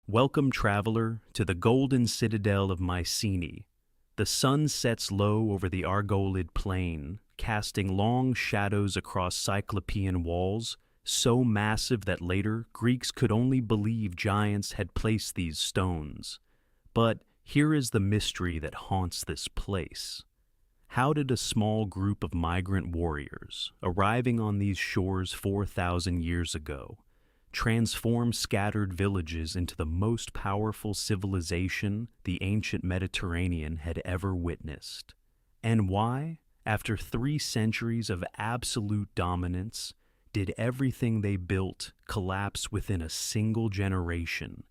Welcome, traveler, to the golden citadel of Mycenae. The sun sets low over the Argolid plain, casting long shadows across Cyclopean walls, so massive that later Greeks could only believe giants had placed these stones. But here is the mystery that haunts this place. How did a small group of migrant warriors, arriving on these shores 4,000 years ago, transform scattered villages into the most powerful civilization the ancient Mediterranean had ever witnessed? And why, after 3 centuries of absolute dominance, did everything they built collapse within a single generation,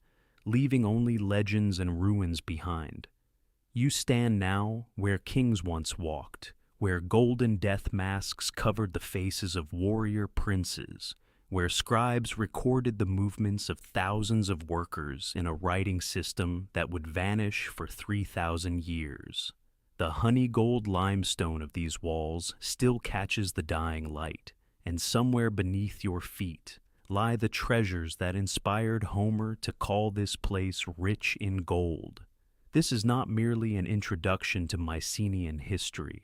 leaving only legends and ruins behind? You stand now where kings once walked, where golden death masks covered the faces of warrior princes, where scribes recorded the movements of thousands of workers in a writing system that would vanish for 3,000 years. The honey-gold limestone of these walls still catches the dying light, and somewhere beneath your feet lie the treasures that inspired Homer to call this place rich in gold. This is not merely an introduction to Mycenaean history.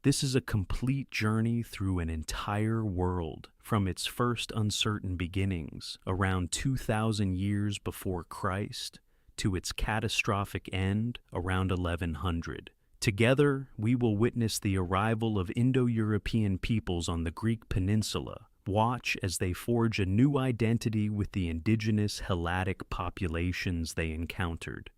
This is a complete journey through an entire world, from its first uncertain beginnings, around 2,000 years before Christ, to its catastrophic end, around 1100. Together, we will witness the arrival of Indo-European peoples on the Greek peninsula, watch as they forge a new identity with the indigenous Helladic populations they encountered.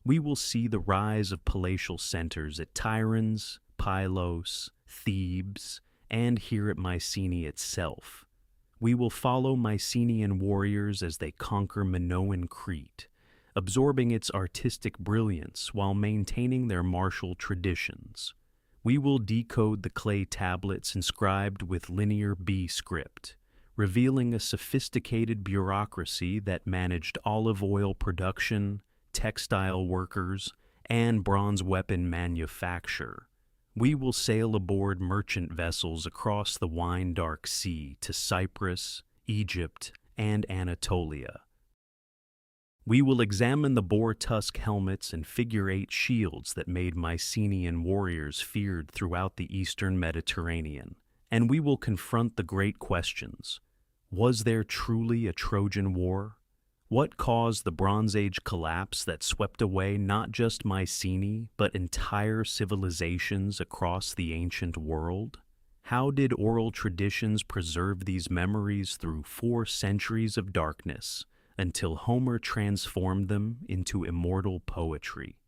We will see the rise of palatial centers at Tiryns, Pylos, Thebes, and here at Mycenae itself. We will follow Mycenaean warriors as they conquer Minoan Crete, absorbing its artistic brilliance while maintaining their martial traditions. We will decode the clay tablets inscribed with Linear B script, revealing a sophisticated bureaucracy that managed olive oil production, textile workers, and bronze weapon manufacture. We will sail aboard merchant vessels across the wine-dark sea to Cyprus, Egypt, and Anatolia. We will examine the boar-tusk helmets and figure-8 shields that made Mycenaean warriors feared throughout the eastern Mediterranean. And we will confront the great questions. Was there truly a Trojan War? What caused the Bronze Age collapse that swept away not just Mycenae, but entire civilizations across the ancient world? How did oral traditions preserve these memories through 4 centuries of darkness, until Homer transformed them into immortal poetry?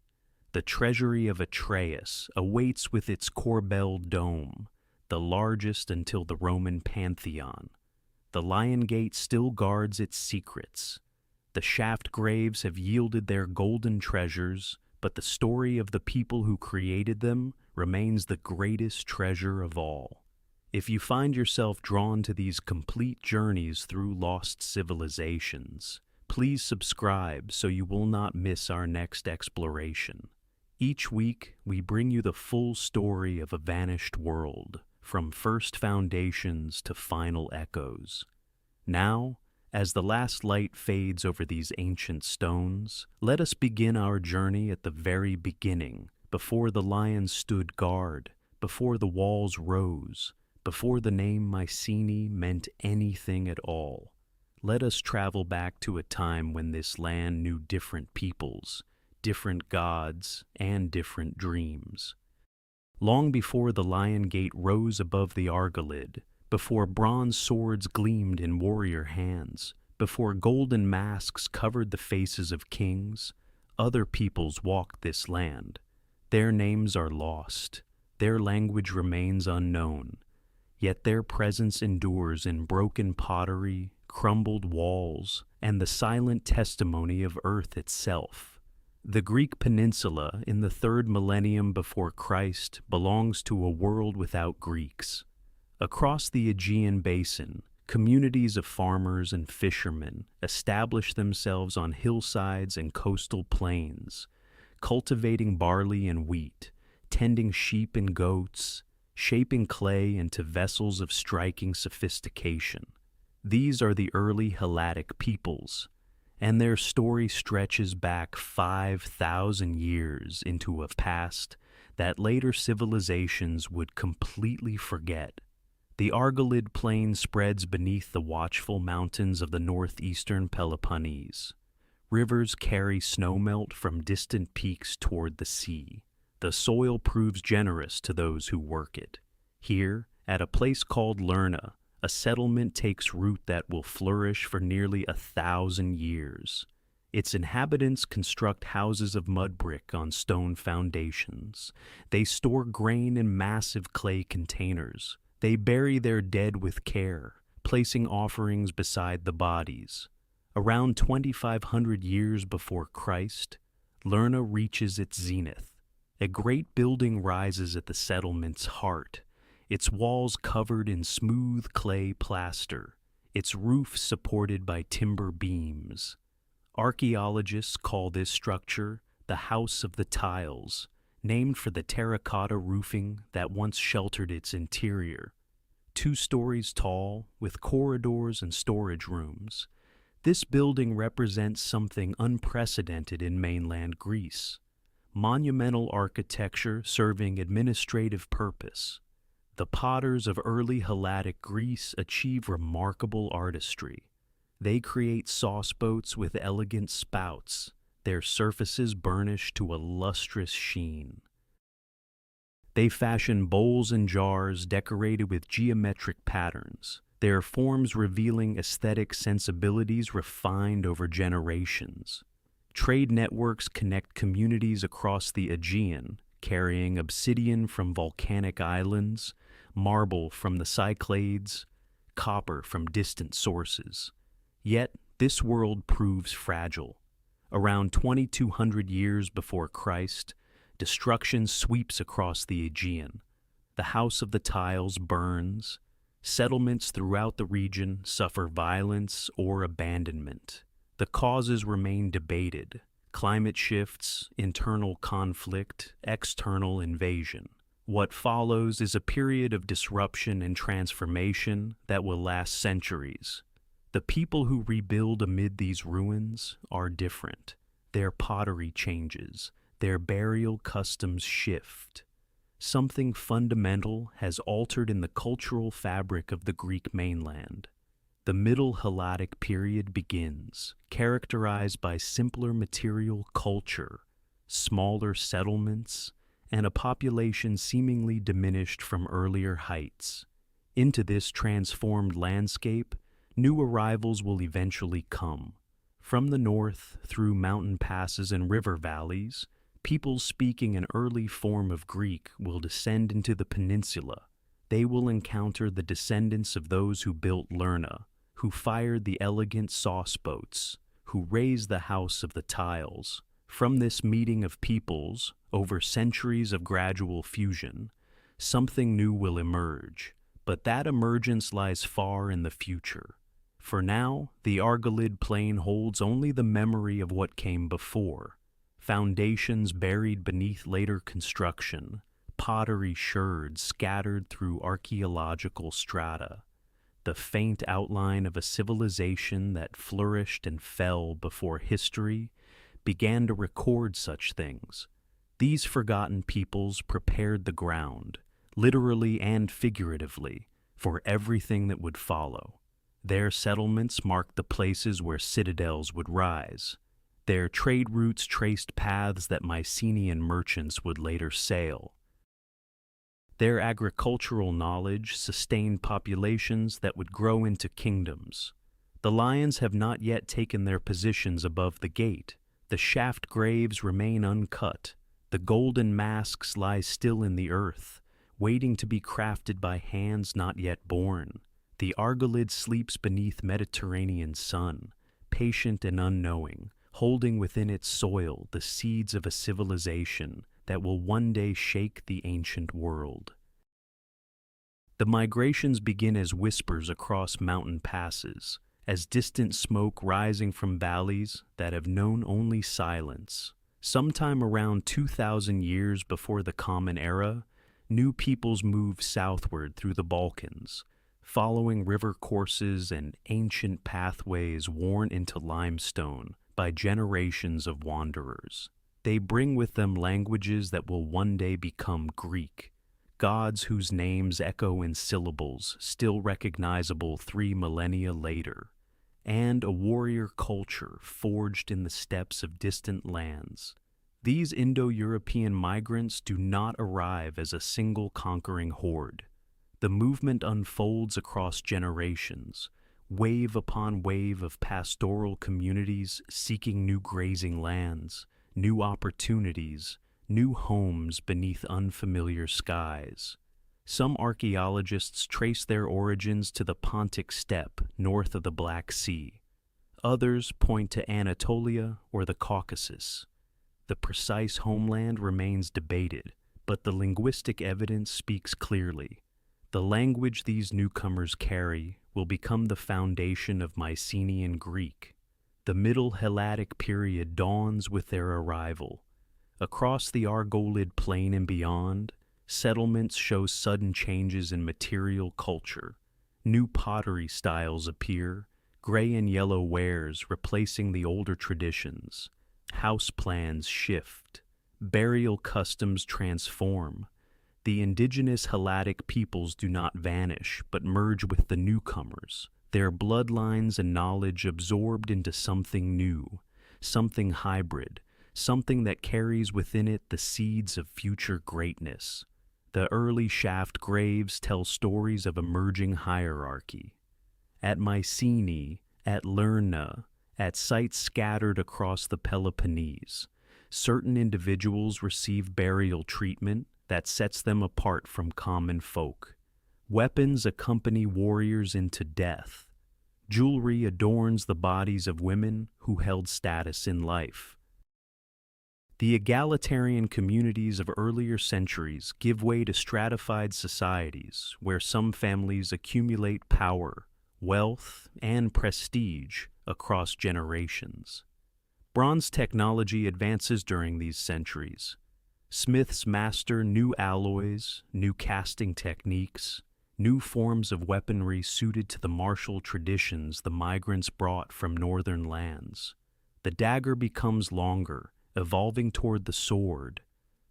The treasury of Atreus awaits with its corbelled dome, the largest until the Roman Pantheon. The Lion Gate still guards its secrets. The shaft graves have yielded their golden treasures, but the story of the people who created them remains the greatest treasure of all. If you find yourself drawn to these complete journeys through lost civilizations, please subscribe so you will not miss our next exploration. Each week, we bring you the full story of a vanished world, from first foundations to final echoes. Now, as the last light fades over these ancient stones, let us begin our journey at the very beginning, before the lions stood guard, before the walls rose, before the name Mycenae meant anything at all. Let us travel back to a time when this land knew different peoples, different gods, and different dreams. Long before the Lion Gate rose above the Argolid, before bronze swords gleamed in warrior hands, before golden masks covered the faces of kings, other peoples walked this land. Their names are lost, their language remains unknown, yet their presence endures in broken pottery, crumbled walls, and the silent testimony of Earth itself. The Greek peninsula in the 3rd millennium before Christ belongs to a world without Greeks. Across the Aegean basin, communities of farmers and fishermen established themselves on hillsides and coastal plains, cultivating barley and wheat, tending sheep and goats, shaping clay into vessels of striking sophistication. These are the early Helladic peoples, and their story stretches back 5,000 years into a past that later civilizations would completely forget. The Argolid Plain spreads beneath the watchful mountains of the northeastern Peloponnese. Rivers carry snowmelt from distant peaks toward the sea. The soil proves generous to those who work it. Here, at a place called Lerna, a settlement takes root that will flourish for nearly 1,000 years. Its inhabitants construct houses of mud brick on stone foundations. They store grain in massive clay containers. They bury their dead with care, placing offerings beside the bodies. Around 2,500 years before Christ, Lerna reaches its zenith. A great building rises at the settlement's heart, its walls covered in smooth clay plaster, its roof supported by timber beams. Archaeologists call this structure the House of the Tiles, named for the terracotta roofing that once sheltered its interior. 2 stories tall, with corridors and storage rooms, this building represents something unprecedented in mainland Greece. Monumental architecture serving administrative purpose. The potters of early Helladic Greece achieve remarkable artistry. They create sauceboats with elegant spouts, their surfaces burnished to a lustrous sheen. They fashion bowls and jars decorated with geometric patterns, their forms revealing aesthetic sensibilities refined over generations. Trade networks connect communities across the Aegean, carrying obsidian from volcanic islands, marble from the Cyclades, copper from distant sources. Yet, this world proves fragile. Around 2,200 years before Christ, destruction sweeps across the Aegean. The House of the Tiles burns. Settlements throughout the region suffer violence or abandonment. The causes remain debated: climate shifts, internal conflict, external invasion. What follows is a period of disruption and transformation that will last centuries. The people who rebuild amid these ruins are different. Their pottery changes, their burial customs shift. Something fundamental has altered in the cultural fabric of the Greek mainland. The Middle Helladic period begins, characterized by simpler material culture, smaller settlements, and a population seemingly diminished from earlier heights. Into this transformed landscape, new arrivals will eventually come. From the north, through mountain passes and river valleys, peoples speaking an early form of Greek will descend into the peninsula. They will encounter the descendants of those who built Lerna, who fired the elegant sauceboats, who raised the House of the Tiles. From this meeting of peoples, over centuries of gradual fusion, something new will emerge, but that emergence lies far in the future. For now, the Argolid Plain holds only the memory of what came before. Foundations buried beneath later construction, pottery sherds scattered through archaeological strata, the faint outline of a civilization that flourished and fell before history began to record such things. These forgotten peoples prepared the ground, literally and figuratively, for everything that would follow. Their settlements marked the places where citadels would rise. Their trade routes traced paths that Mycenaean merchants would later sail. Their agricultural knowledge sustained populations that would grow into kingdoms. The lions have not yet taken their positions above the gate. The shaft graves remain uncut. The golden masks lie still in the earth, waiting to be crafted by hands not yet born. The Argolid sleeps beneath Mediterranean sun, patient and unknowing, holding within its soil the seeds of a civilization that will one day shake the ancient world. The migrations begin as whispers across mountain passes, as distant smoke rising from valleys that have known only silence. Sometime around 2,000 years before the Common Era, new peoples moved southward through the Balkans, following river courses and ancient pathways worn into limestone by generations of wanderers. They bring with them languages that will one day become Greek, gods whose names echo in syllables still recognizable 3 millennia later, and a warrior culture forged in the steppes of distant lands. These Indo-European migrants do not arrive as a single conquering horde. The movement unfolds across generations, wave upon wave of pastoral communities seeking new grazing lands, new opportunities, new homes beneath unfamiliar skies. Some archaeologists trace their origins to the Pontic steppe north of the Black Sea. Others point to Anatolia or the Caucasus. The precise homeland remains debated, but the linguistic evidence speaks clearly. The language these newcomers carry will become the foundation of Mycenaean Greek. The Middle Helladic period dawns with their arrival. Across the Argolid plain and beyond, settlements show sudden changes in material culture. New pottery styles appear, gray and yellow wares replacing the older traditions. House plans shift. Burial customs transform. The indigenous Helladic peoples do not vanish, but merge with the newcomers, their bloodlines and knowledge absorbed into something new, something hybrid, something that carries within it the seeds of future greatness. The early shaft graves tell stories of emerging hierarchy. At Mycenae, at Lerna, at sites scattered across the Peloponnese, certain individuals receive burial treatment that sets them apart from common folk. Weapons accompany warriors into death. Jewelry adorns the bodies of women who held status in life. The egalitarian communities of earlier centuries give way to stratified societies where some families accumulate power, wealth, and prestige across generations. Bronze technology advances during these centuries. Smiths master new alloys, new casting techniques, new forms of weaponry suited to the martial traditions the migrants brought from northern lands. The dagger becomes longer, evolving toward the sword.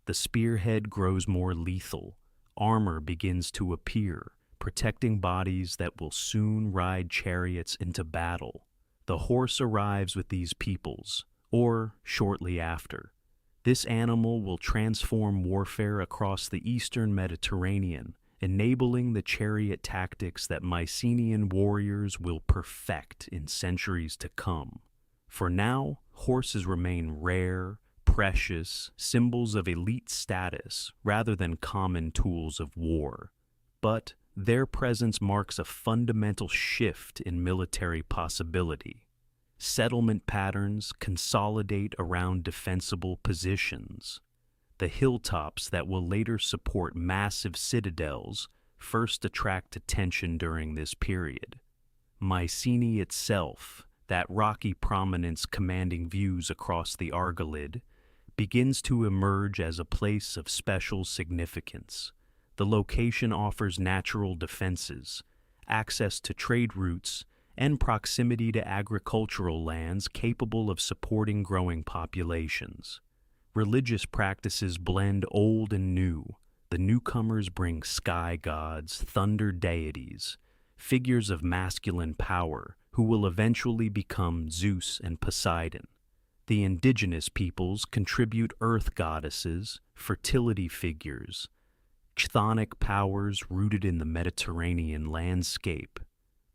The spearhead grows more lethal. Armor begins to appear, protecting bodies that will soon ride chariots into battle. The horse arrives with these peoples, or shortly after. This animal will transform warfare across the eastern Mediterranean, enabling the chariot tactics that Mycenaean warriors will perfect in centuries to come. For now, horses remain rare, precious, symbols of elite status rather than common tools of war. But their presence marks a fundamental shift in military possibility. Settlement patterns consolidate around defensible positions. The hilltops that will later support massive citadels first attract attention during this period. Mycenae itself, that rocky prominence commanding views across the Argolid, begins to emerge as a place of special significance. The location offers natural defenses, access to trade routes, and proximity to agricultural lands capable of supporting growing populations. Religious practices blend old and new. The newcomers bring sky gods, thunder deities, figures of masculine power who will eventually become Zeus and Poseidon. The indigenous peoples contribute earth goddesses, fertility figures, chthonic powers rooted in the Mediterranean landscape.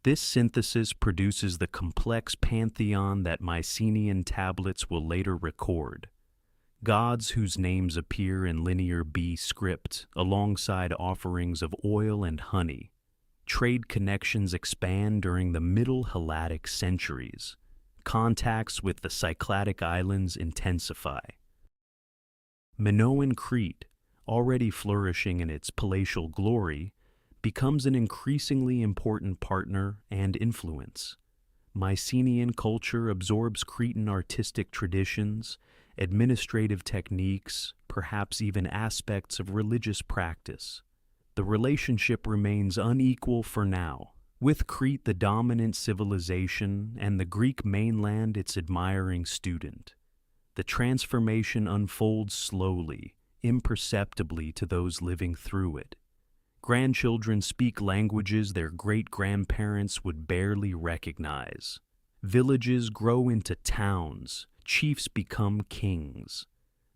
This synthesis produces the complex pantheon that Mycenaean tablets will later record. Gods whose names appear in Linear B script alongside offerings of oil and honey. Trade connections expand during the Middle Helladic centuries. Contacts with the Cycladic islands intensify. Minoan Crete, already flourishing in its palatial glory, becomes an increasingly important partner and influence. Mycenaean culture absorbs Cretan artistic traditions, administrative techniques, perhaps even aspects of religious practice. the relationship remains unequal for now, with Crete the dominant civilization and the Greek mainland its admiring student. The transformation unfolds slowly, imperceptibly to those living through it. Grandchildren speak languages their great-grandparents would barely recognize. Villages grow into towns, chiefs become kings.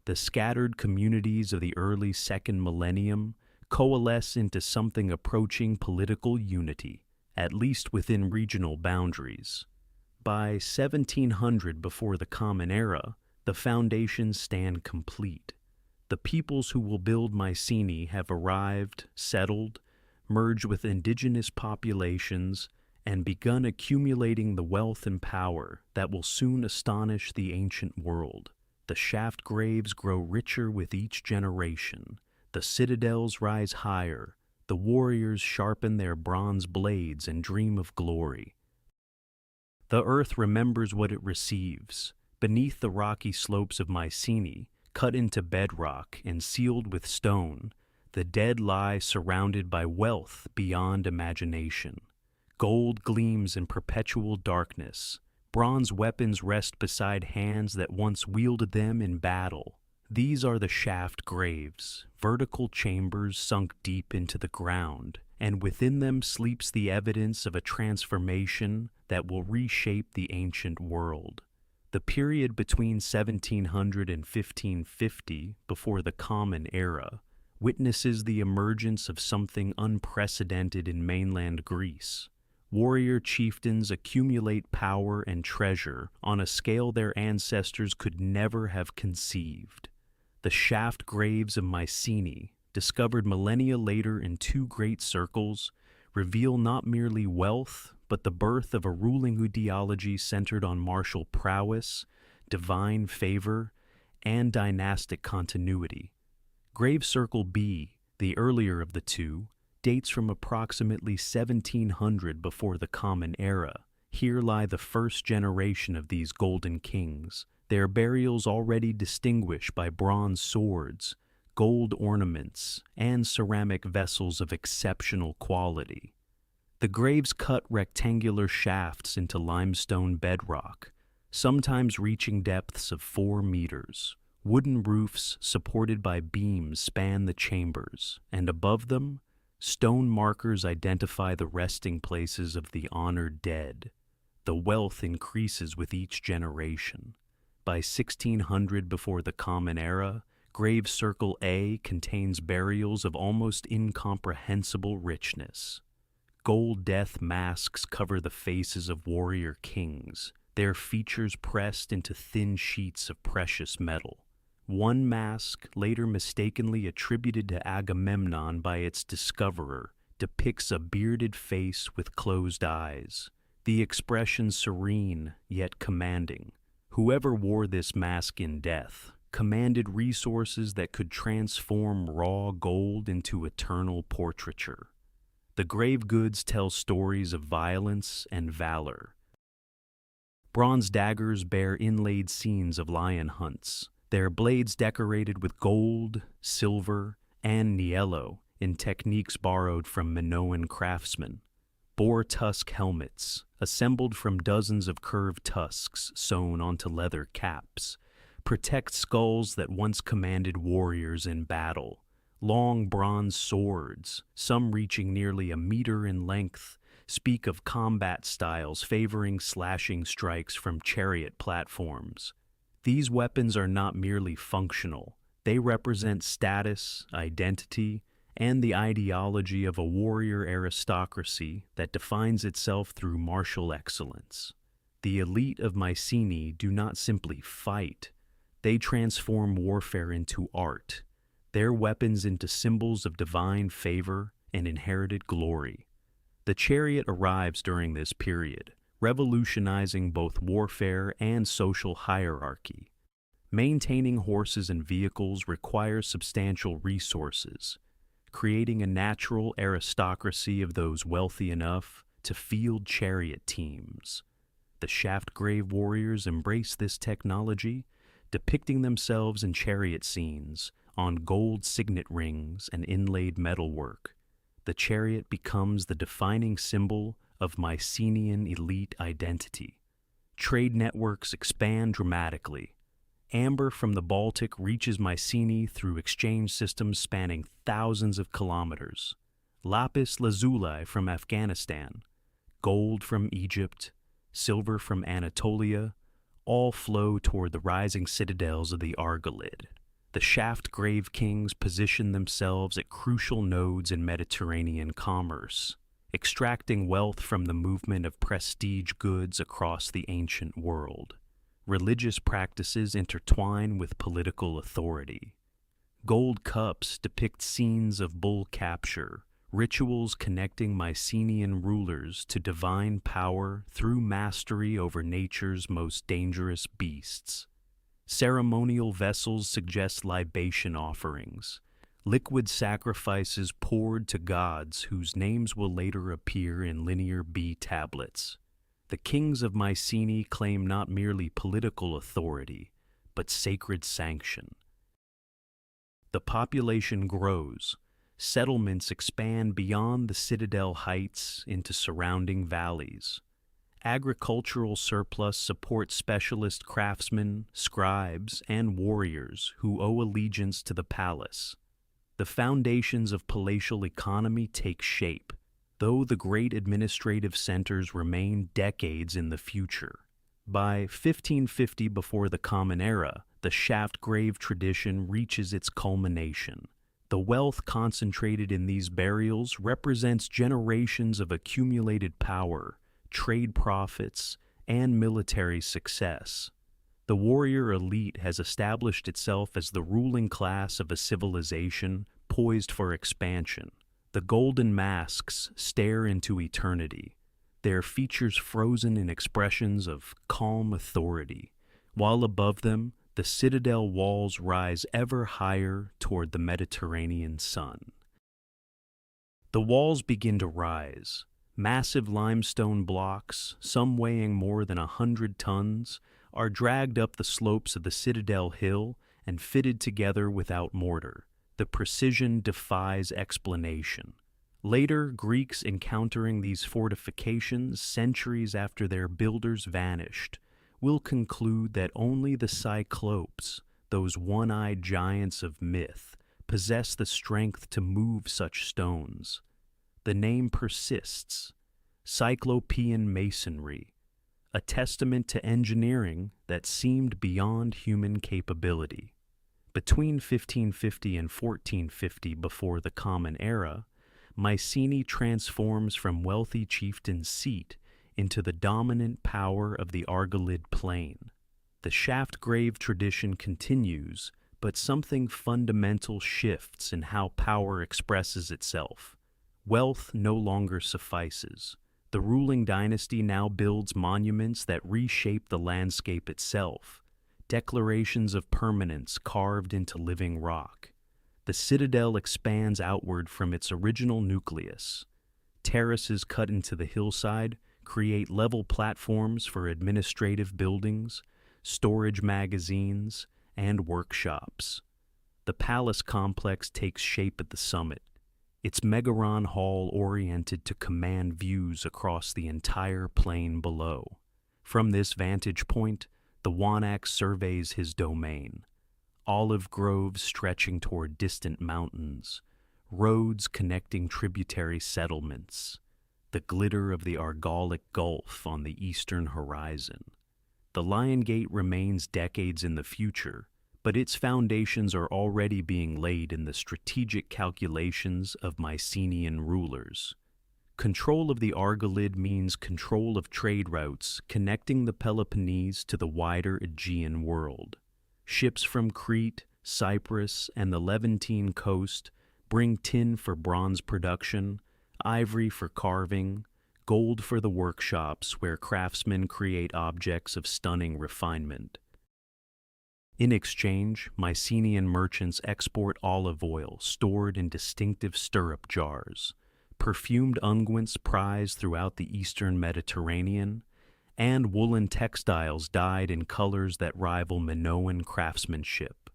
The scattered communities of the early second millennium coalesce into something approaching political unity, at least within regional boundaries. By 1700 before the Common Era, the foundations stand complete. The peoples who will build Mycenae have arrived, settled, merged with indigenous populations, and begun accumulating the wealth and power that will soon astonish the ancient world. The shaft graves grow richer with each generation. The citadels rise higher. The warriors sharpen their bronze blades and dream of glory. The earth remembers what it receives. Beneath the rocky slopes of Mycenae, cut into bedrock and sealed with stone, the dead lie surrounded by wealth beyond imagination. Gold gleams in perpetual darkness. Bronze weapons rest beside hands that once wielded them in battle. These are the shaft graves, vertical chambers sunk deep into the ground, and within them sleeps the evidence of a transformation that will reshape the ancient world. The period between 1700 and 1550, before the Common Era, witnesses the emergence of something unprecedented in mainland Greece. Warrior chieftains accumulate power and treasure on a scale their ancestors could never have conceived. The shaft graves of Mycenae, discovered millennia later in two great circles, reveal not merely wealth, but the birth of a ruling ideology centered on martial prowess, divine favor, and dynastic continuity. Grave Circle B, the earlier of the two, dates from approximately 1700 before the Common Era. Here lie the first generation of these golden kings, their burials already distinguished by bronze swords, gold ornaments, and ceramic vessels of exceptional quality. The graves cut rectangular shafts into limestone bedrock, sometimes reaching depths of 4 meters. Wooden roofs supported by beams span the chambers, and above them, stone markers identify the resting places of the honored dead. The wealth increases with each generation. By 1600 before the Common Era, Grave Circle A contains burials of almost incomprehensible richness. Gold death masks cover the faces of warrior kings, their features pressed into thin sheets of precious metal. One mask, later mistakenly attributed to Agamemnon by its discoverer, depicts a bearded face with closed eyes, the expression serene yet commanding. Whoever wore this mask in death commanded resources that could transform raw gold into eternal portraiture. The grave goods tell stories of violence and valor. Bronze daggers bear inlaid scenes of lion hunts, their blades decorated with gold, silver, and niello in techniques borrowed from Minoan craftsmen. Boar tusk helmets, assembled from dozens of curved tusks sewn onto leather caps, protect skulls that once commanded warriors in battle. Long bronze swords, some reaching nearly a meter in length, speak of combat styles favoring slashing strikes from chariot platforms. These weapons are not merely functional. They represent status, identity, and the ideology of a warrior aristocracy that defines itself through martial excellence. The elite of Mycenae do not simply fight. They transform warfare into art, their weapons into symbols of divine favor and inherited glory. The chariot arrives during this period, revolutionizing both warfare and social hierarchy. Maintaining horses and vehicles requires substantial resources, creating a natural aristocracy of those wealthy enough to field chariot teams. The shaft grave warriors embrace this technology, depicting themselves in chariot scenes on gold signet rings and inlaid metalwork. the chariot becomes the defining symbol of Mycenaean elite identity. Trade networks expand dramatically. Amber from the Baltic reaches Mycenae through exchange systems spanning thousands of kilometers. Lapis lazuli from Afghanistan, gold from Egypt, silver from Anatolia, all flow toward the rising citadels of the Argolid. The shaft grave kings position themselves at crucial nodes in Mediterranean commerce, extracting wealth from the movement of prestige goods across the ancient world. Religious practices intertwine with political authority. Gold cups depict scenes of bull capture, rituals connecting Mycenaean rulers to divine power through mastery over nature's most dangerous beasts. Ceremonial vessels suggest libation offerings, liquid sacrifices poured to gods whose names will later appear in Linear B tablets. The kings of Mycenae claim not merely political authority, but sacred sanction. The population grows. Settlements expand beyond the citadel heights into surrounding valleys. Agricultural surplus supports specialist craftsmen, scribes, and warriors who owe allegiance to the palace. The foundations of palatial economy take shape, though the great administrative centers remain decades in the future. By 1550 before the Common Era, the shaft grave tradition reaches its culmination. The wealth concentrated in these burials represents generations of accumulated power, trade profits, and military success. The warrior elite has established itself as the ruling class of a civilization poised for expansion. The golden masks stare into eternity, their features frozen in expressions of calm authority, while above them, the citadel walls rise ever higher toward the Mediterranean sun. The walls begin to rise. Massive limestone blocks, some weighing more than 100 tons, are dragged up the slopes of the Citadel Hill and fitted together without mortar. The precision defies explanation. Later, Greeks encountering these fortifications centuries after their builders vanished will conclude that only the Cyclopes, those one-eyed giants of myth, possess the strength to move such stones. The name persists, Cyclopean masonry, a testament to engineering that seemed beyond human capability. Between 1550 and 1450 before the Common Era, Mycenae transforms from wealthy chieftain's seat into the dominant power of the Argolid plain. The shaft grave tradition continues, but something fundamental shifts in how power expresses itself. Wealth no longer suffices. The ruling dynasty now builds monuments that reshape the landscape itself, declarations of permanence carved into living rock. The citadel expands outward from its original nucleus. Terraces cut into the hillside create level platforms for administrative buildings, storage magazines, and workshops. The palace complex takes shape at the summit, its Megaron Hall oriented to command views across the entire plain below. From this vantage point, the Wanax surveys his domain. Olive groves stretching toward distant mountains, roads connecting tributary settlements, the glitter of the Argolic Gulf on the eastern horizon. The Lion Gate remains decades in the future, but its foundations are already being laid in the strategic calculations of Mycenaean rulers. Control of the Argolid means control of trade routes connecting the Peloponnese to the wider Aegean world. Ships from Crete, Cyprus, and the Levantine coast bring tin for bronze production, ivory for carving, gold for the workshops where craftsmen create objects of stunning refinement. In exchange, Mycenaean merchants export olive oil stored in distinctive stirrup jars, perfumed unguents prized throughout the eastern Mediterranean, and woolen textiles dyed in colors that rival Minoan craftsmanship.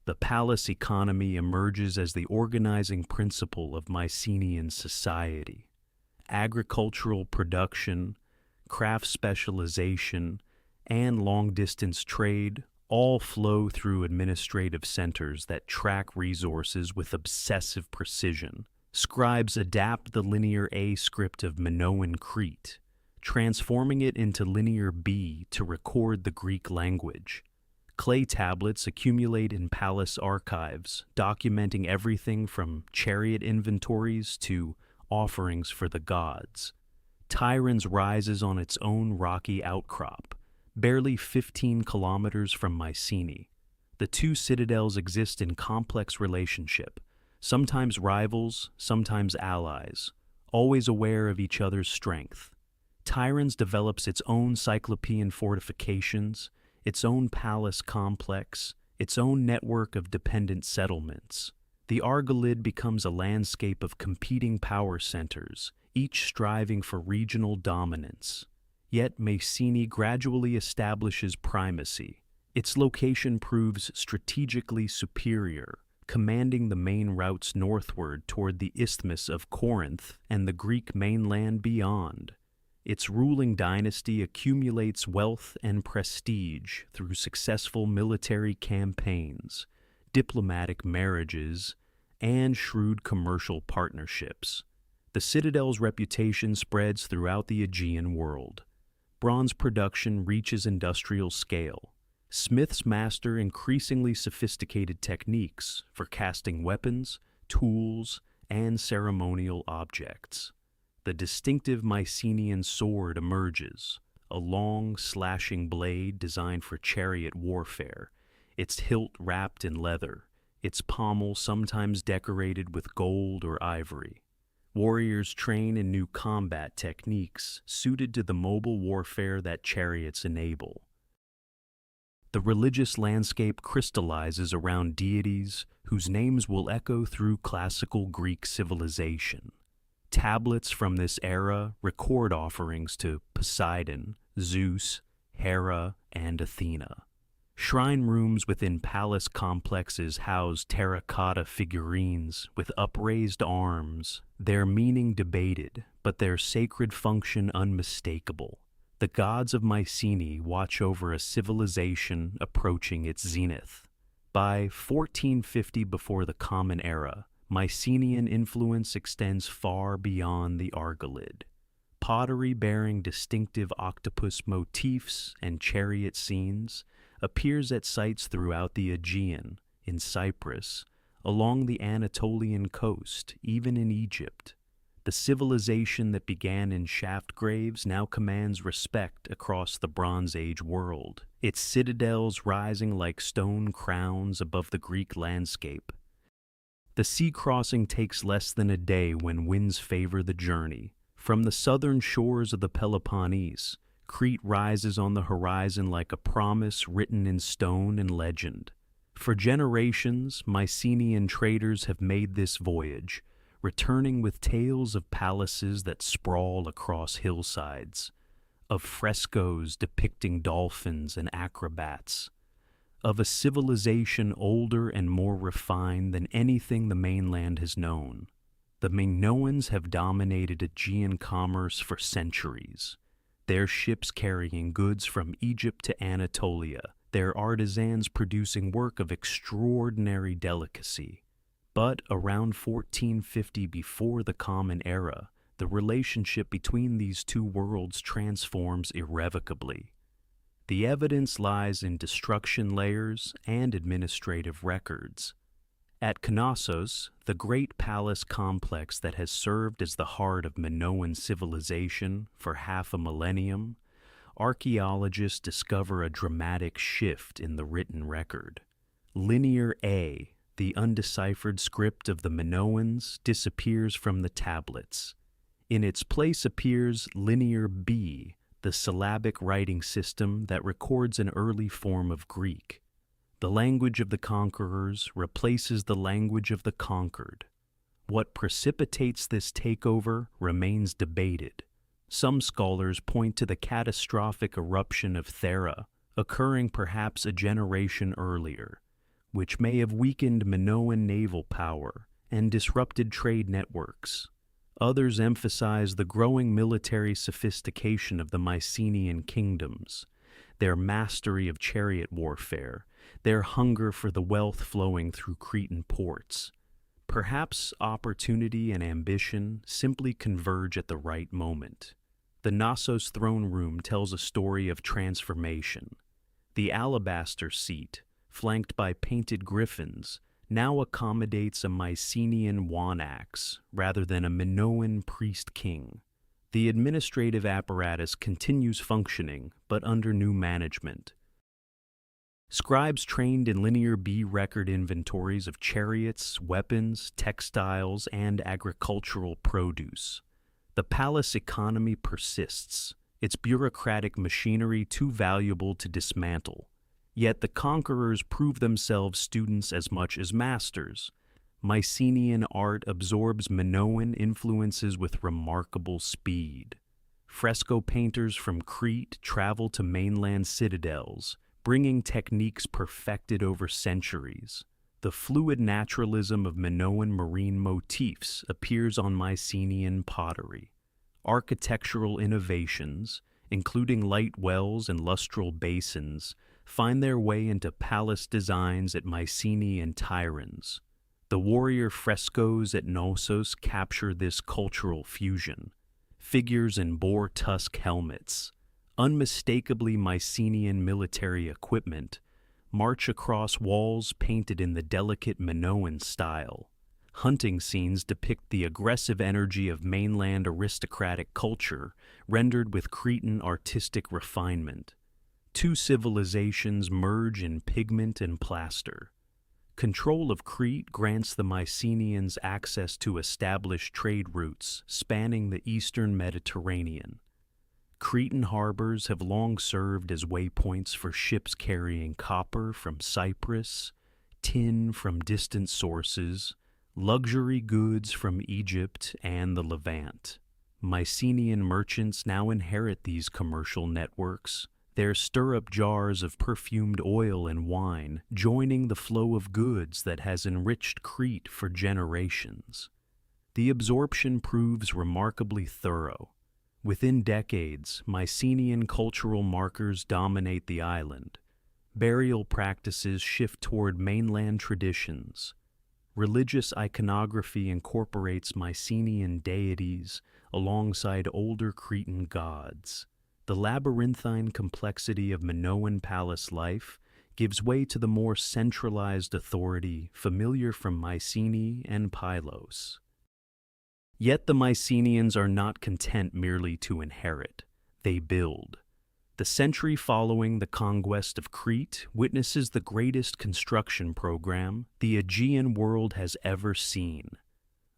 The palace economy emerges as the organizing principle of Mycenaean society. Agricultural production, craft specialization, and long-distance trade all flow through administrative centers that track resources with obsessive precision. Scribes adapt the linear A script of Minoan Crete, transforming it into linear B to record the Greek language. Clay tablets accumulate in palace archives, documenting everything from chariot inventories to offerings for the gods. Tiryns rises on its own rocky outcrop, barely 15 kilometers from Mycenae. The two citadels exist in complex relationship, sometimes rivals, sometimes allies, always aware of each other's strength. Tiryns develops its own Cyclopean fortifications, its own palace complex, its own network of dependent settlements. The Argolid becomes a landscape of competing power centers, each striving for regional dominance. Yet Mycenae gradually establishes primacy. Its location proves strategically superior, commanding the main routes northward toward the Isthmus of Corinth and the Greek mainland beyond. Its ruling dynasty accumulates wealth and prestige through successful military campaigns, diplomatic marriages, and shrewd commercial partnerships. The citadel's reputation spreads throughout the Aegean world. Bronze production reaches industrial scale. Smiths master increasingly sophisticated techniques for casting weapons, tools, and ceremonial objects. The distinctive Mycenaean sword emerges, a long, slashing blade designed for chariot warfare, its hilt wrapped in leather, its pommel sometimes decorated with gold or ivory. Warriors train in new combat techniques suited to the mobile warfare that chariots enable. The religious landscape crystallizes around deities whose names will echo through classical Greek civilization. Tablets from this era record offerings to Poseidon, Zeus, Hera, and Athena. Shrine rooms within palace complexes house terracotta figurines with upraised arms, their meaning debated, but their sacred function unmistakable. The gods of Mycenae watch over a civilization approaching its zenith. By 1450 before the Common Era, Mycenaean influence extends far beyond the Argolid. Pottery bearing distinctive octopus motifs and chariot scenes appears at sites throughout the Aegean, in Cyprus, along the Anatolian coast, even in Egypt. The civilization that began in shaft graves now commands respect across the Bronze Age world, its citadels rising like stone crowns above the Greek landscape. The sea crossing takes less than a day when winds favor the journey. From the southern shores of the Peloponnese, Crete rises on the horizon like a promise written in stone and legend. For generations, Mycenaean traders have made this voyage, returning with tales of palaces that sprawl across hillsides, of frescoes depicting dolphins and acrobats, of a civilization older and more refined than anything the mainland has known. The Minoans have dominated Aegean commerce for centuries, their ships carrying goods from Egypt to Anatolia, their artisans producing work of extraordinary delicacy. But around 1450 before the Common Era, the relationship between these two worlds transforms irrevocably. The evidence lies in destruction layers and administrative records. At Knossos, the great palace complex that has served as the heart of Minoan civilization for half a millennium, archaeologists discover a dramatic shift in the written record. Linear A, the undeciphered script of the Minoans, disappears from the tablets. In its place appears Linear B, the syllabic writing system that records an early form of Greek. The language of the conquerors replaces the language of the conquered. What precipitates this takeover remains debated. Some scholars point to the catastrophic eruption of Thera, occurring perhaps a generation earlier, which may have weakened Minoan naval power and disrupted trade networks. Others emphasize the growing military sophistication of the Mycenaean kingdoms, their mastery of chariot warfare, their hunger for the wealth flowing through Cretan ports. Perhaps opportunity and ambition simply converge at the right moment. The Knossos throne room tells a story of transformation. The alabaster seat, flanked by painted griffins, now accommodates a Mycenaean wanax rather than a Minoan priest-king. The administrative apparatus continues functioning, but under new management. Scribes trained in Linear B record inventories of chariots, weapons, textiles, and agricultural produce. The palace economy persists, its bureaucratic machinery too valuable to dismantle. Yet the conquerors prove themselves students as much as masters. Mycenaean art absorbs Minoan influences with remarkable speed. Fresco painters from Crete travel to mainland citadels, bringing techniques perfected over centuries. The fluid naturalism of Minoan marine motifs appears on Mycenaean pottery. Architectural innovations, including light wells and lustral basins, find their way into palace designs at Mycenae and Tiryns. The warrior frescoes at Knossos capture this cultural fusion. Figures in boar tusk helmets, unmistakably Mycenaean military equipment, march across walls painted in the delicate Minoan style. Hunting scenes depict the aggressive energy of mainland aristocratic culture, rendered with Cretan artistic refinement. Two civilizations merge in pigment and plaster. Control of Crete grants the Mycenaeans access to established trade routes spanning the eastern Mediterranean. Cretan harbors have long served as waypoints for ships carrying copper from Cyprus, tin from distant sources, luxury goods from Egypt and the Levant. Mycenaean merchants now inherit these commercial networks, their stirrup jars of perfumed oil and wine joining the flow of goods that has enriched Crete for generations. The absorption proves remarkably thorough. Within decades, Mycenaean cultural markers dominate the island. Burial practices shift toward mainland traditions. Religious iconography incorporates Mycenaean deities alongside older Cretan gods. The labyrinthine complexity of Minoan palace life gives way to the more centralized authority familiar from Mycenae and Pylos. Yet the Mycenaeans are not content merely to inherit, they build. The century following the conquest of Crete witnesses the greatest construction program the Aegean world has ever seen.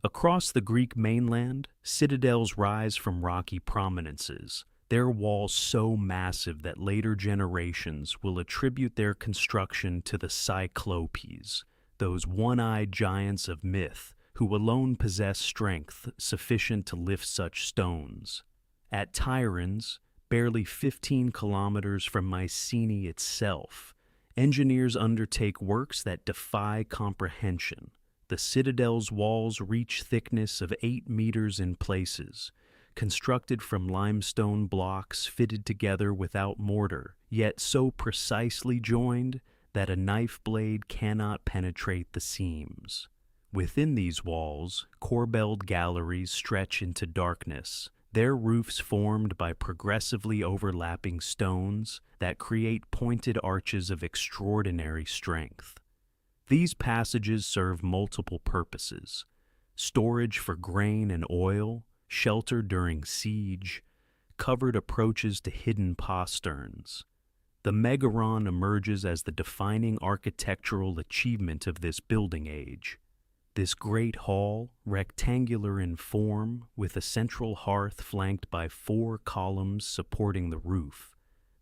Across the Greek mainland, citadels rise from rocky prominences, their walls so massive that later generations will attribute their construction to the Cyclopes, those one-eyed giants of myth who alone possess strength sufficient to lift such stones. At Tiryns, barely 15 kilometers from Mycenae itself, engineers undertake works that defy comprehension. The citadel's walls reach thickness of 8 meters in places, constructed from limestone blocks fitted together without mortar, yet so precisely joined that a knife blade cannot penetrate the seams. Within these walls, corbelled galleries stretch into darkness, their roofs formed by progressively overlapping stones that create pointed arches of extraordinary strength. These passages serve multiple purposes: storage for grain and oil, shelter during siege, covered approaches to hidden posterns. The megaron emerges as the defining architectural achievement of this building age. This great hall, rectangular in form, with a central hearth flanked by 4 columns supporting the roof,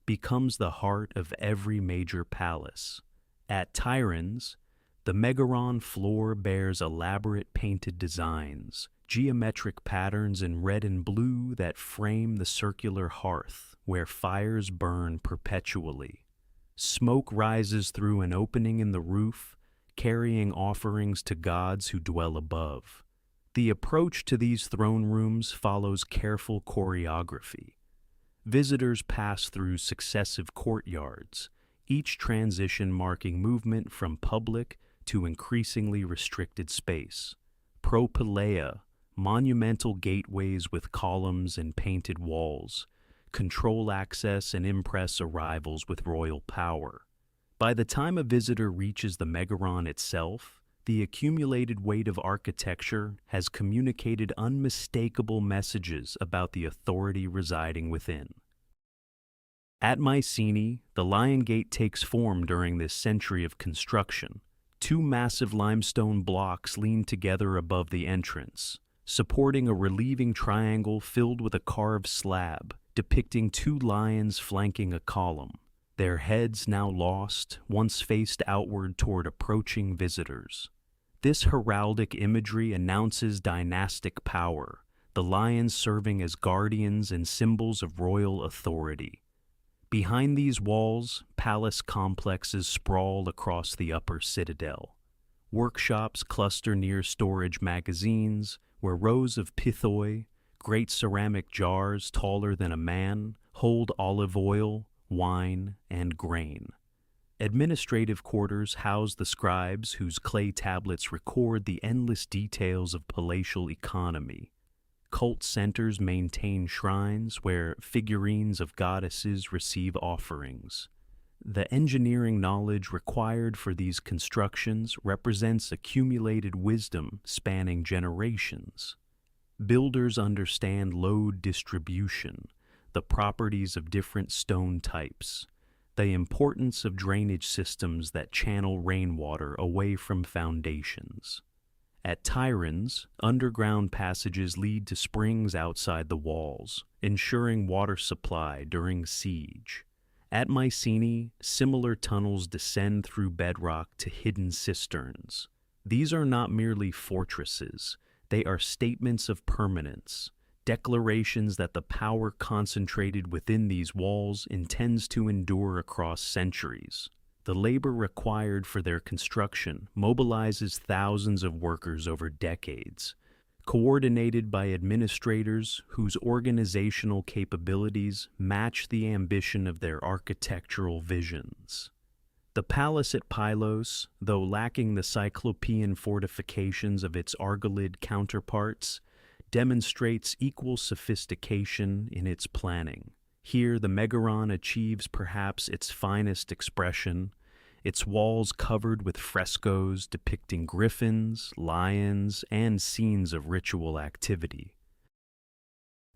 becomes the heart of every major palace. At Tiryns, the megaron floor bears elaborate painted designs, geometric patterns in red and blue that frame the circular hearth, where fires burn perpetually. Smoke rises through an opening in the roof, carrying offerings to gods who dwell above. The approach to these throne rooms follows careful choreography. Visitors pass through successive courtyards, each transition marking movement from public to increasingly restricted space. Propylaea, monumental gateways with columns and painted walls, control access and impress arrivals with royal power. By the time a visitor reaches the Megaron itself, the accumulated weight of architecture has communicated unmistakable messages about the authority residing within. At Mycenae, the Lion Gate takes form during this century of construction. Two massive limestone blocks lean together above the entrance, supporting a relieving triangle filled with a carved slab depicting two lions flanking a column, their heads now lost, once faced outward toward approaching visitors. This heraldic imagery announces dynastic power, the lions serving as guardians and symbols of royal authority. Behind these walls, palace complexes sprawl across the upper citadel. Workshops cluster near storage magazines, where rows of pithoi, great ceramic jars taller than a man, hold olive oil, wine, and grain. Administrative quarters house the scribes whose clay tablets record the endless details of palatial economy. Cult centers maintain shrines where figurines of goddesses receive offerings. The engineering knowledge required for these constructions represents accumulated wisdom spanning generations. Builders understand load distribution, the properties of different stone types, the importance of drainage systems that channel rainwater away from foundations. At Tyrans, underground passages lead to springs outside the walls, ensuring water supply during siege. At Mycenae, similar tunnels descend through bedrock to hidden cisterns. These are not merely fortresses, they are statements of permanence, declarations that the power concentrated within these walls intends to endure across centuries. The labor required for their construction mobilizes thousands of workers over decades, coordinated by administrators whose organizational capabilities match the ambition of their architectural visions. The palace at Pylos, though lacking the cyclopean fortifications of its argolid counterparts, demonstrates equal sophistication in its planning. Here, the Megaron achieves perhaps its finest expression, its walls covered with frescoes depicting griffins, lions, and scenes of ritual activity.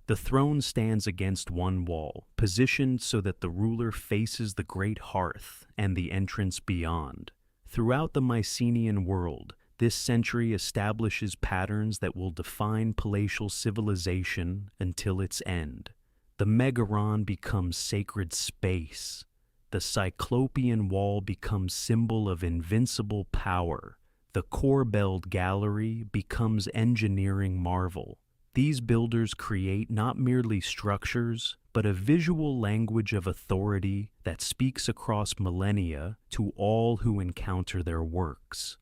The throne stands against one wall, positioned so that the ruler faces the great hearth and the entrance beyond. Throughout the Mycenaean world, this century establishes patterns that will define palatial civilization until its end. The Megaron becomes sacred space. The Cyclopean wall becomes symbol of invincible power. The corbelled gallery becomes engineering marvel. These builders create not merely structures, but a visual language of authority that speaks across millennia to all who encounter their works.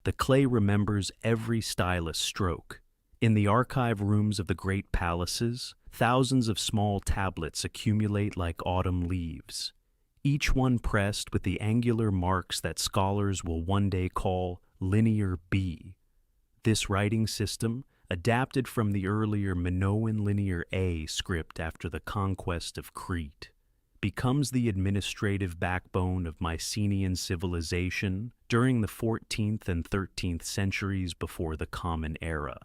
The clay remembers every stylus stroke. In the archive rooms of the great palaces, thousands of small tablets accumulate like autumn leaves, each one pressed with the angular marks that scholars will one day call Linear B. This writing system, adapted from the earlier Minoan Linear A script after the conquest of Crete, becomes the administrative backbone of Mycenaean civilization during the 14th and 13th centuries before the Common Era.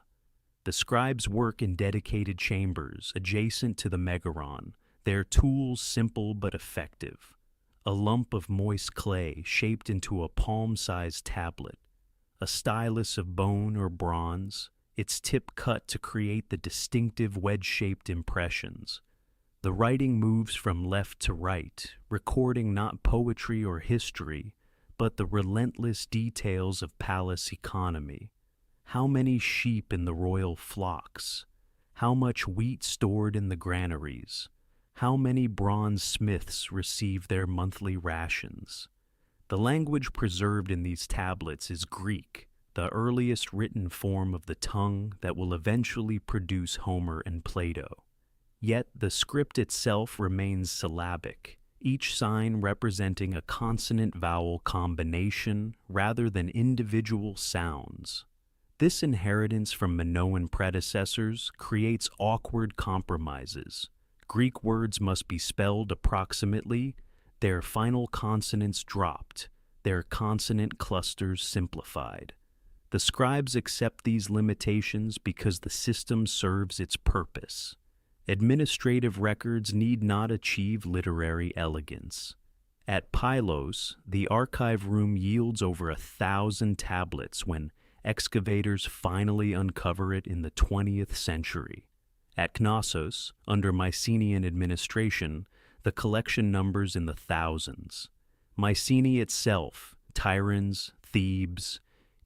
The scribes work in dedicated chambers adjacent to the Megaron, their tools simple but effective. A lump of moist clay shaped into a palm-sized tablet, a stylus of bone or bronze, its tip cut to create the distinctive wedge-shaped impressions. The writing moves from left to right, recording not poetry or history, but the relentless details of palace economy. How many sheep in the royal flocks? How much wheat stored in the granaries? How many bronze smiths receive their monthly rations? The language preserved in these tablets is Greek, the earliest written form of the tongue that will eventually produce Homer and Plato. Yet the script itself remains syllabic, each sign representing a consonant-vowel combination rather than individual sounds. This inheritance from Minoan predecessors creates awkward compromises. Greek words must be spelled approximately, their final consonants dropped, their consonant clusters simplified. The scribes accept these limitations because the system serves its purpose. Administrative records need not achieve literary elegance. At Pylos, the archive room yields over 1,000 tablets when excavators finally uncover it in the 20th century. At Knossos, under Mycenaean administration, the collection numbers in the thousands. Mycenae itself, Tiryns, Thebes,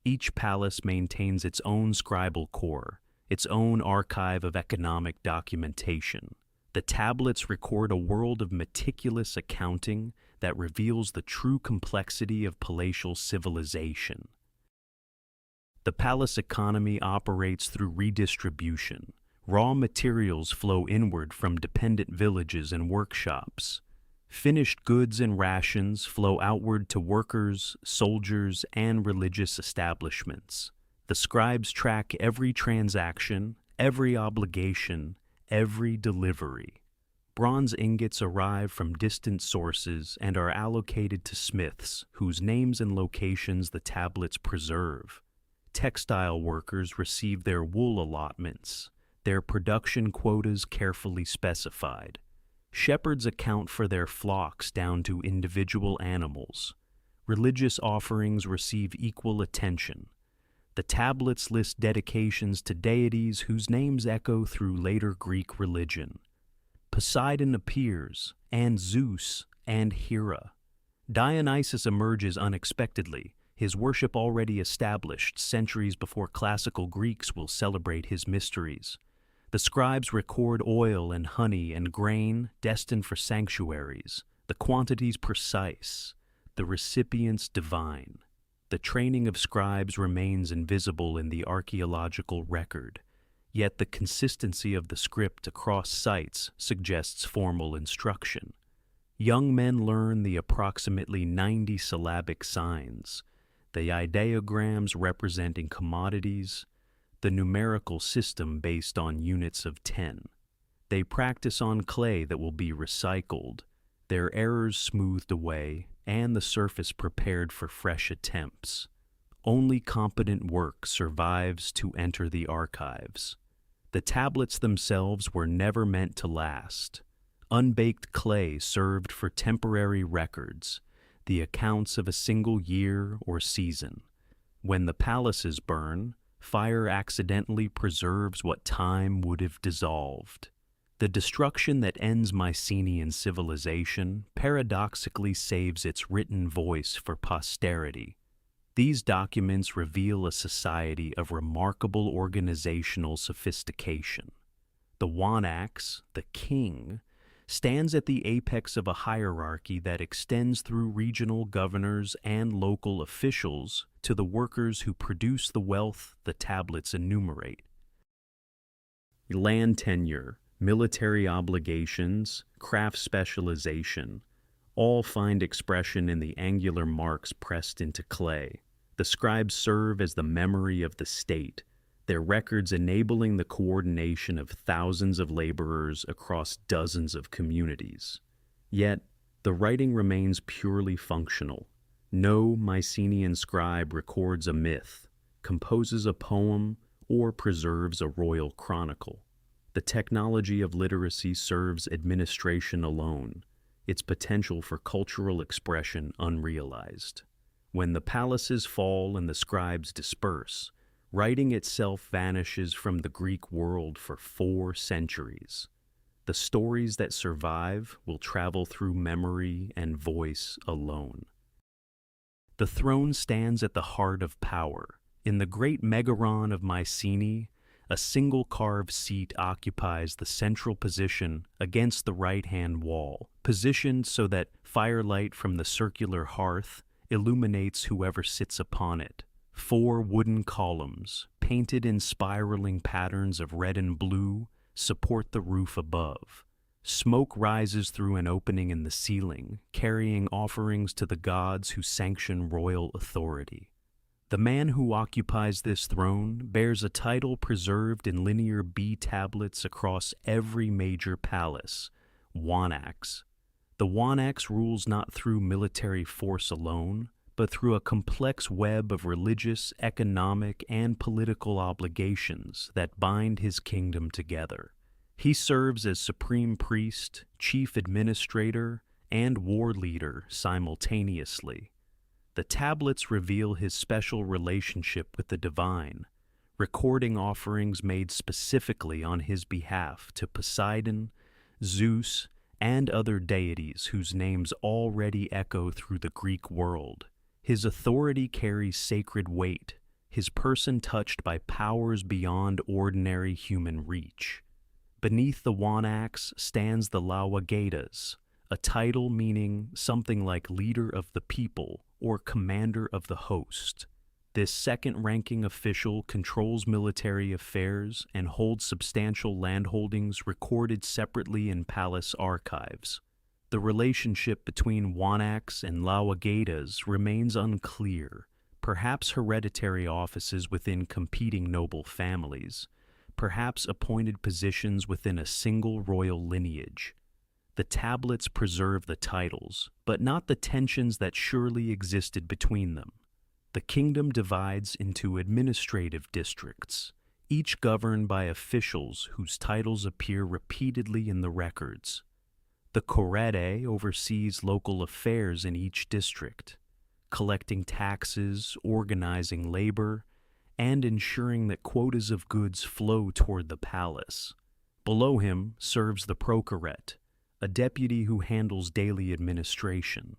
each palace maintains its own scribal core, its own archive of economic documentation. The tablets record a world of meticulous accounting that reveals the true complexity of palatial civilization. The palace economy operates through redistribution. Raw materials flow inward from dependent villages and workshops. Finished goods and rations flow outward to workers, soldiers, and religious establishments. The scribes track every transaction, every obligation, every delivery. Bronze ingots arrive from distant sources and are allocated to smiths, whose names and locations the tablets preserve. Textile workers receive their wool allotments, their production quotas carefully specified. Shepherds account for their flocks down to individual animals. Religious offerings receive equal attention. The tablets list dedications to deities whose names echo through later Greek religion. Poseidon appears, and Zeus, and Hera. Dionysus emerges unexpectedly, his worship already established centuries before classical Greeks will celebrate his mysteries. The scribes record oil and honey and grain destined for sanctuaries, the quantities precise, the recipients divine. The training of scribes remains invisible in the archaeological record, yet the consistency of the script across sites suggests formal instruction. Young men learn the approximately 90 syllabic signs, the ideograms representing commodities, the numerical system based on units of 10. They practice on clay that will be recycled, their errors smoothed away, and the surface prepared for fresh attempts. Only competent work survives to enter the archives. The tablets themselves were never meant to last. Unbaked clay served for temporary records, the accounts of a single year or season. When the palaces burn, fire accidentally preserves what time would have dissolved. The destruction that ends Mycenaean civilization paradoxically saves its written voice for posterity. These documents reveal a society of remarkable organizational sophistication. The Wanax, the king, stands at the apex of a hierarchy that extends through regional governors and local officials to the workers who produce the wealth the tablets enumerate. Land tenure, military obligations, craft specialization, all find expression in the angular marks pressed into clay. The scribes serve as the memory of the state, their records enabling the coordination of thousands of laborers across dozens of communities. Yet, the writing remains purely functional. No Mycenaean scribe records a myth, composes a poem, or preserves a royal chronicle. The technology of literacy serves administration alone, its potential for cultural expression unrealized. When the palaces fall and the scribes disperse, writing itself vanishes from the Greek world for 4 centuries. The stories that survive will travel through memory and voice alone. The throne stands at the heart of power. In the great megaron of Mycenae, a single carved seat occupies the central position against the right-hand wall, positioned so that firelight from the circular hearth illuminates whoever sits upon it. 4 wooden columns, painted in spiraling patterns of red and blue, support the roof above. Smoke rises through an opening in the ceiling, carrying offerings to the gods who sanction royal authority. The man who occupies this throne bears a title preserved in linear B tablets across every major palace: Wanax. The Wanax rules not through military force alone, but through a complex web of religious, economic, and political obligations that bind his kingdom together. He serves as supreme priest, chief administrator, and war leader simultaneously. The tablets reveal his special relationship with the divine, recording offerings made specifically on his behalf to Poseidon, Zeus, and other deities whose names already echo through the Greek world. His authority carries sacred weight, his person touched by powers beyond ordinary human reach. Beneath the Wanax stands the Lauagetas, a title meaning something like leader of the people or commander of the host. This second-ranking official controls military affairs and holds substantial landholdings recorded separately in palace archives. The relationship between Wanax and Lauagetas remains unclear, perhaps hereditary offices within competing noble families, perhaps appointed positions within a single royal lineage. The tablets preserve the titles, but not the tensions that surely existed between them. The kingdom divides into administrative districts, each governed by officials whose titles appear repeatedly in the records. The Korede oversees local affairs in each district, collecting taxes, organizing labor, and ensuring that quotas of goods flow toward the palace. Below him serves the Prochoret, a deputy who handles daily administration.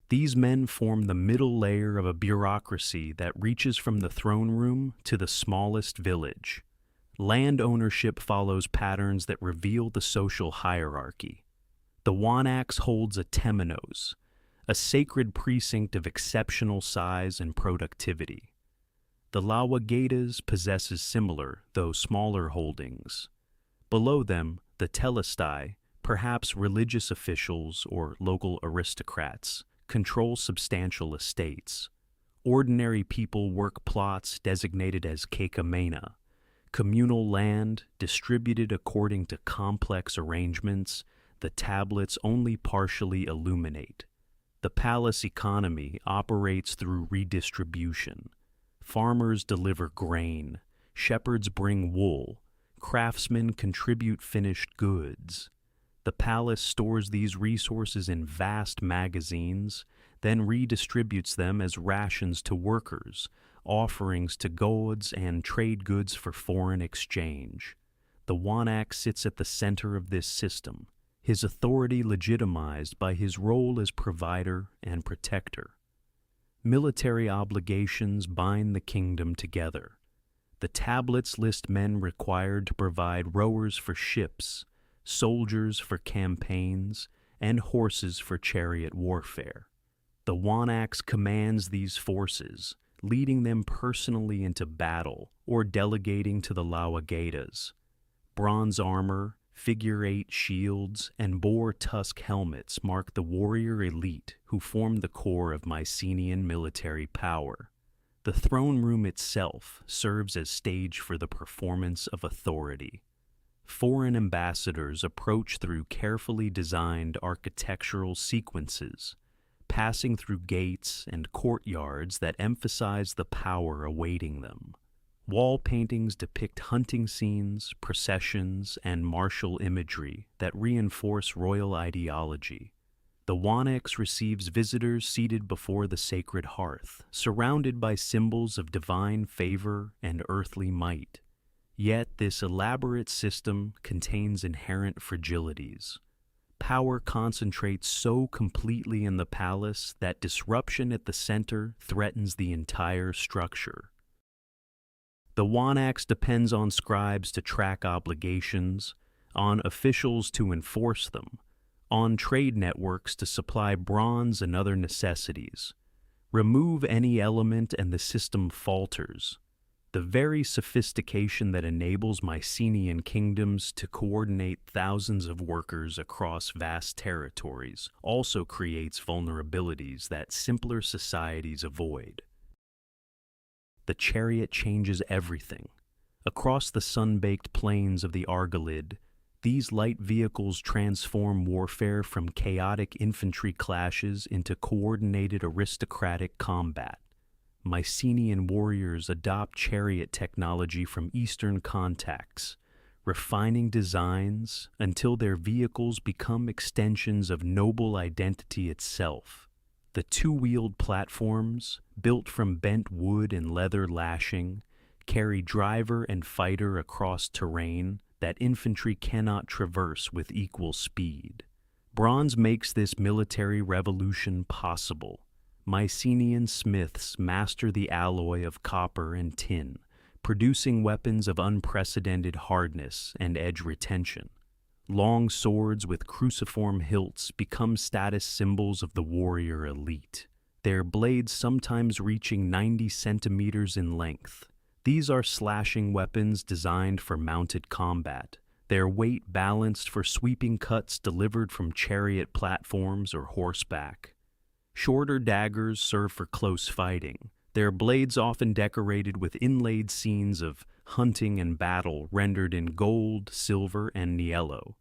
These men form the middle layer of a bureaucracy that reaches from the throne room to the smallest village. Land ownership follows patterns that reveal the social hierarchy. The Wanax holds a temenos, a sacred precinct of exceptional size and productivity. The Lauagetas possesses similar, though smaller, holdings. Below them, the Telestai, perhaps religious officials or local aristocrats, control substantial estates. Ordinary people work plots designated as kekamena, communal land distributed according to complex arrangements the tablets only partially illuminate. The palace economy operates through redistribution. Farmers deliver grain, shepherds bring wool, craftsmen contribute finished goods. The palace stores these resources in vast magazines, then redistributes them as rations to workers, offerings to gods, and trade goods for foreign exchange. The Wanax sits at the center of this system, his authority legitimized by his role as provider and protector. Military obligations bind the kingdom together. The tablets list men required to provide rowers for ships, soldiers for campaigns, and horses for chariot warfare. The Wanax commands these forces, leading them personally into battle or delegating to the Lauagetas. Bronze armor, figure-8 shields, and boar tusk helmets mark the warrior elite who form the core of Mycenaean military power. The throne room itself serves as stage for the performance of authority. Foreign ambassadors approach through carefully designed architectural sequences, passing through gates and courtyards that emphasize the power awaiting them. Wall paintings depict hunting scenes, processions, and martial imagery that reinforce royal ideology. The Wanax receives visitors seated before the sacred hearth, surrounded by symbols of divine favor and earthly might. Yet this elaborate system contains inherent fragilities. Power concentrates so completely in the palace that disruption at the center threatens the entire structure. The Wanax depends on scribes to track obligations, on officials to enforce them, on trade networks to supply bronze and other necessities. Remove any element and the system falters. The very sophistication that enables Mycenaean kingdoms to coordinate thousands of workers across vast territories also creates vulnerabilities that simpler societies avoid. The chariot changes everything. Across the sun-baked plains of the Argolid, these light vehicles transform warfare from chaotic infantry clashes into coordinated aristocratic combat. Mycenaean warriors adopt chariot technology from Eastern contacts, refining designs until their vehicles become extensions of noble identity itself. The two-wheeled platforms, built from bent wood and leather lashing, carry driver and fighter across terrain that infantry cannot traverse with equal speed. Bronze makes this military revolution possible. Mycenaean smiths master the alloy of copper and tin, producing weapons of unprecedented hardness and edge retention. Long swords with cruciform hilts become status symbols of the warrior elite, their blades sometimes reaching 90 centimeters in length. These are slashing weapons designed for mounted combat, their weight balanced for sweeping cuts delivered from chariot platforms or horseback. Shorter daggers serve for close fighting, their blades often decorated with inlaid scenes of hunting and battle rendered in gold, silver, and niello.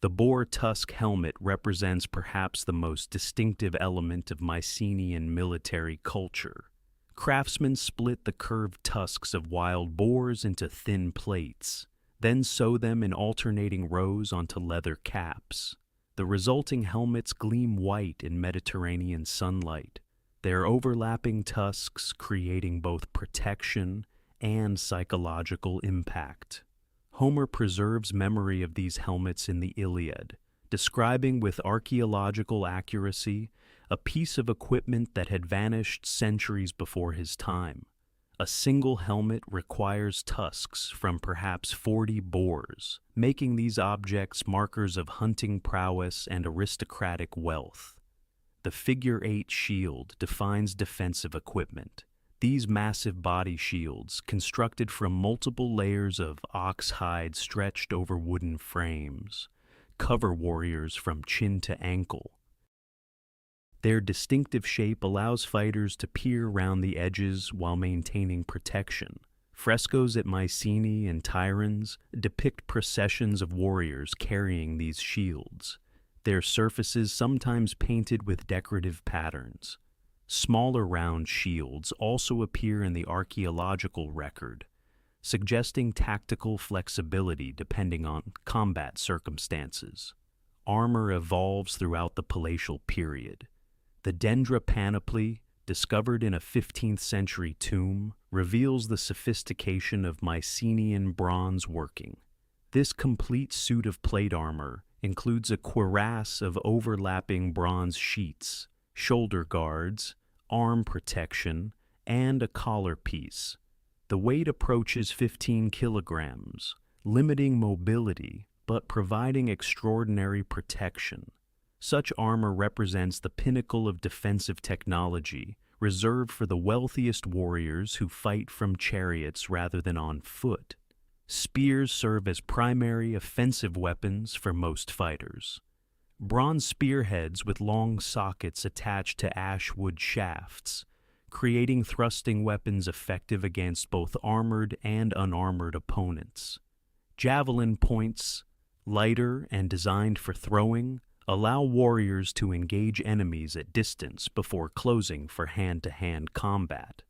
The boar tusk helmet represents perhaps the most distinctive element of Mycenaean military culture. Craftsmen split the curved tusks of wild boars into thin plates, then sew them in alternating rows onto leather caps. The resulting helmets gleam white in Mediterranean sunlight, their overlapping tusks creating both protection and psychological impact. Homer preserves memory of these helmets in the Iliad, describing with archaeological accuracy a piece of equipment that had vanished centuries before his time. A single helmet requires tusks from perhaps 40 boars, making these objects markers of hunting prowess and aristocratic wealth. The figure-8 shield defines defensive equipment. These massive body shields, constructed from multiple layers of ox hide stretched over wooden frames, cover warriors from chin to ankle. Their distinctive shape allows fighters to peer round the edges while maintaining protection. Frescoes at Mycenae and Tiryns depict processions of warriors carrying these shields, their surfaces sometimes painted with decorative patterns. Smaller round shields also appear in the archaeological record, suggesting tactical flexibility depending on combat circumstances. Armor evolves throughout the palatial period. The Dendra panoply, discovered in a 15th century tomb, reveals the sophistication of Mycenaean bronze working. This complete suit of plate armor includes a cuirass of overlapping bronze sheets, shoulder guards, arm protection, and a collar piece. The weight approaches 15 kilograms, limiting mobility but providing extraordinary protection. Such armor represents the pinnacle of defensive technology, reserved for the wealthiest warriors who fight from chariots rather than on foot. Spears serve as primary offensive weapons for most fighters. Bronze spearheads with long sockets attached to ash wood shafts, creating thrusting weapons effective against both armored and unarmored opponents. Javelin points, lighter and designed for throwing, allow warriors to engage enemies at distance before closing for hand-to-hand combat.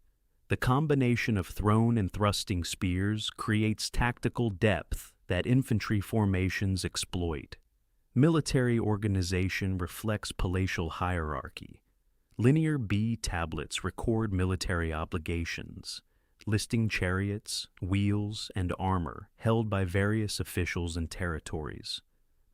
The combination of thrown and thrusting spears creates tactical depth that infantry formations exploit. Military organization reflects palatial hierarchy. Linear B tablets record military obligations, listing chariots, wheels, and armor held by various officials and territories.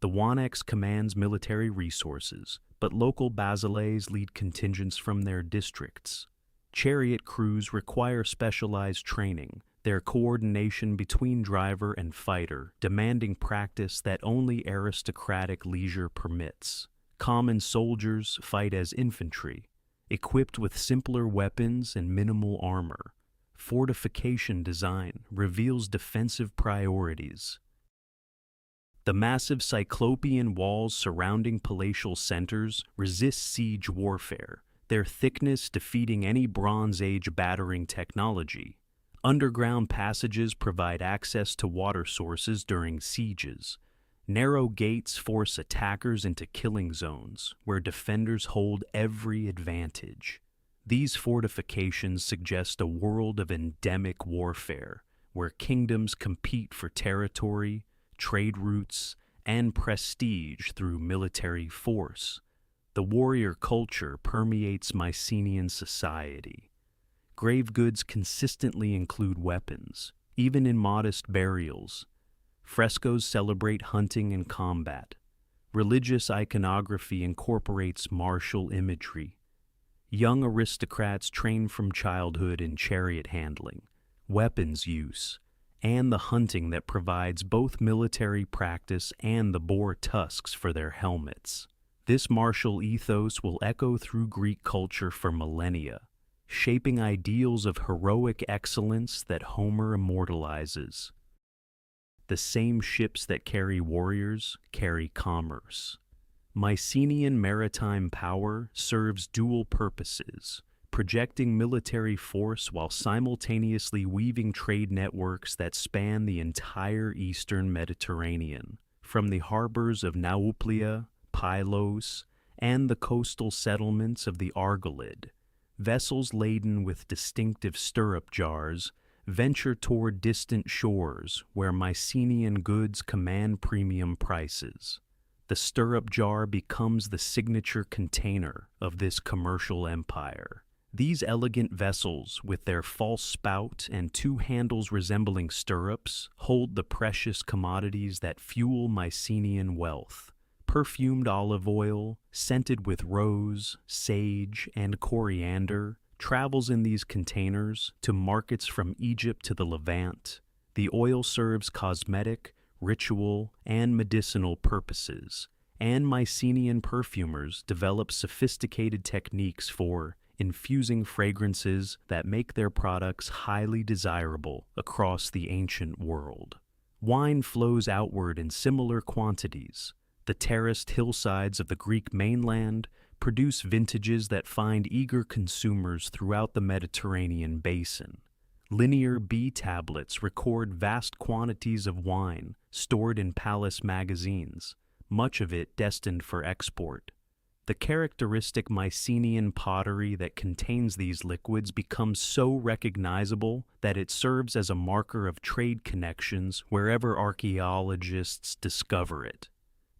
The Wanex commands military resources, but local basileis lead contingents from their districts. Chariot crews require specialized training, their coordination between driver and fighter demanding practice that only aristocratic leisure permits. Common soldiers fight as infantry, equipped with simpler weapons and minimal armor. Fortification design reveals defensive priorities. The massive cyclopean walls surrounding palatial centers resist siege warfare, their thickness defeating any Bronze Age battering technology. Underground passages provide access to water sources during sieges. Narrow gates force attackers into killing zones, where defenders hold every advantage. These fortifications suggest a world of endemic warfare, where kingdoms compete for territory, trade routes, and prestige through military force. The warrior culture permeates Mycenaean society. Grave goods consistently include weapons, even in modest burials. Frescoes celebrate hunting and combat. Religious iconography incorporates martial imagery. Young aristocrats train from childhood in chariot handling, weapons use, and the hunting that provides both military practice and the boar tusks for their helmets. This martial ethos will echo through Greek culture for millennia, shaping ideals of heroic excellence that Homer immortalizes. The same ships that carry warriors carry commerce. Mycenaean maritime power serves dual purposes, projecting military force while simultaneously weaving trade networks that span the entire eastern Mediterranean, from the harbors of Nauplia, Pylos, and the coastal settlements of the Argolid. Vessels laden with distinctive stirrup jars venture toward distant shores where Mycenaean goods command premium prices. The stirrup jar becomes the signature container of this commercial empire. These elegant vessels, with their false spout and two handles resembling stirrups, hold the precious commodities that fuel Mycenaean wealth. Perfumed olive oil, scented with rose, sage, and coriander, travels in these containers to markets from Egypt to the Levant. The oil serves cosmetic, ritual, and medicinal purposes, and Mycenaean perfumers develop sophisticated techniques for infusing fragrances that make their products highly desirable across the ancient world. Wine flows outward in similar quantities. The terraced hillsides of the Greek mainland produce vintages that find eager consumers throughout the Mediterranean basin. Linear B tablets record vast quantities of wine stored in palace magazines, much of it destined for export. The characteristic Mycenaean pottery that contains these liquids becomes so recognizable that it serves as a marker of trade connections wherever archaeologists discover it.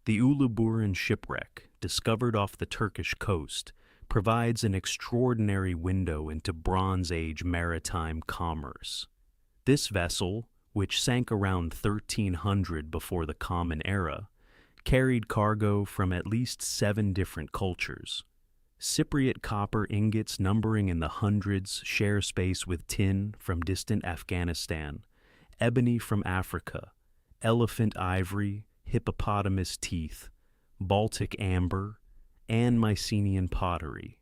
The Uluburun shipwreck, discovered off the Turkish coast, provides an extraordinary window into Bronze Age maritime commerce. This vessel, which sank around 1300 before the Common Era, carried cargo from at least 7 different cultures. Cypriot copper ingots numbering in the hundreds share space with tin from distant Afghanistan, ebony from Africa, elephant ivory, hippopotamus teeth, Baltic amber, and Mycenaean pottery.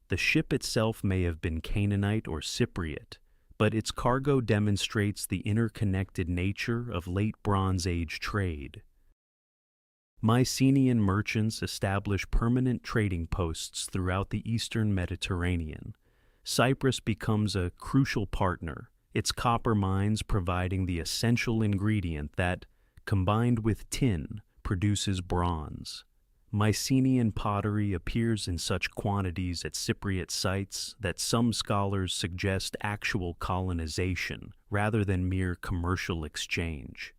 The ship itself may have been Canaanite or Cypriot, but its cargo demonstrates the interconnected nature of late Bronze Age trade. Mycenaean merchants established permanent trading posts throughout the eastern Mediterranean. Cyprus becomes a crucial partner, its copper mines providing the essential ingredient that, combined with tin, produces bronze. Mycenaean pottery appears in such quantities at Cypriot sites that some scholars suggest actual colonization rather than mere commercial exchange.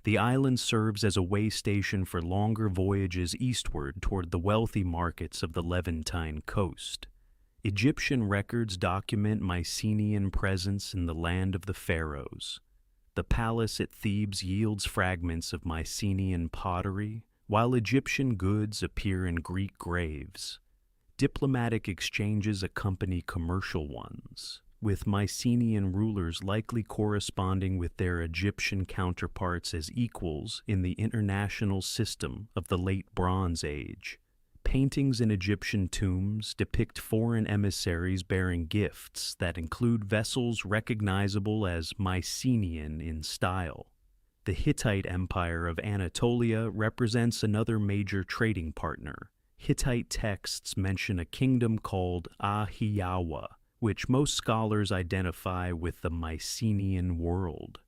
The island serves as a way station for longer voyages eastward toward the wealthy markets of the Levantine coast. Egyptian records document Mycenaean presence in the land of the pharaohs. The palace at Thebes yields fragments of Mycenaean pottery, while Egyptian goods appear in Greek graves. Diplomatic exchanges accompany commercial ones. with Mycenaean rulers likely corresponding with their Egyptian counterparts as equals in the international system of the Late Bronze Age. Paintings in Egyptian tombs depict foreign emissaries bearing gifts that include vessels recognizable as Mycenaean in style. The Hittite Empire of Anatolia represents another major trading partner. Hittite texts mention a kingdom called Ahiyawa, which most scholars identify with the Mycenaean world.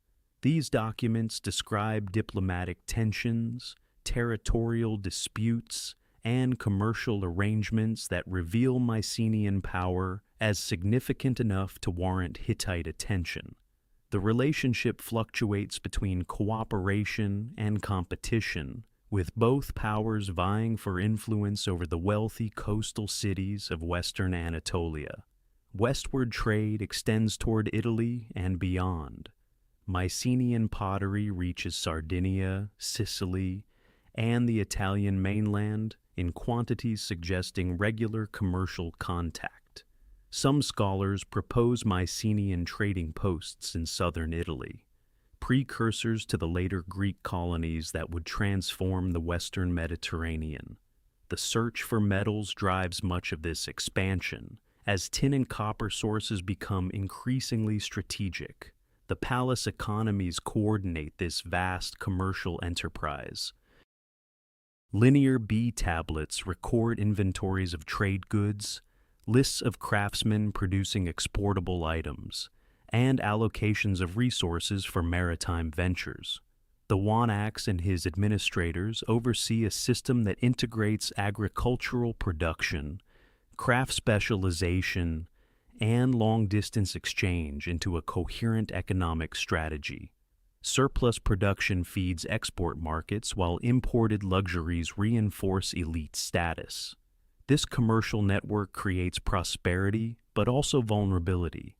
These documents describe diplomatic tensions, territorial disputes, and commercial arrangements that reveal Mycenaean power as significant enough to warrant Hittite attention. The relationship fluctuates between cooperation and competition, with both powers vying for influence over the wealthy coastal cities of western Anatolia. Westward trade extends toward Italy and beyond. Mycenaean pottery reaches Sardinia, Sicily, and the Italian mainland in quantities suggesting regular commercial contact. Some scholars propose Mycenaean trading posts in southern Italy, precursors to the later Greek colonies that would transform the western Mediterranean. The search for metals drives much of this expansion, as tin and copper sources become increasingly strategic. The palace economies coordinate this vast commercial enterprise. Linear B tablets record inventories of trade goods, lists of craftsmen producing exportable items, and allocations of resources for maritime ventures. The Wanax and his administrators oversee a system that integrates agricultural production, craft specialization, and long-distance exchange into a coherent economic strategy. Surplus production feeds export markets while imported luxuries reinforce elite status. This commercial network creates prosperity, but also vulnerability.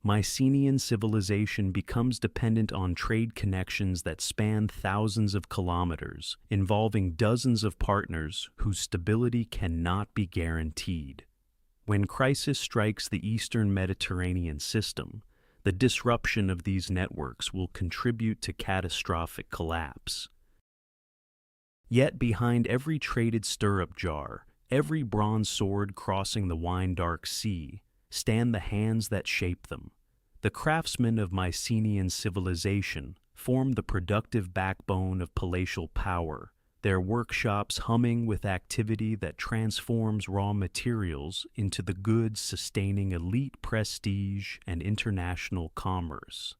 Mycenaean civilization becomes dependent on trade connections that span thousands of kilometers, involving dozens of partners whose stability cannot be guaranteed. When crisis strikes the eastern Mediterranean system, the disruption of these networks will contribute to catastrophic collapse. Yet behind every traded stirrup jar, every bronze sword crossing the wine-dark sea, stand the hands that shape them. The craftsmen of Mycenaean civilization form the productive backbone of palatial power, their workshops humming with activity that transforms raw materials into the goods sustaining elite prestige and international commerce.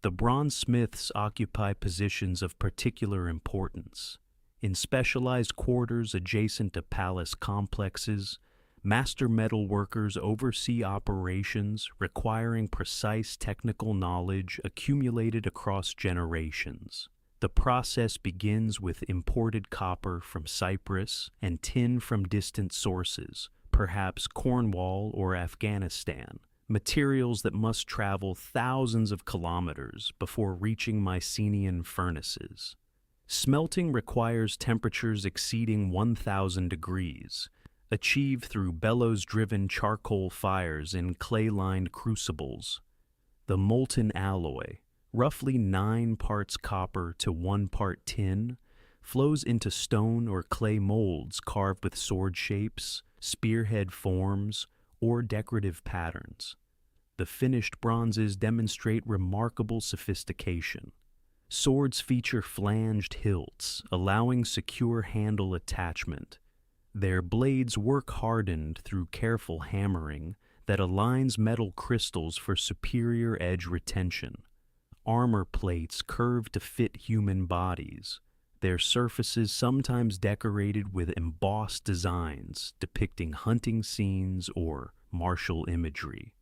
The bronze smiths occupy positions of particular importance. In specialized quarters adjacent to palace complexes, master metal workers oversee operations requiring precise technical knowledge accumulated across generations. The process begins with imported copper from Cyprus and tin from distant sources, perhaps Cornwall or Afghanistan, materials that must travel thousands of kilometers before reaching Mycenaean furnaces. Smelting requires temperatures exceeding 1,000 degrees, achieved through bellows-driven charcoal fires in clay-lined crucibles. The molten alloy, roughly 9 parts copper to 1 part tin, flows into stone or clay molds carved with sword shapes, spearhead forms, or decorative patterns. The finished bronzes demonstrate remarkable sophistication. Swords feature flanged hilts, allowing secure handle attachment. Their blades work hardened through careful hammering that aligns metal crystals for superior edge retention. Armor plates curved to fit human bodies, their surfaces sometimes decorated with embossed designs depicting hunting scenes or martial imagery.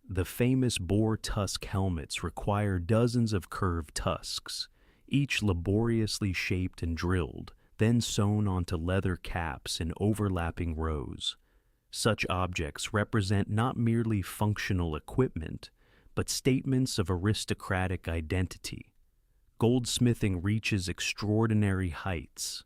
The famous boar tusk helmets require dozens of curved tusks, each laboriously shaped and drilled, then sewn onto leather caps in overlapping rows. Such objects represent not merely functional equipment, but statements of aristocratic identity. Goldsmithing reaches extraordinary heights.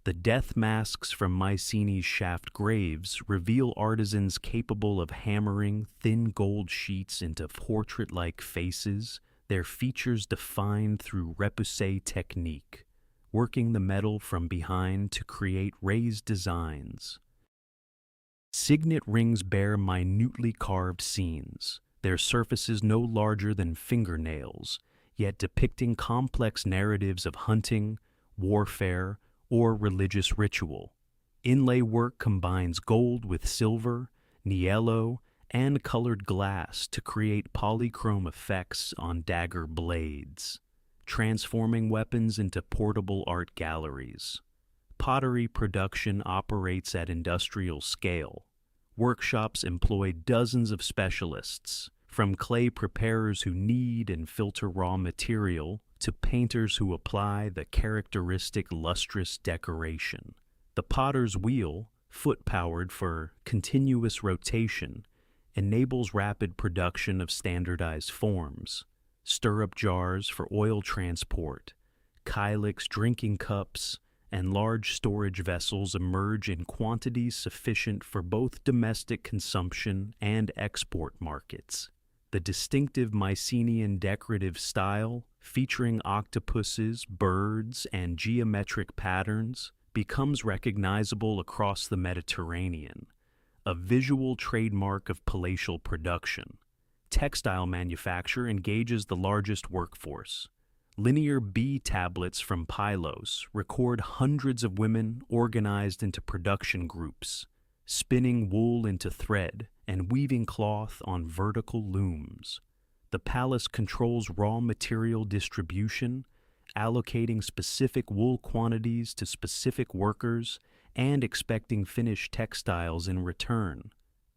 The death masks from Mycenae's shaft graves reveal artisans capable of hammering thin gold sheets into portrait-like faces, their features defined through repoussé technique, working the metal from behind to create raised designs. Signet rings bear minutely carved scenes, their surfaces no larger than fingernails, yet depicting complex narratives of hunting, warfare, or religious ritual. Inlay work combines gold with silver, niello, and colored glass to create polychrome effects on dagger blades, transforming weapons into portable art galleries. Pottery production operates at industrial scale. Workshops employ dozens of specialists, from clay preparers who knead and filter raw material to painters who apply the characteristic lustrous decoration. The potter's wheel, foot-powered for continuous rotation, enables rapid production of standardized forms. Stirrup jars for oil transport, kylix drinking cups, and large storage vessels emerge in quantities sufficient for both domestic consumption and export markets. The distinctive Mycenaean decorative style, featuring octopuses, birds, and geometric patterns, becomes recognizable across the Mediterranean, a visual trademark of palatial production. Textile manufacture engages the largest workforce. Linear B tablets from Pylos record hundreds of women organized into production groups, spinning wool into thread and weaving cloth on vertical looms. The palace controls raw material distribution, allocating specific wool quantities to specific workers and expecting finished textiles in return.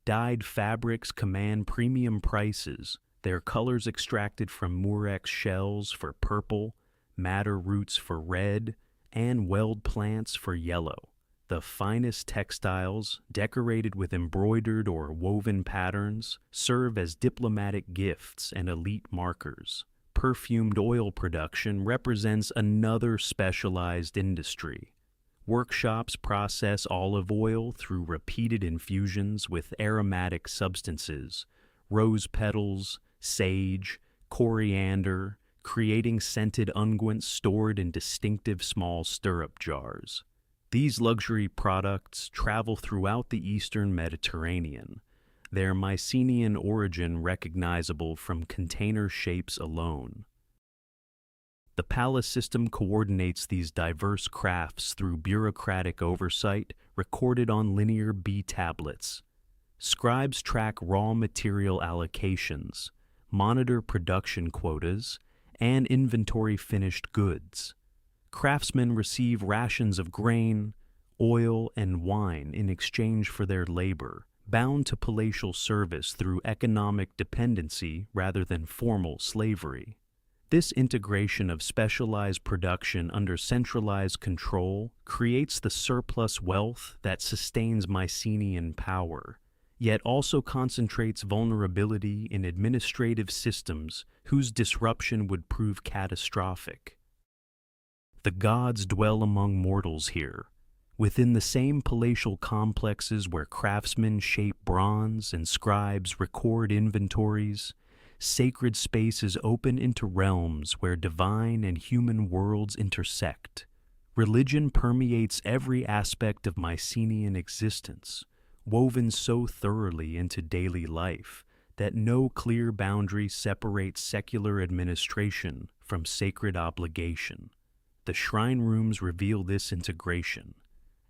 Dyed fabrics command premium prices, their colors extracted from murex shells for purple, madder roots for red, and weld plants for yellow. The finest textiles, decorated with embroidered or woven patterns, serve as diplomatic gifts and elite markers. Perfumed oil production represents another specialized industry. Workshops process olive oil through repeated infusions with aromatic substances, rose petals, sage, coriander, creating scented unguents stored in distinctive small stirrup jars. These luxury products travel throughout the eastern Mediterranean, their Mycenaean origin recognizable from container shapes alone. The palace system coordinates these diverse crafts through bureaucratic oversight recorded on linear B tablets. Scribes track raw material allocations, monitor production quotas, and inventory finished goods. Craftsmen receive rations of grain, oil, and wine in exchange for their labor, bound to palatial service through economic dependency rather than formal slavery. This integration of specialized production under centralized control creates the surplus wealth that sustains Mycenaean power, yet also concentrates vulnerability in administrative systems whose disruption would prove catastrophic. The gods dwell among mortals here, within the same palatial complexes where craftsmen shape bronze and scribes record inventories. Sacred spaces open into realms where divine and human worlds intersect. Religion permeates every aspect of Mycenaean existence, woven so thoroughly into daily life that no clear boundary separates secular administration from sacred obligation. The shrine rooms reveal this integration.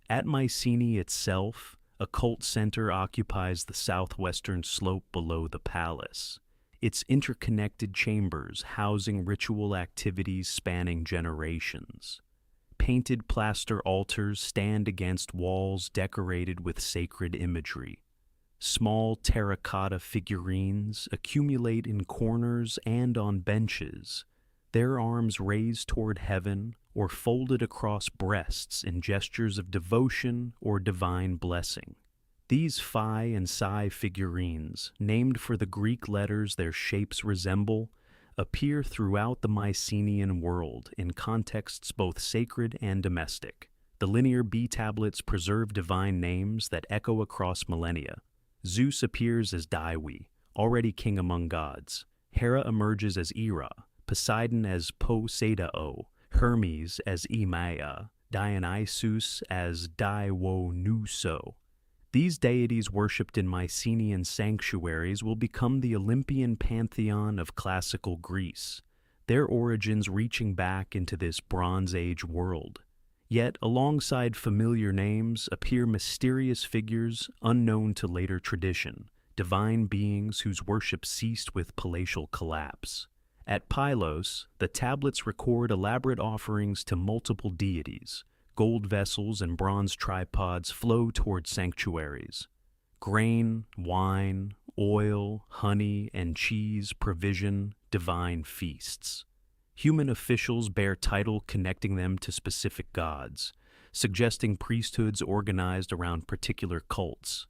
At Mycenae itself, a cult center occupies the southwestern slope below the palace, its interconnected chambers housing ritual activities spanning generations. Painted plaster altars stand against walls decorated with sacred imagery. Small terracotta figurines accumulate in corners and on benches, their arms raised toward heaven or folded across breasts in gestures of devotion or divine blessing. These Phi and Psi figurines, named for the Greek letters their shapes resemble, appear throughout the Mycenaean world in contexts both sacred and domestic. The linear B tablets preserve divine names that echo across millennia. Zeus appears as Daiwi, already king among gods. Hera emerges as Ira, Poseidon as Poseidao, Hermes as Imaya, Dionysus as Daiwonuso. These deities worshipped in Mycenaean sanctuaries will become the Olympian pantheon of classical Greece, their origins reaching back into this Bronze Age world. Yet, alongside familiar names appear mysterious figures unknown to later tradition, divine beings whose worship ceased with palatial collapse. At Pylos, the tablets record elaborate offerings to multiple deities. Gold vessels and bronze tripods flow toward sanctuaries. Grain, wine, oil, honey, and cheese provision divine feasts. Human officials bear title connecting them to specific gods, suggesting priesthoods organized around particular cults.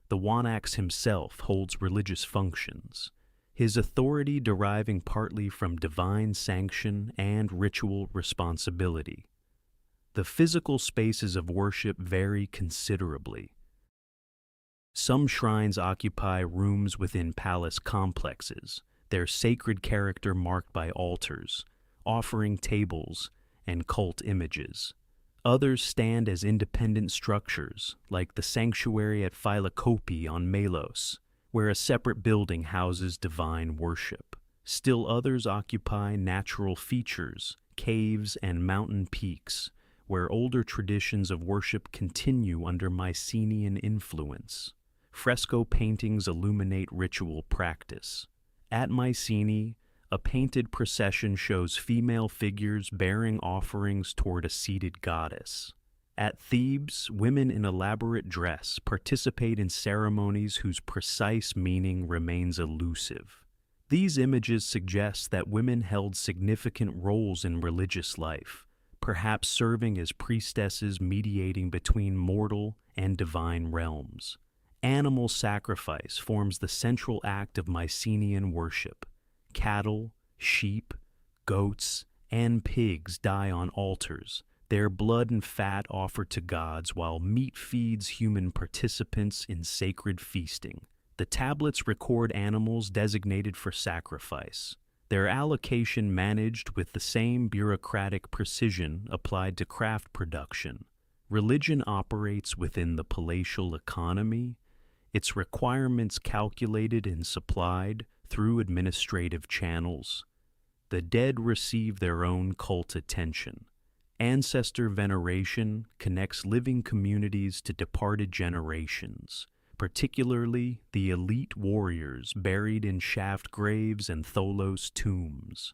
The Wanax himself holds religious functions, his authority deriving partly from divine sanction and ritual responsibility. The physical spaces of worship vary considerably. Some shrines occupy rooms within palace complexes, their sacred character marked by altars, offering tables, and cult images. Others stand as independent structures, like the sanctuary at Philokopi on Melos, where a separate building houses divine worship. Still others occupy natural features, caves, and mountain peaks, where older traditions of worship continue under Mycenaean influence. Fresco paintings illuminate ritual practice. At Mycenae, a painted procession shows female figures bearing offerings toward a seated goddess. At Thebes, women in elaborate dress participate in ceremonies whose precise meaning remains elusive. These images suggest that women held significant roles in religious life, perhaps serving as priestesses mediating between mortal and divine realms. Animal sacrifice forms the central act of Mycenaean worship. Cattle, sheep, goats, and pigs die on altars, their blood and fat offered to gods, while meat feeds human participants in sacred feasting. The tablets record animals designated for sacrifice, their allocation managed with the same bureaucratic precision applied to craft production. Religion operates within the palatial economy, its requirements calculated and supplied through administrative channels. The dead receive their own cult attention. Ancestor veneration connects living communities to departed generations, particularly the elite warriors buried in shaft graves and tholos tombs.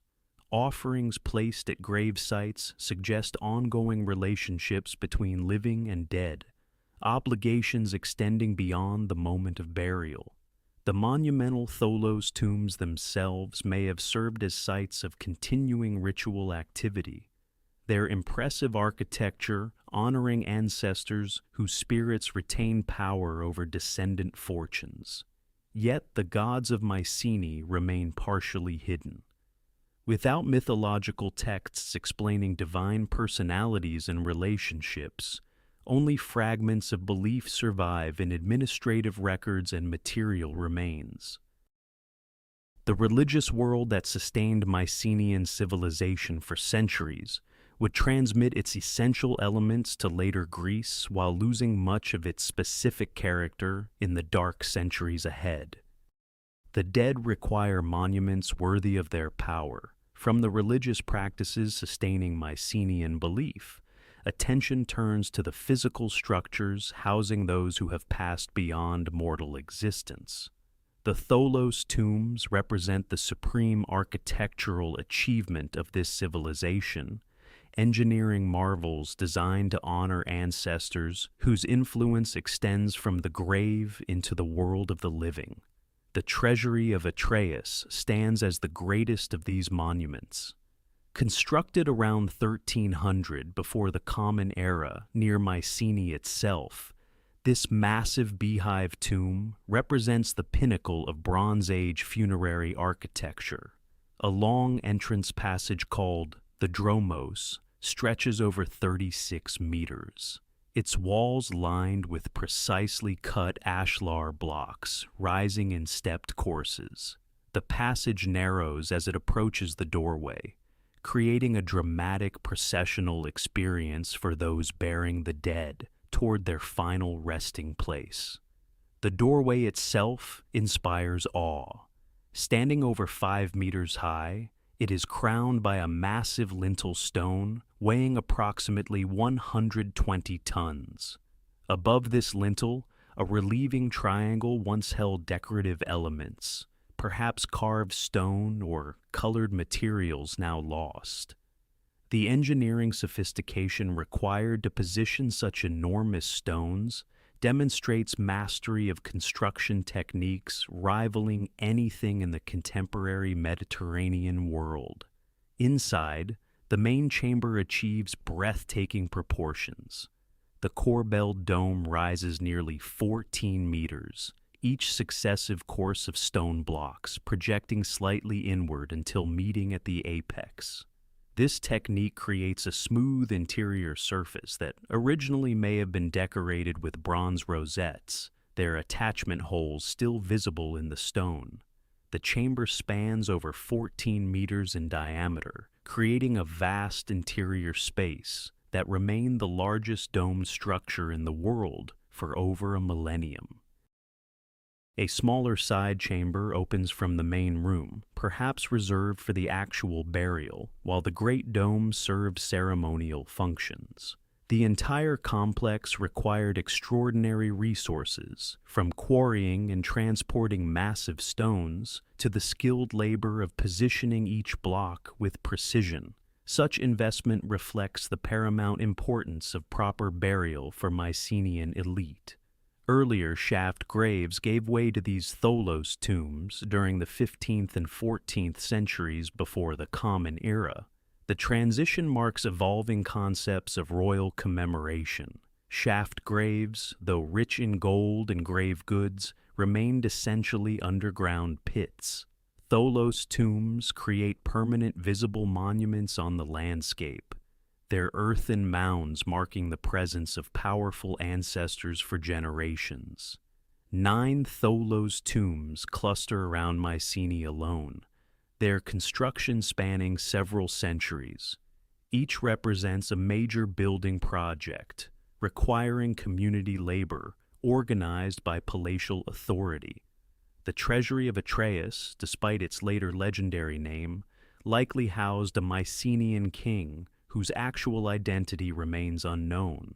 Offerings placed at grave sites suggest ongoing relationships between living and dead, obligations extending beyond the moment of burial. The monumental tholos tombs themselves may have served as sites of continuing ritual activity, their impressive architecture honoring ancestors whose spirits retain power over descendant fortunes. Yet the gods of Mycenae remain partially hidden. Without mythological texts explaining divine personalities and relationships, only fragments of belief survive in administrative records and material remains. The religious world that sustained Mycenaean civilization for centuries would transmit its essential elements to later Greece while losing much of its specific character in the dark centuries ahead. The dead require monuments worthy of their power. From the religious practices sustaining Mycenaean belief, attention turns to the physical structures housing those who have passed beyond mortal existence. The tholos tombs represent the supreme architectural achievement of this civilization, engineering marvels designed to honor ancestors whose influence extends from the grave into the world of the living. The treasury of Atreus stands as the greatest of these monuments. Constructed around 1300 before the Common Era near Mycenae itself, this massive beehive tomb represents the pinnacle of Bronze Age funerary architecture. A long entrance passage called the Dromos stretches over 36 meters. Its walls lined with precisely cut ashlar blocks rising in stepped courses. The passage narrows as it approaches the doorway, creating a dramatic processional experience for those bearing the dead toward their final resting place. The doorway itself inspires awe. Standing over 5 meters high, it is crowned by a massive lintel stone weighing approximately 120 tons. Above this lintel, a relieving triangle once held decorative elements, perhaps carved stone or colored materials now lost. The engineering sophistication required to position such enormous stones demonstrates mastery of construction techniques rivaling anything in the contemporary Mediterranean world. Inside, the main chamber achieves breathtaking proportions. The corbelled dome rises nearly 14 meters, each successive course of stone blocks projecting slightly inward until meeting at the apex. This technique creates a smooth interior surface that originally may have been decorated with bronze rosettes, their attachment holes still visible in the stone. The chamber spans over 14 meters in diameter, creating a vast interior space that remained the largest domed structure in the world for over a millennium. A smaller side chamber opens from the main room, perhaps reserved for the actual burial, while the great dome serves ceremonial functions. The entire complex required extraordinary resources, from quarrying and transporting massive stones to the skilled labor of positioning each block with precision. Such investment reflects the paramount importance of proper burial for Mycenaean elite. Earlier shaft graves gave way to these tholos tombs during the 15th and 14th centuries before the Common Era. The transition marks evolving concepts of royal commemoration. Shaft graves, though rich in gold and grave goods, remained essentially underground pits. Tholos tombs create permanent visible monuments on the landscape, their earthen mounds marking the presence of powerful ancestors for generations. 9 Tholos tombs cluster around Mycenae alone, their construction spanning several centuries. Each represents a major building project, requiring community labor organized by palatial authority. The treasury of Atreus, despite its later legendary name, likely housed a Mycenaean king whose actual identity remains unknown.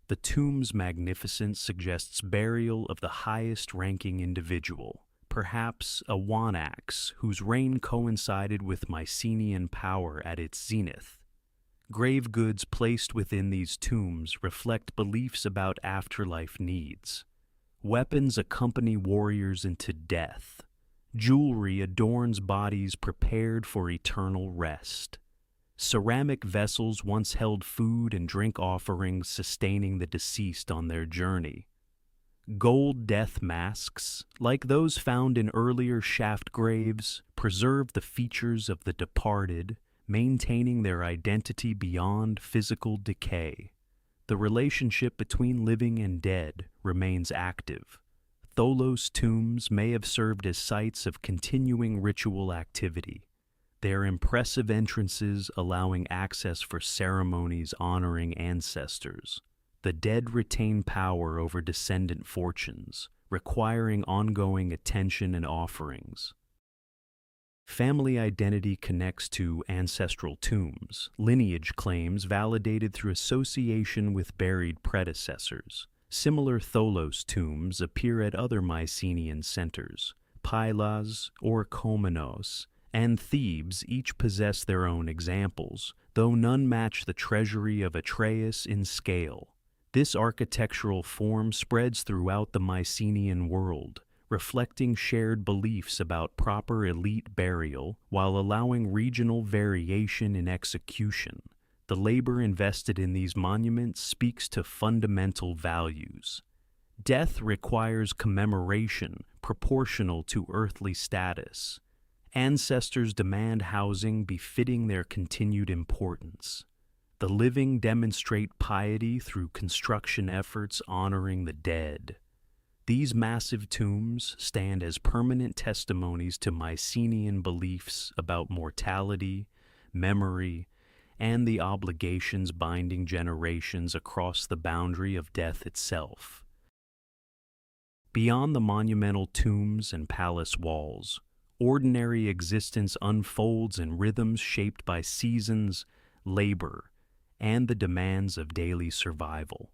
The tomb's magnificence suggests burial of the highest-ranking individual, perhaps a Wanax whose reign coincided with Mycenaean power at its zenith. Grave goods placed within these tombs reflect beliefs about afterlife needs. Weapons accompany warriors into death. Jewelry adorns bodies prepared for eternal rest. Ceramic vessels once held food and drink offerings sustaining the deceased on their journey. Gold death masks, like those found in earlier shaft graves, preserve the features of the departed, maintaining their identity beyond physical decay. The relationship between living and dead remains active. Tholos tombs may have served as sites of continuing ritual activity, their impressive entrances allowing access for ceremonies honoring ancestors. The dead retain power over descendant fortunes, requiring ongoing attention and offerings. Family identity connects to ancestral tombs, lineage claims validated through association with buried predecessors. Similar Tholos tombs appear at other Mycenaean centers. Pylos or Komenos and Thebes each possess their own examples, though none match the treasury of Atreus in scale. This architectural form spreads throughout the Mycenaean world, reflecting shared beliefs about proper elite burial while allowing regional variation in execution. The labor invested in these monuments speaks to fundamental values. Death requires commemoration proportional to earthly status. Ancestors demand housing befitting their continued importance. The living demonstrate piety through construction efforts honoring the dead. These massive tombs stand as permanent testimonies to Mycenaean beliefs about mortality, memory, and the obligations binding generations across the boundary of death itself. Beyond the monumental tombs and palace walls, ordinary existence unfolds in rhythms shaped by seasons, labor, and the demands of daily survival.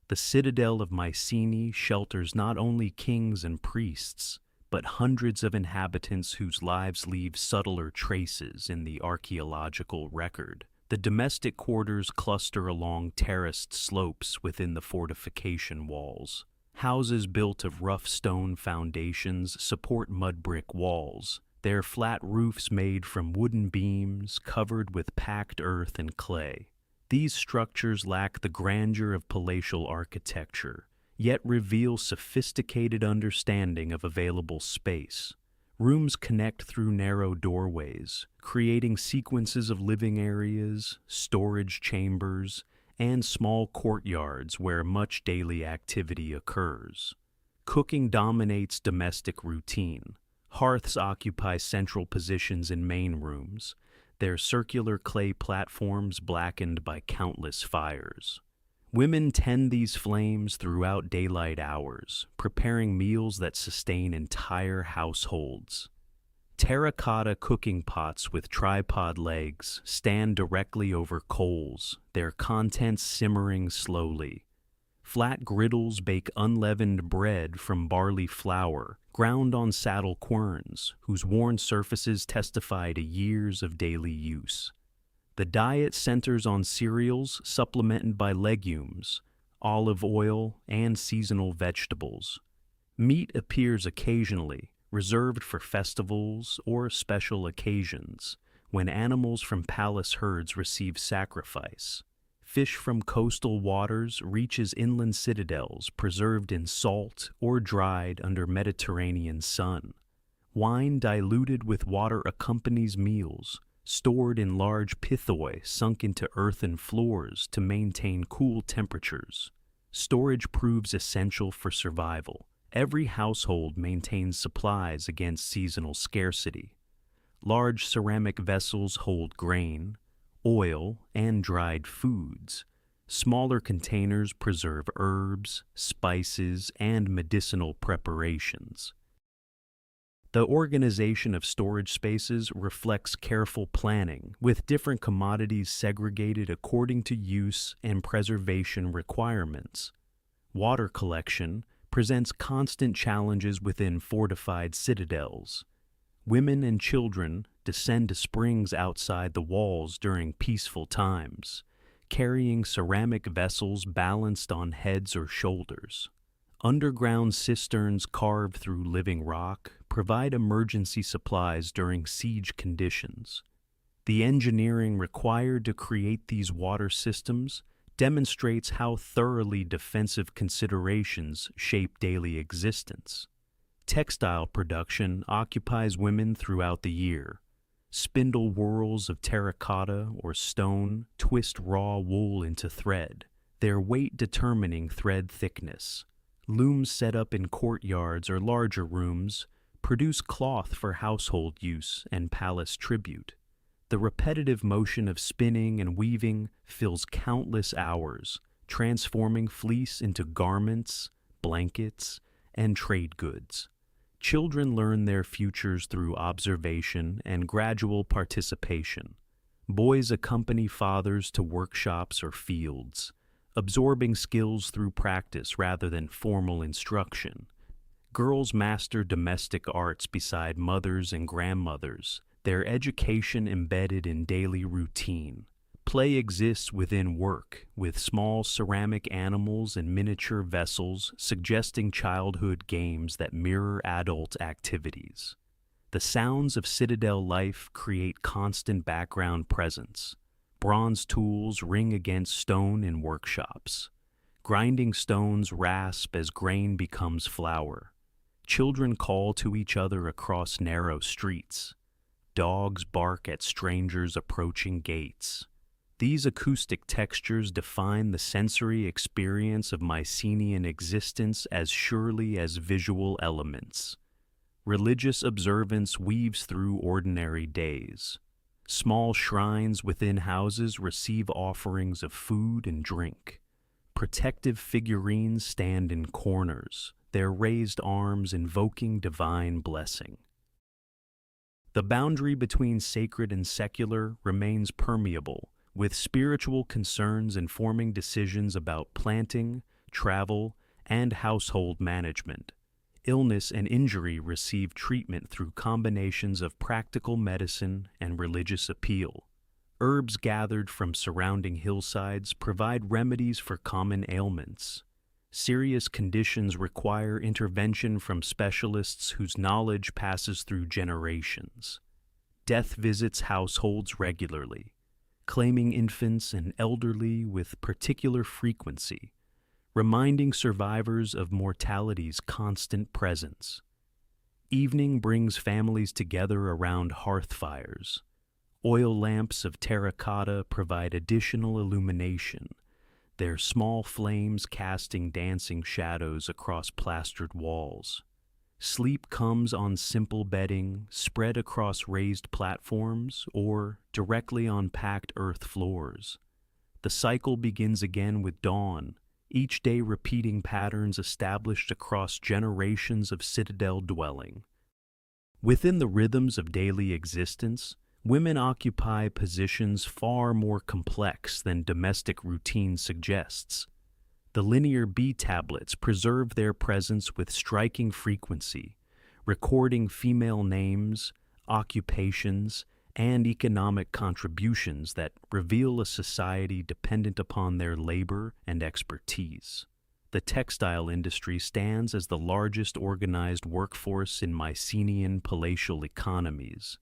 The citadel of Mycenae shelters not only kings and priests, but hundreds of inhabitants whose lives leave subtler traces in the archaeological record. The domestic quarters cluster along terraced slopes within the fortification walls. Houses built of rough stone foundations support mud brick walls, their flat roofs made from wooden beams covered with packed earth and clay. These structures lack the grandeur of palatial architecture, yet reveal sophisticated understanding of available space. Rooms connect through narrow doorways, creating sequences of living areas, storage chambers, and small courtyards where much daily activity occurs. Cooking dominates domestic routine. Hearths occupy central positions in main rooms, their circular clay platforms blackened by countless fires. Women tend these flames throughout daylight hours, preparing meals that sustain entire households. Terracotta cooking pots with tripod legs stand directly over coals, their contents simmering slowly. Flat griddles bake unleavened bread from barley flour, ground on saddle querns, whose worn surfaces testify to years of daily use. The diet centers on cereals supplemented by legumes, olive oil, and seasonal vegetables. Meat appears occasionally, reserved for festivals or special occasions, when animals from palace herds receive sacrifice. Fish from coastal waters reaches inland citadels preserved in salt or dried under Mediterranean sun. Wine diluted with water accompanies meals, stored in large pithoi sunk into earthen floors to maintain cool temperatures. Storage proves essential for survival. Every household maintains supplies against seasonal scarcity. Large ceramic vessels hold grain, oil, and dried foods. Smaller containers preserve herbs, spices, and medicinal preparations. The organization of storage spaces reflects careful planning, with different commodities segregated according to use and preservation requirements. Water collection presents constant challenges within fortified citadels. Women and children descend to springs outside the walls during peaceful times, carrying ceramic vessels balanced on heads or shoulders. Underground cisterns carved through living rock provide emergency supplies during siege conditions. The engineering required to create these water systems demonstrates how thoroughly defensive considerations shape daily existence. Textile production occupies women throughout the year. Spindle whorls of terracotta or stone twist raw wool into thread, their weight determining thread thickness. Looms set up in courtyards or larger rooms produce cloth for household use and palace tribute. The repetitive motion of spinning and weaving fills countless hours, transforming fleece into garments, blankets, and trade goods. Children learn their futures through observation and gradual participation. Boys accompany fathers to workshops or fields, absorbing skills through practice rather than formal instruction. Girls master domestic arts beside mothers and grandmothers, their education embedded in daily routine. Play exists within work, with small ceramic animals and miniature vessels suggesting childhood games that mirror adult activities. The sounds of citadel life create constant background presence. Bronze tools ring against stone in workshops. Grinding stones rasp as grain becomes flour. Children call to each other across narrow streets. Dogs bark at strangers approaching gates. These acoustic textures define the sensory experience of Mycenaean existence as surely as visual elements. Religious observance weaves through ordinary days. Small shrines within houses receive offerings of food and drink. Protective figurines stand in corners, their raised arms invoking divine blessing. The boundary between sacred and secular remains permeable, with spiritual concerns informing decisions about planting, travel, and household management. Illness and injury receive treatment through combinations of practical medicine and religious appeal. Herbs gathered from surrounding hillsides provide remedies for common ailments. Serious conditions require intervention from specialists whose knowledge passes through generations. Death visits households regularly, claiming infants and elderly with particular frequency, reminding survivors of mortality's constant presence. Evening brings families together around hearth fires. Oil lamps of terracotta provide additional illumination, their small flames casting dancing shadows across plastered walls. Sleep comes on simple bedding spread across raised platforms or directly on packed earth floors. The cycle begins again with dawn, each day repeating patterns established across generations of citadel dwelling. Within the rhythms of daily existence, women occupy positions far more complex than domestic routine suggests. The linear B tablets preserve their presence with striking frequency, recording female names, occupations, and economic contributions that reveal a society dependent upon their labor and expertise. The textile industry stands as the largest organized workforce in Mycenaean palatial economies,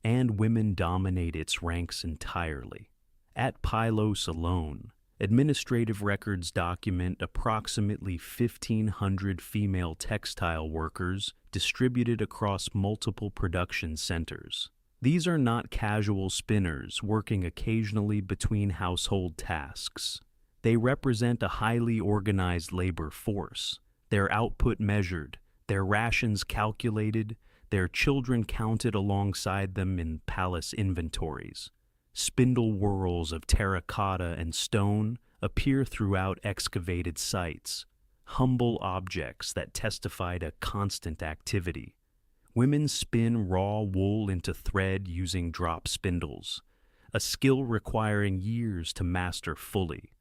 and women dominate its ranks entirely. At Pylos alone, administrative records document approximately 1,500 female textile workers distributed across multiple production centers. These are not casual spinners working occasionally between household tasks. They represent a highly organized labor force, their output measured, their rations calculated, their children counted alongside them in palace inventories. Spindle whorls of terracotta and stone appear throughout excavated sites, humble objects that testify to constant activity. Women spin raw wool into thread using drop spindles, a skill requiring years to master fully.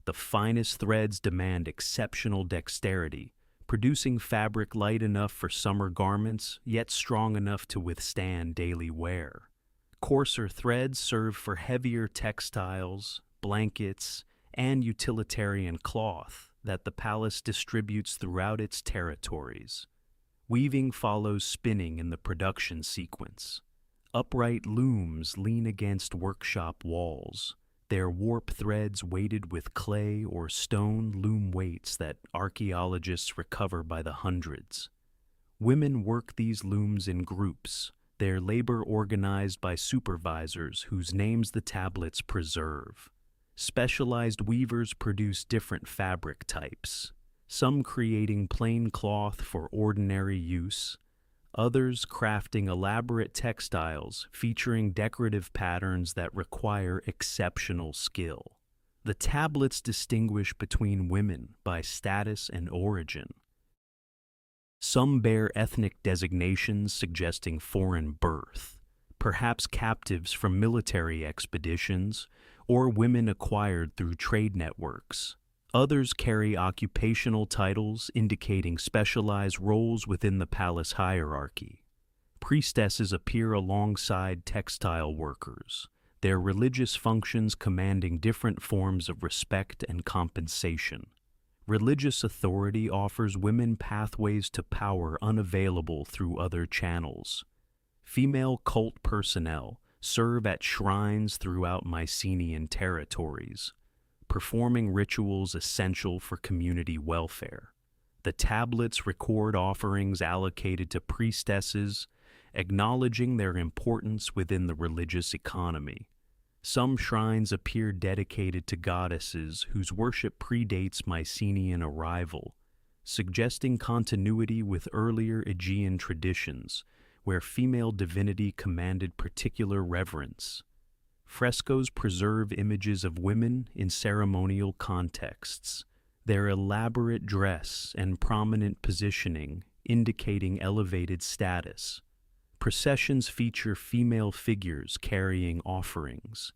The finest threads demand exceptional dexterity, producing fabric light enough for summer garments, yet strong enough to withstand daily wear. Coarser threads serve for heavier textiles, blankets, and utilitarian cloth that the palace distributes throughout its territories. Weaving follows spinning in the production sequence. Upright looms lean against workshop walls, their warp threads weighted with clay or stone loom weights that archaeologists recover by the hundreds. Women work these looms in groups, their labor organized by supervisors whose names the tablets preserve. Specialized weavers produce different fabric types, some creating plain cloth for ordinary use, others crafting elaborate textiles featuring decorative patterns that require exceptional skill. The tablets distinguish between women by status and origin. Some bear ethnic designations suggesting foreign birth, perhaps captives from military expeditions or women acquired through trade networks. Others carry occupational titles indicating specialized roles within the palace hierarchy. Priestesses appear alongside textile workers, their religious functions commanding different forms of respect and compensation. Religious authority offers women pathways to power unavailable through other channels. Female cult personnel serve at shrines throughout Mycenaean territories, performing rituals essential for community welfare. The tablets record offerings allocated to priestesses, acknowledging their importance within the religious economy. Some shrines appear dedicated to goddesses whose worship predates Mycenaean arrival, suggesting continuity with earlier Aegean traditions, where female divinity commanded particular reverence. Frescoes preserve images of women in ceremonial contexts, their elaborate dress and prominent positioning indicating elevated status. Processions feature female figures carrying offerings,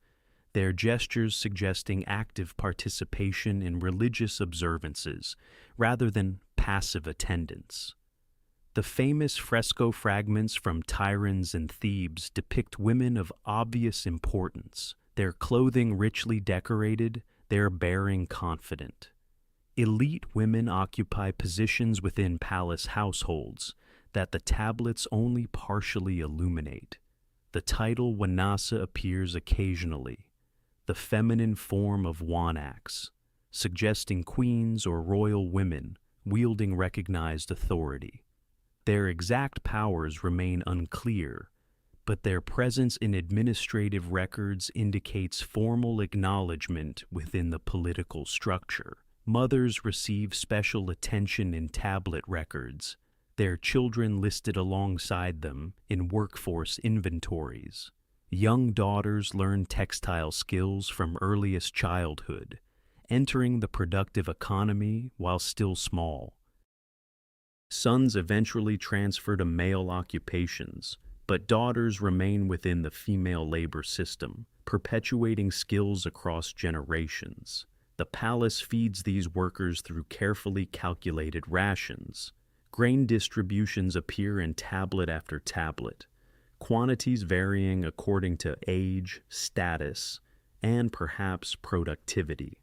their gestures suggesting active participation in religious observances rather than passive attendance. The famous fresco fragments from Tiryns and Thebes depict women of obvious importance, their clothing richly decorated, their bearing confident. Elite women occupy positions within palace households that the tablets only partially illuminate. The title Wanasa appears occasionally, the feminine form of wanax, suggesting queens or royal women wielding recognized authority. Their exact powers remain unclear, but their presence in administrative records indicates formal acknowledgement within the political structure. Mothers receive special attention in tablet records, their children listed alongside them in workforce inventories. Young daughters learn textile skills from earliest childhood, entering the productive economy while still small. Sons eventually transfer to male occupations, but daughters remain within the female labor system, perpetuating skills across generations. The palace feeds these workers through carefully calculated rations. Grain distributions appear in tablet after tablet, quantities varying according to age, status, and perhaps productivity.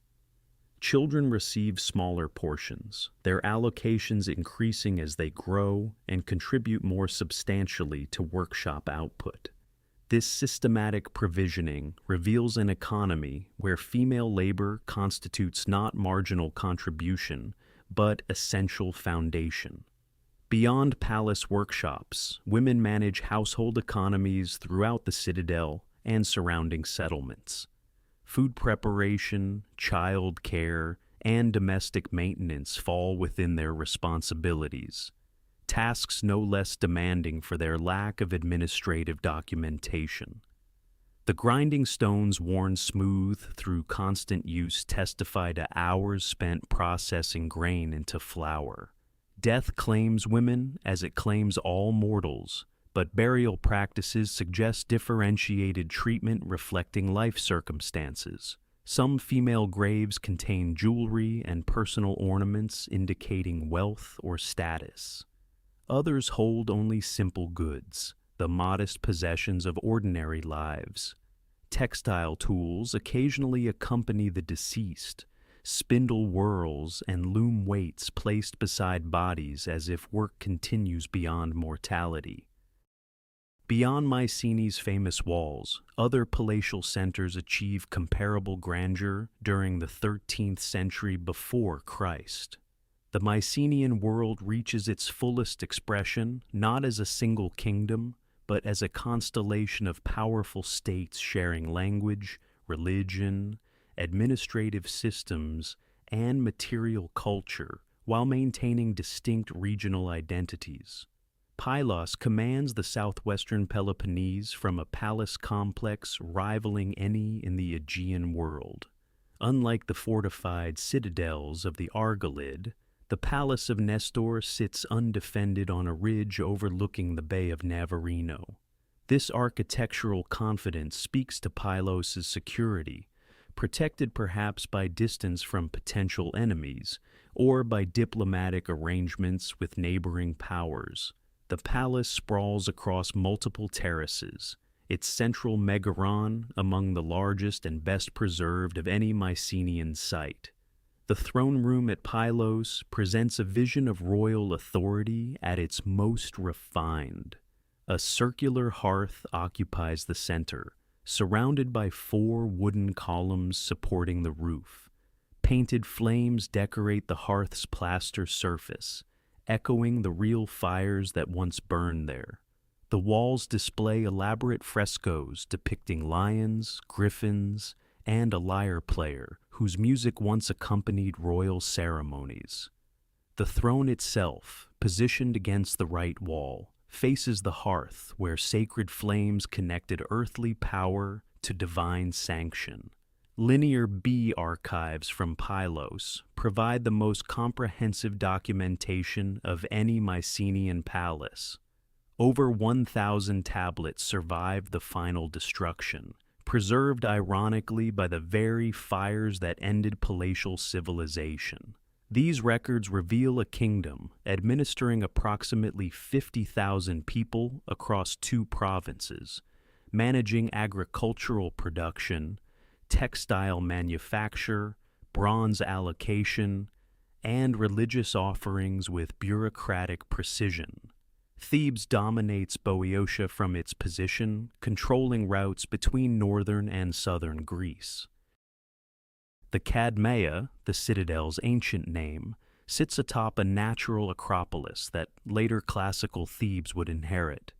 Children receive smaller portions, their allocations increasing as they grow and contribute more substantially to workshop output. This systematic provisioning reveals an economy where female labor constitutes not marginal contribution, but essential foundation. Beyond palace workshops, women manage household economies throughout the citadel and surrounding settlements. Food preparation, child care, and domestic maintenance fall within their responsibilities, tasks no less demanding for their lack of administrative documentation. The grinding stones worn smooth through constant use testify to hours spent processing grain into flour. Death claims women as it claims all mortals, but burial practices suggest differentiated treatment reflecting life circumstances. Some female graves contain jewelry and personal ornaments indicating wealth or status. Others hold only simple goods, the modest possessions of ordinary lives. Textile tools occasionally accompany the deceased, spindle whorls and loom weights placed beside bodies as if work continues beyond mortality. Beyond Mycenae's famous walls, other palatial centers achieve comparable grandeur during the 13th century before Christ. The Mycenaean world reaches its fullest expression not as a single kingdom, but as a constellation of powerful states sharing language, religion, administrative systems, and material culture while maintaining distinct regional identities. Pylos commands the southwestern Peloponnese from a palace complex rivaling any in the Aegean world. Unlike the fortified citadels of the Argolid, the palace of Nestor sits undefended on a ridge overlooking the Bay of Navarino. This architectural confidence speaks to Pylos' security, protected perhaps by distance from potential enemies or by diplomatic arrangements with neighboring powers. The palace sprawls across multiple terraces, its central megaron among the largest and best preserved of any Mycenaean site. The throne room at Pylos presents a vision of royal authority at its most refined. A circular hearth occupies the center, surrounded by 4 wooden columns supporting the roof. Painted flames decorate the hearth's plaster surface, echoing the real fires that once burned there. The walls display elaborate frescoes depicting lions, griffins, and a lyre player whose music once accompanied royal ceremonies. The throne itself, positioned against the right wall, faces the hearth where sacred flames connected earthly power to divine sanction. Linear B archives from Pylos provide the most comprehensive documentation of any Mycenaean palace. Over 1,000 tablets survived the final destruction, preserved ironically by the very fires that ended palatial civilization. These records reveal a kingdom administering approximately 50,000 people across 2 provinces, managing agricultural production, textile manufacture, bronze allocation, and religious offerings with bureaucratic precision. Thebes dominates Boeotia from its position, controlling routes between northern and southern Greece. The Cadmea, the citadel's ancient name, sits atop a natural acropolis that later classical Thebes would inherit.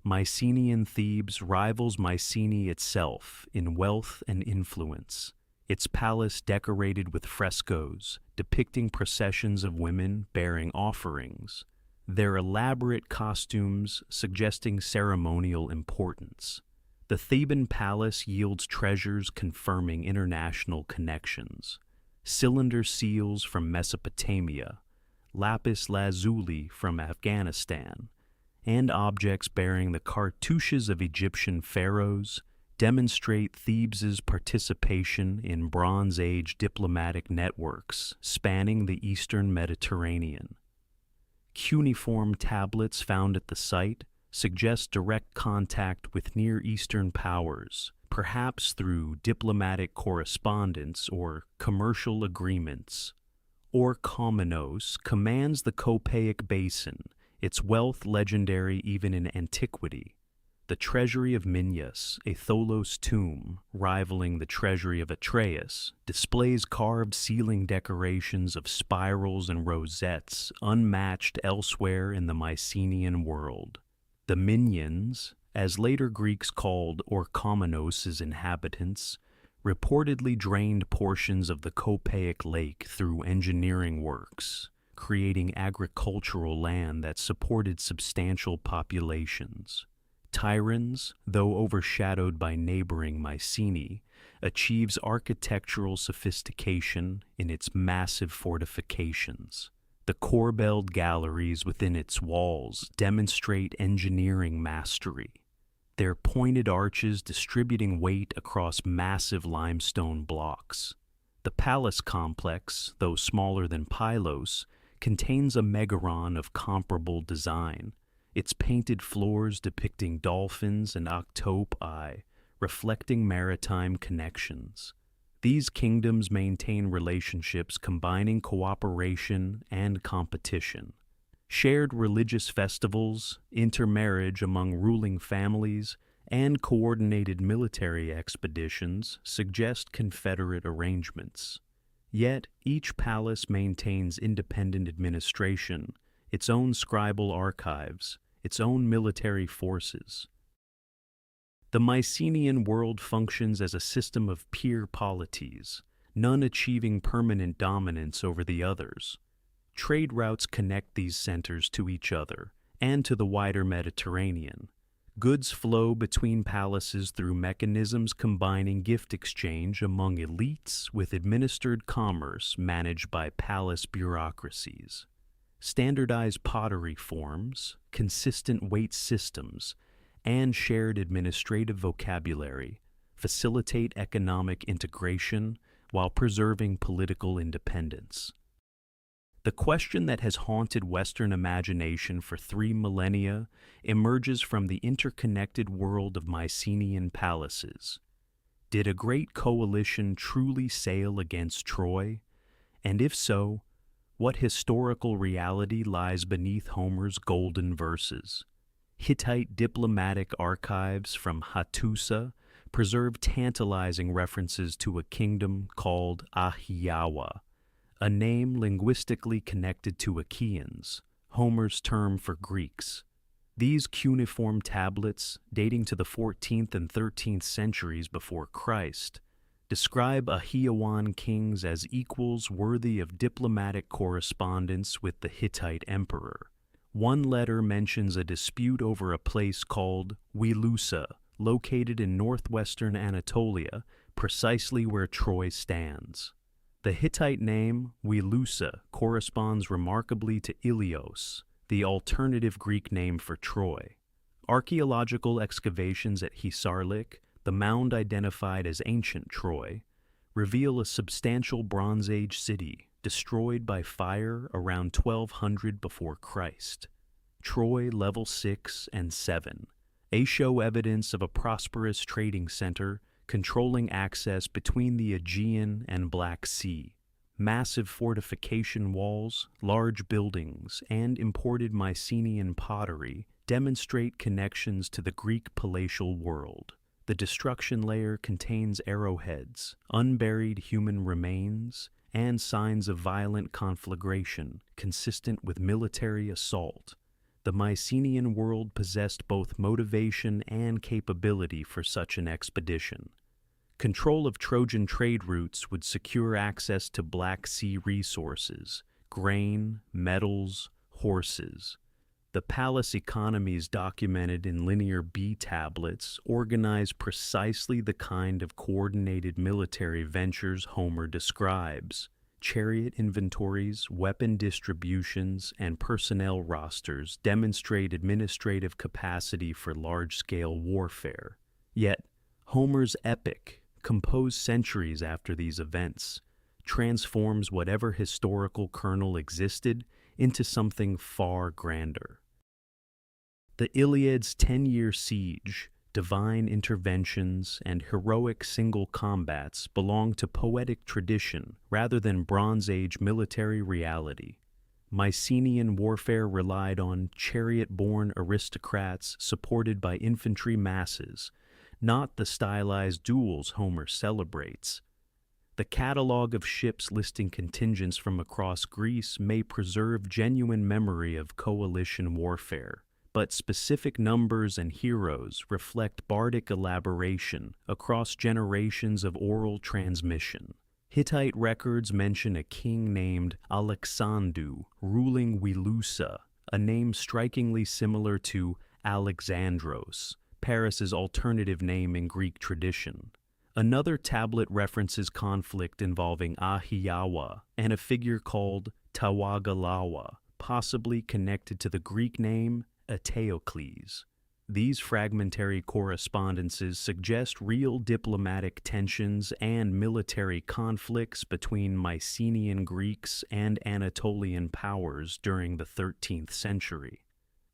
Mycenaean Thebes rivals Mycenae itself in wealth and influence, its palace decorated with frescoes depicting processions of women bearing offerings, their elaborate costumes suggesting ceremonial importance. The Theban palace yields treasures confirming international connections: cylinder seals from Mesopotamia, lapis lazuli from Afghanistan, and objects bearing the cartouches of Egyptian pharaohs demonstrate Thebes's participation in Bronze Age diplomatic networks spanning the eastern Mediterranean. Cuneiform tablets found at the site suggest direct contact with Near Eastern powers, perhaps through diplomatic correspondence or commercial agreements. Orchomenos commands the Copaic Basin, its wealth legendary even in antiquity. The treasury of Minyas, a Tholos tomb rivaling the treasury of Atreus, displays carved ceiling decorations of spirals and rosettes unmatched elsewhere in the Mycenaean world. The Minyans, as later Greeks called Orchomenos' inhabitants, reportedly drained portions of the Copaic Lake through engineering works, creating agricultural land that supported substantial populations. Tiryns, though overshadowed by neighboring Mycenae, achieves architectural sophistication in its massive fortifications. The corbelled galleries within its walls demonstrate engineering mastery, their pointed arches distributing weight across massive limestone blocks. The palace complex, though smaller than Pylos, contains a megaron of comparable design, its painted floors depicting dolphins and octopi, reflecting maritime connections. These kingdoms maintain relationships combining cooperation and competition. Shared religious festivals, intermarriage among ruling families, and coordinated military expeditions suggest confederate arrangements. Yet each palace maintains independent administration, its own scribal archives, its own military forces. The Mycenaean world functions as a system of peer polities, none achieving permanent dominance over the others. Trade routes connect these centers to each other and to the wider Mediterranean. Goods flow between palaces through mechanisms combining gift exchange among elites with administered commerce managed by palace bureaucracies. Standardized pottery forms, consistent weight systems, and shared administrative vocabulary facilitate economic integration while preserving political independence. The question that has haunted Western imagination for 3 millennia emerges from the interconnected world of Mycenaean palaces. Did a great coalition truly sail against Troy? And if so, what historical reality lies beneath Homer's golden verses? Hittite diplomatic archives from Hattusa preserve tantalizing references to a kingdom called Ahiyawa, a name linguistically connected to Achaeans, Homer's term for Greeks. These cuneiform tablets, dating to the 14th and 13th centuries before Christ, describe Ahiawan kings as equals worthy of diplomatic correspondence with the Hittite emperor. One letter mentions a dispute over a place called Wilusa, located in northwestern Anatolia, precisely where Troy stands. The Hittite name, Wilusa, corresponds remarkably to Ilios, the alternative Greek name for Troy. Archaeological excavations at Hisarlik, the mound identified as ancient Troy, reveal a substantial Bronze Age city destroyed by fire around 1200 before Christ. Troy Level 6 and 7. They show evidence of a prosperous trading center controlling access between the Aegean and Black Sea. Massive fortification walls, large buildings, and imported Mycenaean pottery demonstrate connections to the Greek palatial world. The destruction layer contains arrowheads, unburied human remains, and signs of violent conflagration consistent with military assault. The Mycenaean world possessed both motivation and capability for such an expedition. Control of Trojan trade routes would secure access to Black Sea resources, grain, metals, horses. The palace economies documented in Linear B tablets organize precisely the kind of coordinated military ventures Homer describes. Chariot inventories, weapon distributions, and personnel rosters demonstrate administrative capacity for large-scale warfare. Yet, Homer's epic, composed centuries after these events, transforms whatever historical kernel existed into something far grander. The Iliad's 10-year siege, divine interventions, and heroic single combats belong to poetic tradition rather than Bronze Age military reality. Mycenaean warfare relied on chariot-borne aristocrats supported by infantry masses, not the stylized duels Homer celebrates. The catalog of ships listing contingents from across Greece may preserve genuine memory of coalition warfare, but specific numbers and heroes reflect bardic elaboration across generations of oral transmission. Hittite records mention a king named Alexandru ruling Wilusa, a name strikingly similar to Alexandros, Paris's alternative name in Greek tradition. Another tablet references conflict involving Ahiawa and a figure called Tawagalawa, possibly connected to the Greek name Eteocles. These fragmentary correspondences suggest real diplomatic tensions and military conflicts between Mycenaean Greeks and Anatolian powers during the 13th century.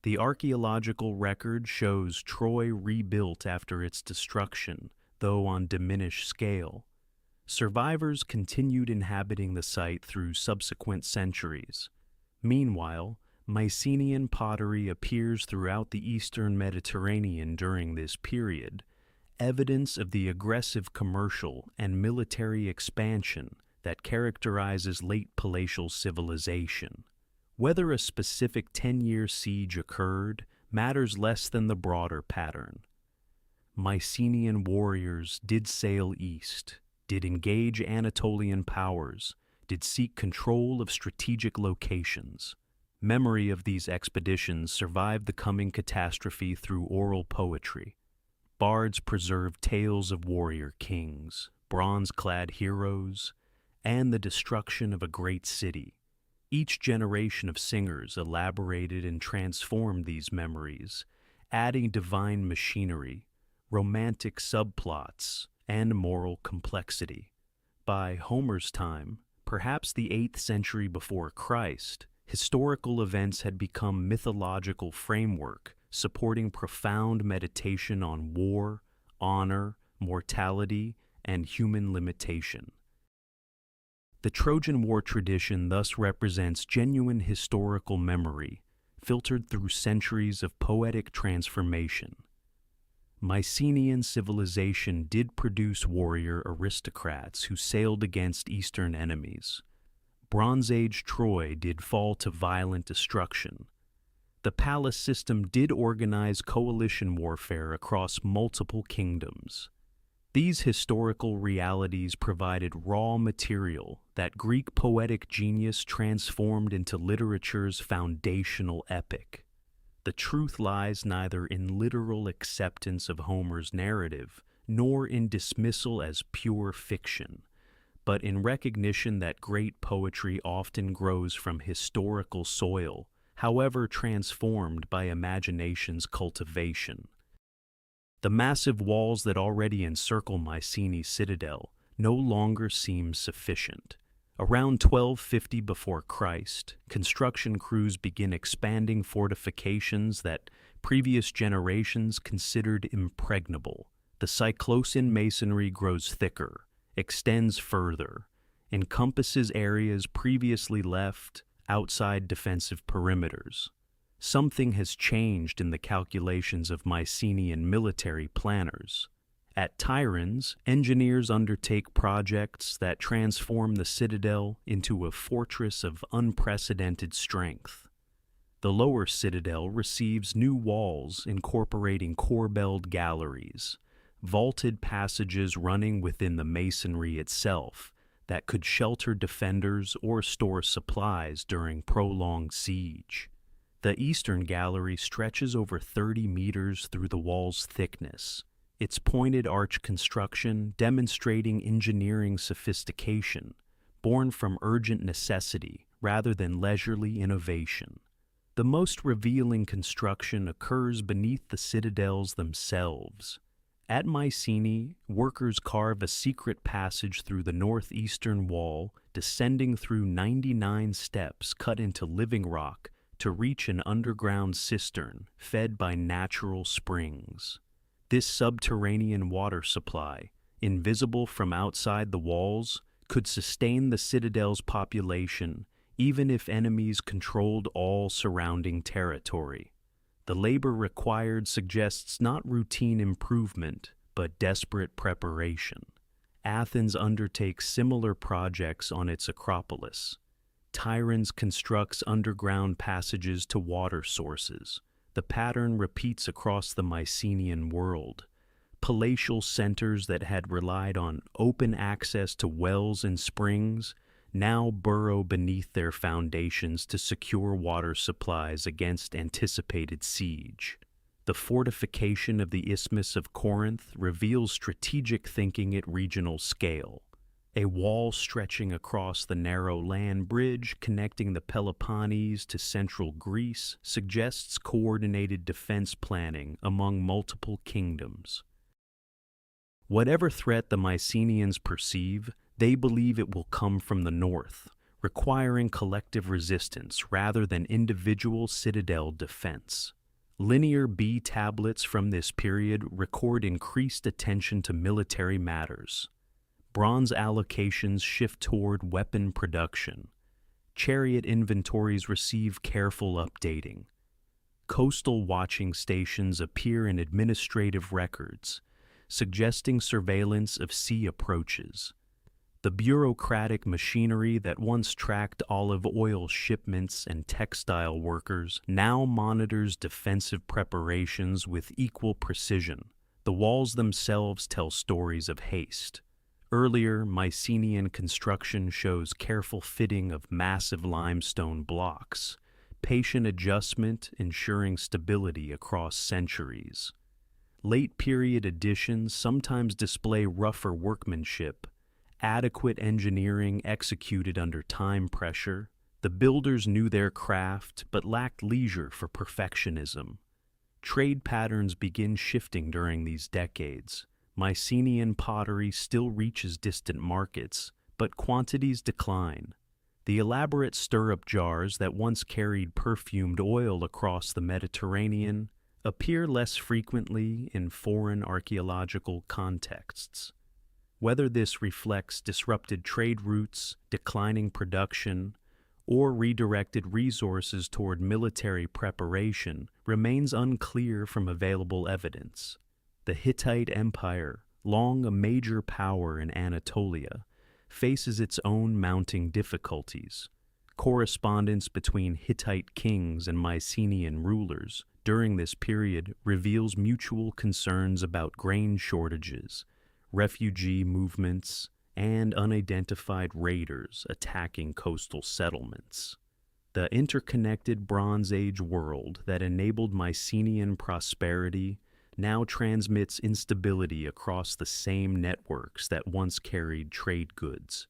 The archaeological record shows Troy rebuilt after its destruction, though on diminished scale. Survivors continued inhabiting the site through subsequent centuries. Meanwhile, Mycenaean pottery appears throughout the eastern Mediterranean during this period, evidence of the aggressive commercial and military expansion that characterizes late palatial civilization. Whether a specific 10-year siege occurred matters less than the broader pattern. Mycenaean warriors did sail east, did engage Anatolian powers, did seek control of strategic locations. Memory of these expeditions survived the coming catastrophe through oral poetry. Bards preserved tales of warrior kings, bronze-clad heroes, and the destruction of a great city. Each generation of singers elaborated and transformed these memories, adding divine machinery, romantic subplots, and moral complexity. By Homer's time, perhaps the 8th century before Christ, historical events had become mythological framework, supporting profound meditation on war, honor, mortality, and human limitation. The Trojan War tradition thus represents genuine historical memory, filtered through centuries of poetic transformation. Mycenaean civilization did produce warrior aristocrats who sailed against Eastern enemies. Bronze Age Troy did fall to violent destruction. the palace system did organize coalition warfare across multiple kingdoms. These historical realities provided raw material that Greek poetic genius transformed into literature's foundational epic. The truth lies neither in literal acceptance of Homer's narrative nor in dismissal as pure fiction, but in recognition that great poetry often grows from historical soil, however transformed by imagination's cultivation. The massive walls that already encircle Mycenae's citadel no longer seem sufficient. Around 1250 before Christ, construction crews begin expanding fortifications that previous generations considered impregnable. The Cyclopean masonry grows thicker, extends further, encompasses areas previously left outside defensive perimeters. Something has changed in the calculations of Mycenaean military planners. At Tyrans, engineers undertake projects that transform the citadel into a fortress of unprecedented strength. The lower citadel receives new walls incorporating corbelled galleries, vaulted passages running within the masonry itself that could shelter defenders or store supplies during prolonged siege. The eastern gallery stretches over 30 meters through the wall's thickness, its pointed arch construction demonstrating engineering sophistication, born from urgent necessity rather than leisurely innovation. The most revealing construction occurs beneath the citadels themselves. At Mycenae, workers carve a secret passage through the northeastern wall, descending through 99 steps cut into living rock to reach an underground cistern fed by natural springs. This subterranean water supply, invisible from outside the walls, could sustain the citadel's population even if enemies controlled all surrounding territory. The labor required suggests not routine improvement, but desperate preparation. Athens undertakes similar projects on its Acropolis. Tyrans constructs underground passages to water sources. The pattern repeats across the Mycenaean world. Palatial centers that had relied on open access to wells and springs now burrow beneath their foundations to secure water supplies against anticipated siege. The fortification of the Isthmus of Corinth reveals strategic thinking at regional scale. A wall stretching across the narrow land bridge connecting the Peloponnese to central Greece suggests coordinated defense planning among multiple kingdoms. Whatever threat the Mycenaeans perceive, they believe it will come from the north, requiring collective resistance rather than individual citadel defense. Linear B tablets from this period record increased attention to military matters. Bronze allocations shift toward weapon production. Chariot inventories receive careful updating. Coastal watching stations appear in administrative records, suggesting surveillance of sea approaches. The bureaucratic machinery that once tracked olive oil shipments and textile workers now monitors defensive preparations with equal precision. The walls themselves tell stories of haste. Earlier Mycenaean construction shows careful fitting of massive limestone blocks, patient adjustment ensuring stability across centuries. Late-period additions sometimes display rougher workmanship, adequate engineering executed under time pressure. The builders knew their craft but lacked leisure for perfectionism. Trade patterns begin shifting during these decades. Mycenaean pottery still reaches distant markets, but quantities decline. The elaborate stirrup jars that once carried perfumed oil across the Mediterranean appear less frequently in foreign archaeological contexts. Whether this reflects disrupted trade routes, declining production, or redirected resources toward military preparation remains unclear from available evidence. The Hittite Empire, long a major power in Anatolia, faces its own mounting difficulties. Correspondence between Hittite kings and Mycenaean rulers during this period reveals mutual concerns about grain shortages, refugee movements, and unidentified raiders attacking coastal settlements. The interconnected Bronze Age world that enabled Mycenaean prosperity now transmits instability across the same networks that once carried trade goods.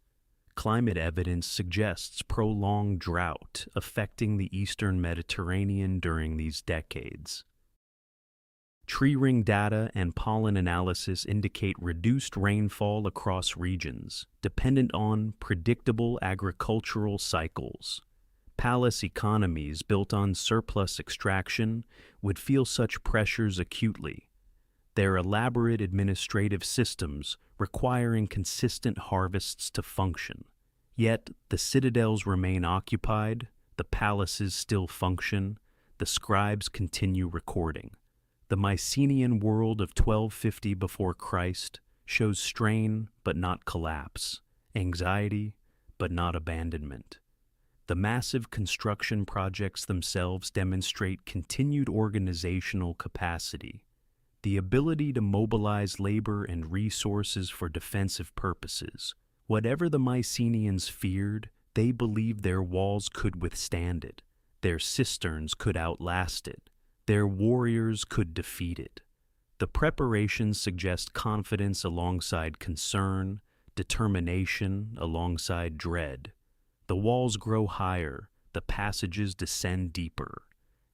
Climate evidence suggests prolonged drought affecting the eastern Mediterranean during these decades. Tree ring data and pollen analysis indicate reduced rainfall across regions, dependent on predictable agricultural cycles. Palace economies built on surplus extraction would feel such pressures acutely, their elaborate administrative systems requiring consistent harvests to function. Yet the citadels remain occupied, the palaces still function, the scribes continue recording. The Mycenaean world of 1250 before Christ shows strain but not collapse, anxiety but not abandonment. The massive construction projects themselves demonstrate continued organizational capacity, the ability to mobilize labor and resources for defensive purposes. Whatever the Mycenaeans feared, they believed their walls could withstand it, their cisterns could outlast it, their warriors could defeat it. The preparations suggest confidence alongside concern, determination alongside dread. The walls grow higher, the passages descend deeper,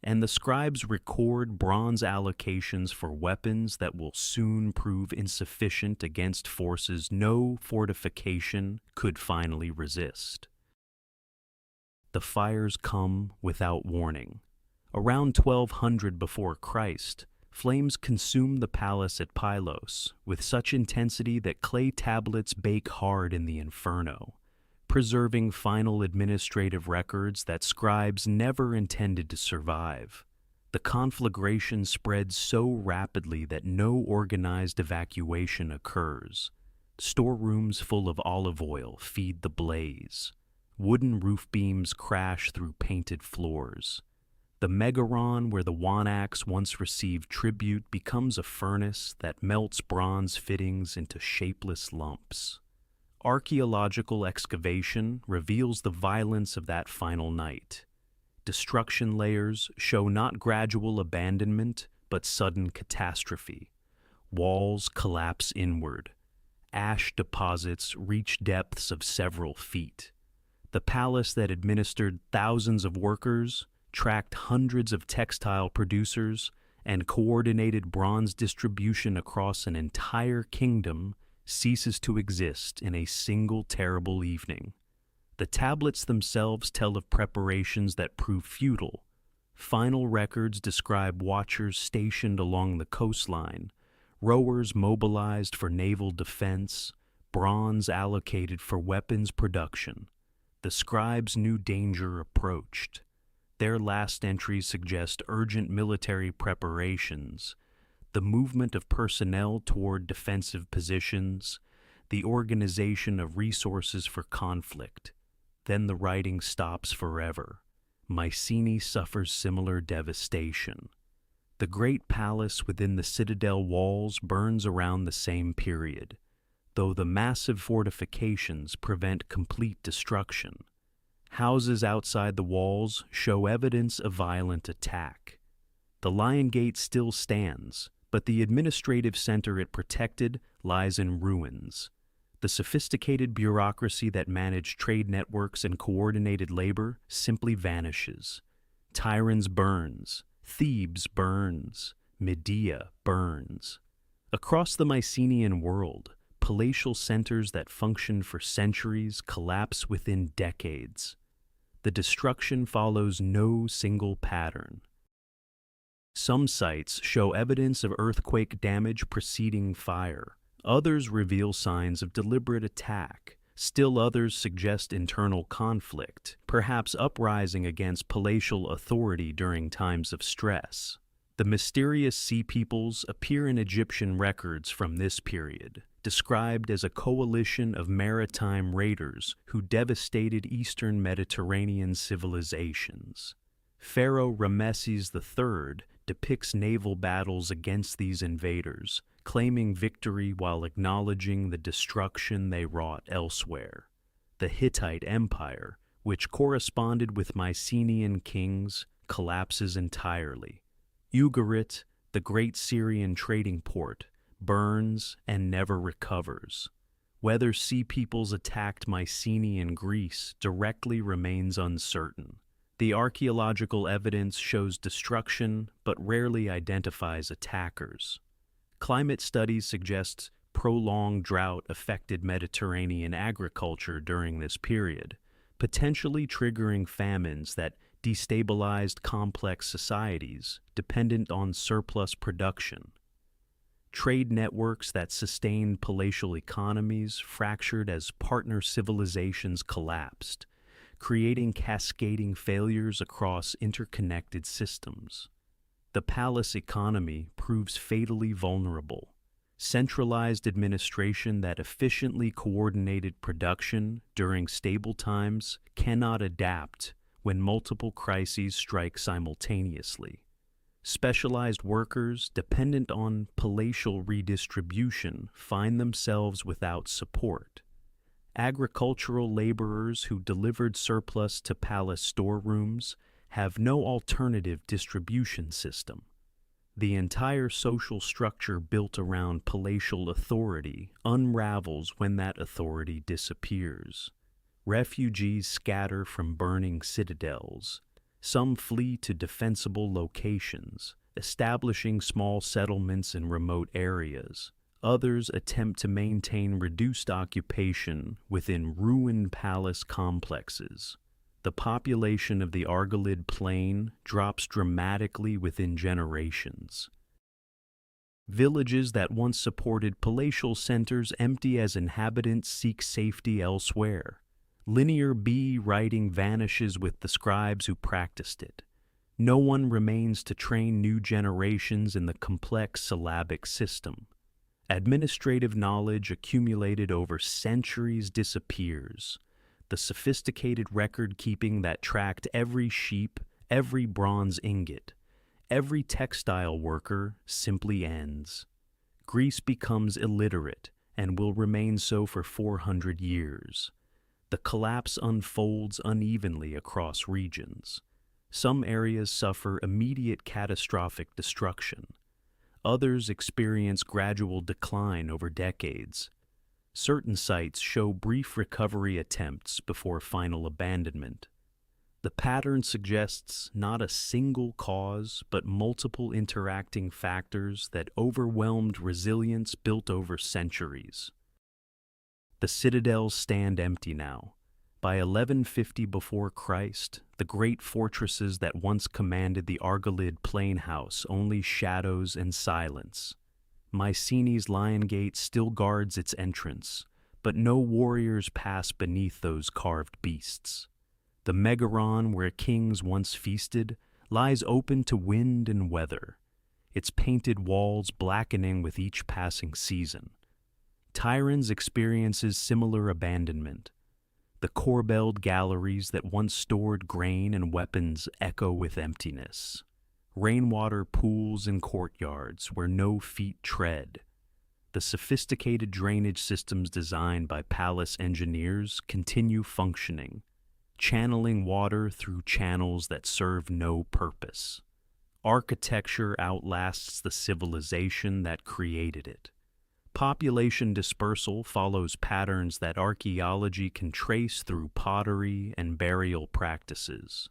and the scribes record bronze allocations for weapons that will soon prove insufficient against forces no fortification could finally resist. The fires come without warning. Around 1200 before Christ, flames consume the palace at Pylos with such intensity that clay tablets bake hard in the inferno, preserving final administrative records that scribes never intended to survive. The conflagration spreads so rapidly that no organized evacuation occurs. Storerooms full of olive oil feed the blaze. Wooden roof beams crash through painted floors. The megaron where the wanax once received tribute becomes a furnace that melts bronze fittings into shapeless lumps. Archaeological excavation reveals the violence of that final night. Destruction layers show not gradual abandonment, but sudden catastrophe. Walls collapse inward. Ash deposits reach depths of several feet. The palace that administered thousands of workers, tracked hundreds of textile producers, and coordinated bronze distribution across an entire kingdom ceases to exist in a single terrible evening. The tablets themselves tell of preparations that prove futile. Final records describe watchers stationed along the coastline, rowers mobilized for naval defense, bronze allocated for weapons production. The scribes knew danger approached. Their last entries suggest urgent military preparations, the movement of personnel toward defensive positions, the organization of resources for conflict. Then the writing stops forever. Mycenae suffers similar devastation. The great palace within the citadel walls burns around the same period, though the massive fortifications prevent complete destruction. Houses outside the walls show evidence of violent attack. The Lion Gate still stands, but the administrative center it protected lies in ruins. The sophisticated bureaucracy that managed trade networks and coordinated labor simply vanishes. Tyrannus burns, Thebes burns, Medea burns. Across the Mycenaean world, palatial centers that functioned for centuries collapse within decades. The destruction follows no single pattern. Some sites show evidence of earthquake damage preceding fire. Others reveal signs of deliberate attack. Still others suggest internal conflict, perhaps uprising against palatial authority during times of stress. The mysterious sea peoples appear in Egyptian records from this period, described as a coalition of maritime raiders who devastated eastern Mediterranean civilizations. Pharaoh Ramesses III depicts naval battles against these invaders, claiming victory while acknowledging the destruction they wrought elsewhere. The Hittite Empire, which corresponded with Mycenaean kings, collapses entirely. Ugarit, the great Syrian trading port, burns and never recovers. Whether sea peoples attacked Mycenaean Greece directly remains uncertain. The archaeological evidence shows destruction but rarely identifies attackers. Climate studies suggest prolonged drought affected Mediterranean agriculture during this period, potentially triggering famines that destabilized complex societies dependent on surplus production. Trade networks that sustained palatial economies fractured as partner civilizations collapsed, creating cascading failures across interconnected systems. The palace economy proves fatally vulnerable. Centralized administration that efficiently coordinated production during stable times cannot adapt when multiple crises strike simultaneously. Specialized workers dependent on palatial redistribution find themselves without support. Agricultural laborers who delivered surplus to palace storerooms have no alternative distribution system. The entire social structure built around palatial authority unravels when that authority disappears. Refugees scatter from burning citadels. Some flee to defensible locations, establishing small settlements in remote areas. Others attempt to maintain reduced occupation within ruined palace complexes. The population of the Argolid Plain drops dramatically within generations. Villages that once supported palatial centers empty as inhabitants seek safety elsewhere. Linear bee writing vanishes with the scribes who practiced it. No one remains to train new generations in the complex syllabic system. Administrative knowledge accumulated over centuries disappears. The sophisticated record-keeping that tracked every sheep, every bronze ingot, every textile worker simply ends. Greece becomes illiterate and will remain so for 400 years. The collapse unfolds unevenly across regions. Some areas suffer immediate catastrophic destruction. Others experience gradual decline over decades. Certain sites show brief recovery attempts before final abandonment. The pattern suggests not a single cause, but multiple interacting factors that overwhelmed resilience built over centuries. The citadels stand empty now. By 1150 before Christ, the great fortresses that once commanded the Argolid Plain house only shadows and silence. Mycenae's Lion Gate still guards its entrance, but no warriors pass beneath those carved beasts. The Megaron, where kings once feasted, lies open to wind and weather, its painted walls blackening with each passing season. Tyrannus experiences similar abandonment. The corbelled galleries that once stored grain and weapons echo with emptiness. Rainwater pools and courtyards where no feet tread. The sophisticated drainage systems designed by palace engineers continue functioning, channeling water through channels that serve no purpose. Architecture outlasts the civilization that created it. Population dispersal follows patterns that archaeology can trace through pottery and burial practices.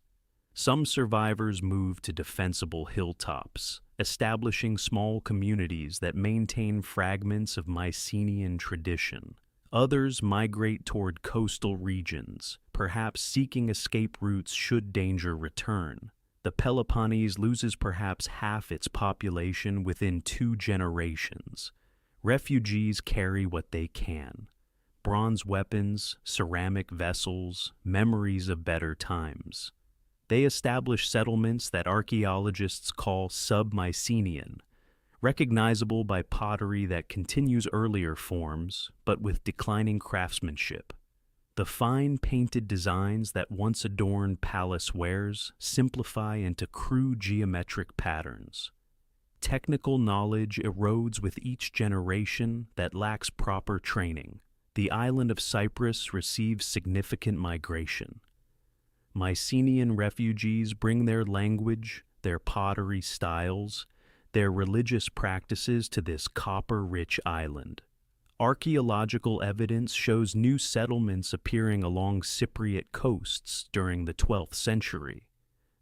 Some survivors move to defensible hilltops, establishing small communities that maintain fragments of Mycenaean tradition. Others migrate toward coastal regions, perhaps seeking escape routes should danger return. The Peloponnese loses perhaps half its population within 2 generations. Refugees carry what they can: bronze weapons, ceramic vessels, memories of better times. They established settlements that archaeologists call sub-Mycenaean, recognizable by pottery that continues earlier forms, but with declining craftsmanship. The fine painted designs that once adorned palace wares simplify into crude geometric patterns. Technical knowledge erodes with each generation that lacks proper training. The island of Cyprus receives significant migration. Mycenaean refugees bring their language, their pottery styles, their religious practices to this copper-rich island. Archaeological evidence shows new settlements appearing along Cypriot coasts during the 12th century.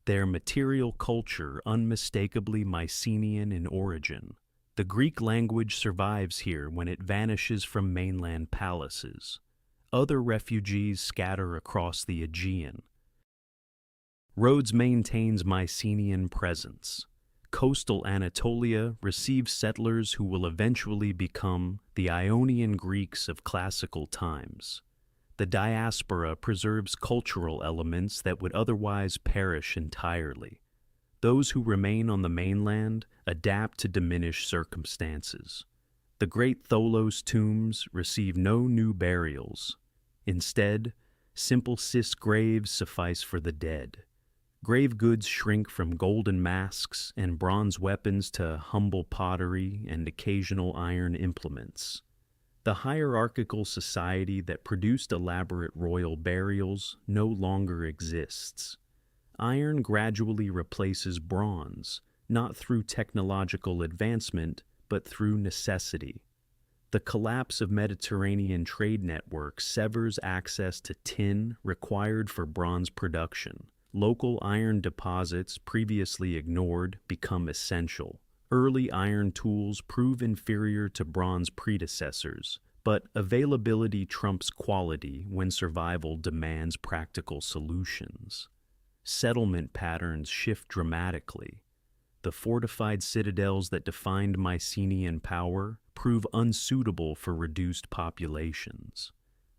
Their material culture unmistakably Mycenaean in origin. The Greek language survives here when it vanishes from mainland palaces. Other refugees scatter across the Aegean. Rhodes maintains Mycenaean presence. Coastal Anatolia receives settlers who will eventually become the Ionian Greeks of classical times. The diaspora preserves cultural elements that would otherwise perish entirely. Those who remain on the mainland adapt to diminished circumstances. The great Tholos tombs receive no new burials. Instead, simple cis graves suffice for the dead. Grave goods shrink from golden masks and bronze weapons to humble pottery and occasional iron implements. The hierarchical society that produced elaborate royal burials no longer exists. Iron gradually replaces bronze, not through technological advancement, but through necessity. The collapse of Mediterranean trade networks severs access to tin required for bronze production. Local iron deposits previously ignored become essential. Early iron tools prove inferior to bronze predecessors, but availability trumps quality when survival demands practical solutions. Settlement patterns shift dramatically. The fortified citadels that defined Mycenaean power prove unsuitable for reduced populations.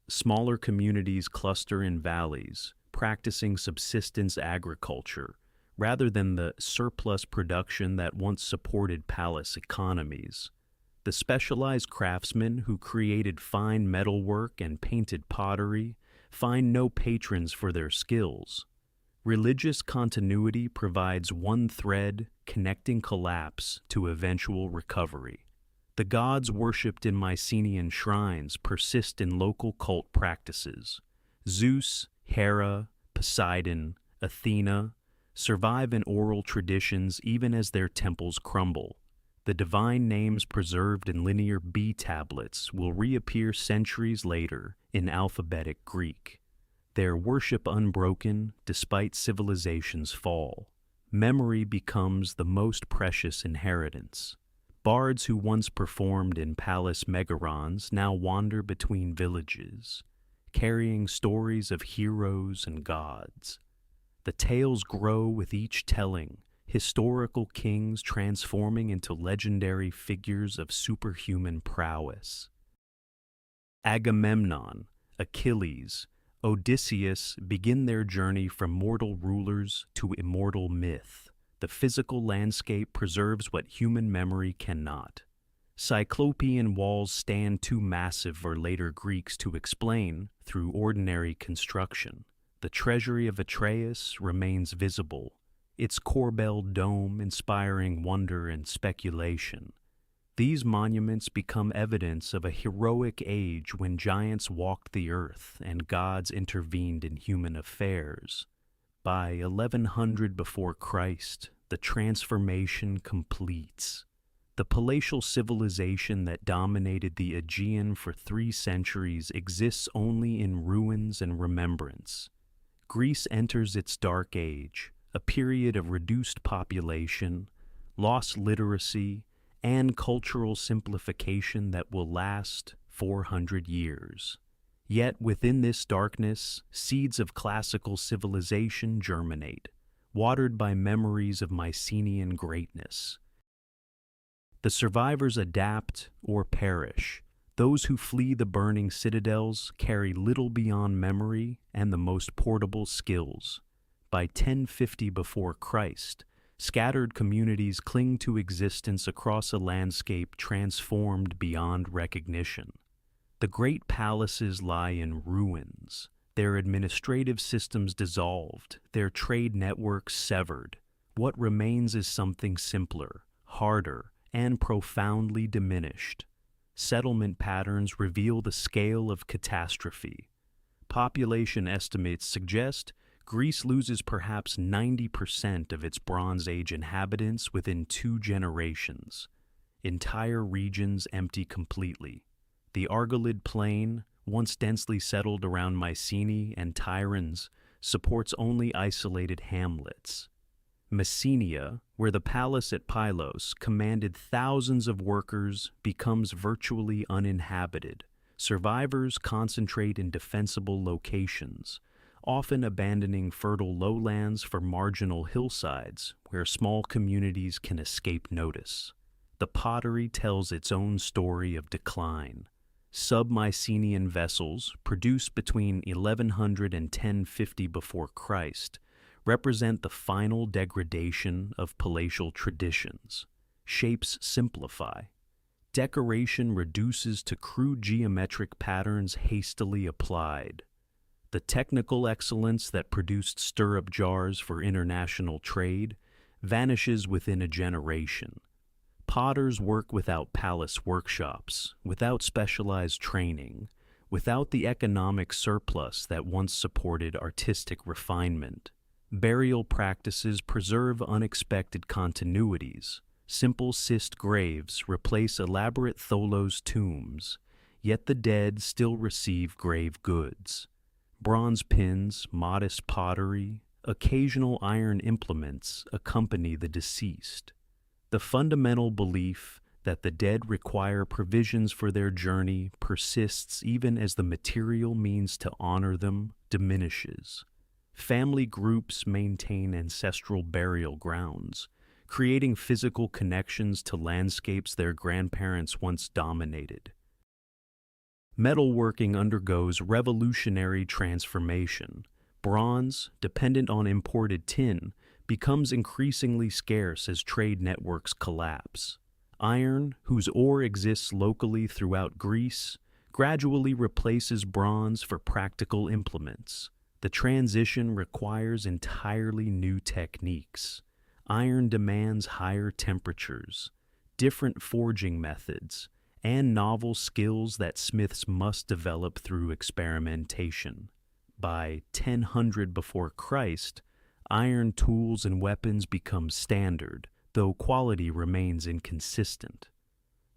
Smaller communities cluster in valleys, practicing subsistence agriculture, rather than the surplus production that once supported palace economies. The specialized craftsmen who created fine metalwork and painted pottery find no patrons for their skills. Religious continuity provides one thread connecting collapse to eventual recovery. The gods worshipped in Mycenaean shrines persist in local cult practices. Zeus, Hera, Poseidon, Athena survive in oral traditions even as their temples crumble. The divine names preserved in linear B tablets will reappear centuries later in alphabetic Greek. Their worship unbroken despite civilization's fall. Memory becomes the most precious inheritance. Bards who once performed in palace megarons now wander between villages, carrying stories of heroes and gods. The tales grow with each telling, historical kings transforming into legendary figures of superhuman prowess. Agamemnon, Achilles, Odysseus begin their journey from mortal rulers to immortal myth. The physical landscape preserves what human memory cannot. Cyclopean walls stand too massive for later Greeks to explain through ordinary construction. The treasury of Atreus remains visible, its corbelled dome inspiring wonder and speculation. These monuments become evidence of a heroic age when giants walked the earth and gods intervened in human affairs. By 1100 before Christ, the transformation completes. The palatial civilization that dominated the Aegean for 3 centuries exists only in ruins and remembrance. Greece enters its dark age, a period of reduced population, lost literacy, and cultural simplification that will last 400 years. Yet within this darkness, seeds of classical civilization germinate, watered by memories of Mycenaean greatness. The survivors adapt or perish. Those who flee the burning citadels carry little beyond memory and the most portable skills. By 1050 before Christ, scattered communities cling to existence across a landscape transformed beyond recognition. The great palaces lie in ruins, their administrative systems dissolved, their trade networks severed. What remains is something simpler, harder, and profoundly diminished. Settlement patterns reveal the scale of catastrophe. Population estimates suggest Greece loses perhaps 90% of its Bronze Age inhabitants within 2 generations. Entire regions empty completely. The Argolid Plain, once densely settled around Mycenae and Tiryns, supports only isolated hamlets. Mycenae, where the palace at Pylos commanded thousands of workers, becomes virtually uninhabited. Survivors concentrate in defensible locations, often abandoning fertile lowlands for marginal hillsides where small communities can escape notice. The pottery tells its own story of decline. Sub-Mycenaean vessels, produced between 1100 and 1050 before Christ, represent the final degradation of palatial traditions. Shapes simplify. Decoration reduces to crude geometric patterns hastily applied. The technical excellence that produced stirrup jars for international trade vanishes within a generation. Potters work without palace workshops, without specialized training, without the economic surplus that once supported artistic refinement. Burial practices preserve unexpected continuities. Simple cist graves replace elaborate tholos tombs, yet the dead still receive grave goods. Bronze pins, modest pottery, occasional iron implements accompany the deceased. The fundamental belief that the dead require provisions for their journey persists even as the material means to honor them diminishes. Family groups maintain ancestral burial grounds, creating physical connections to landscapes their grandparents once dominated. Metalworking undergoes revolutionary transformation. Bronze, dependent on imported tin, becomes increasingly scarce as trade networks collapse. Iron, whose ore exists locally throughout Greece, gradually replaces bronze for practical implements. The transition requires entirely new techniques. Iron demands higher temperatures, different forging methods, and novel skills that smiths must develop through experimentation. By 1000 before Christ, iron tools and weapons become standard, though quality remains inconsistent.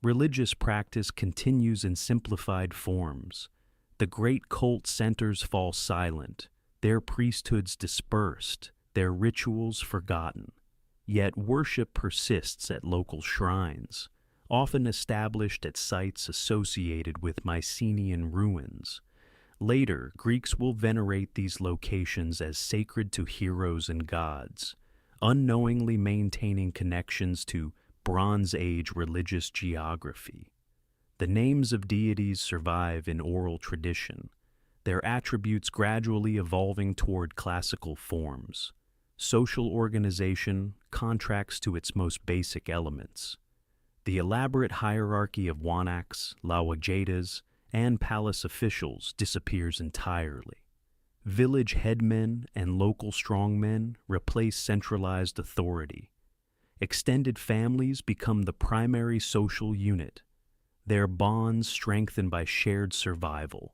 Religious practice continues in simplified forms. The great cult centers fall silent, their priesthoods dispersed, their rituals forgotten. Yet worship persists at local shrines, often established at sites associated with Mycenaean ruins. Later, Greeks will venerate these locations as sacred to heroes and gods, unknowingly maintaining connections to Bronze Age religious geography. The names of deities survive in oral tradition, their attributes gradually evolving toward classical forms. Social organization contracts to its most basic elements. The elaborate hierarchy of wanaks, lawajadas, and palace officials disappears entirely. Village headmen and local strongmen replace centralized authority. Extended families become the primary social unit, their bonds strengthened by shared survival.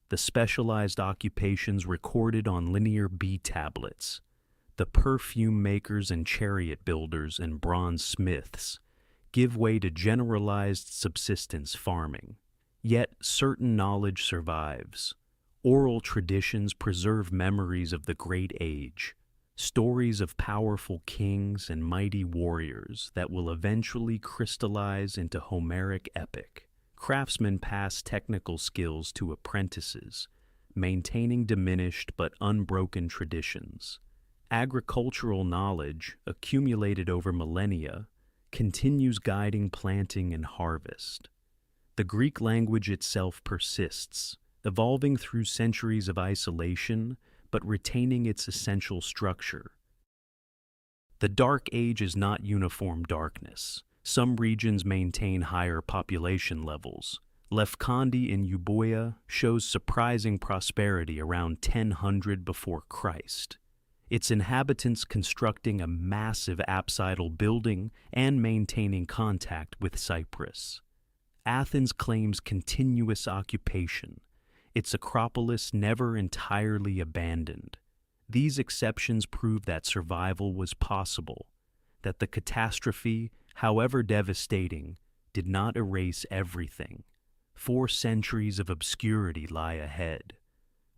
The specialized occupations recorded on linear bead tablets, the perfume makers and chariot builders and bronze smiths, give way to generalized subsistence farming. Yet certain knowledge survives. Oral traditions preserve memories of the Great Age, stories of powerful kings and mighty warriors that will eventually crystallize into Homeric epic. Craftsmen pass technical skills to apprentices, maintaining diminished but unbroken traditions. Agricultural knowledge, accumulated over millennia, continues guiding planting and harvest. The Greek language itself persists, evolving through centuries of isolation but retaining its essential structure. The Dark Age is not uniform darkness. Some regions maintain higher population levels. Lefkandi in Euboea shows surprising prosperity around 1000 before Christ, its inhabitants constructing a massive apsidal building and maintaining contact with Cyprus. Athens claims continuous occupation, its Acropolis never entirely abandoned. These exceptions prove that survival was possible, that the catastrophe, however devastating, did not erase everything. 4 centuries of obscurity lie ahead.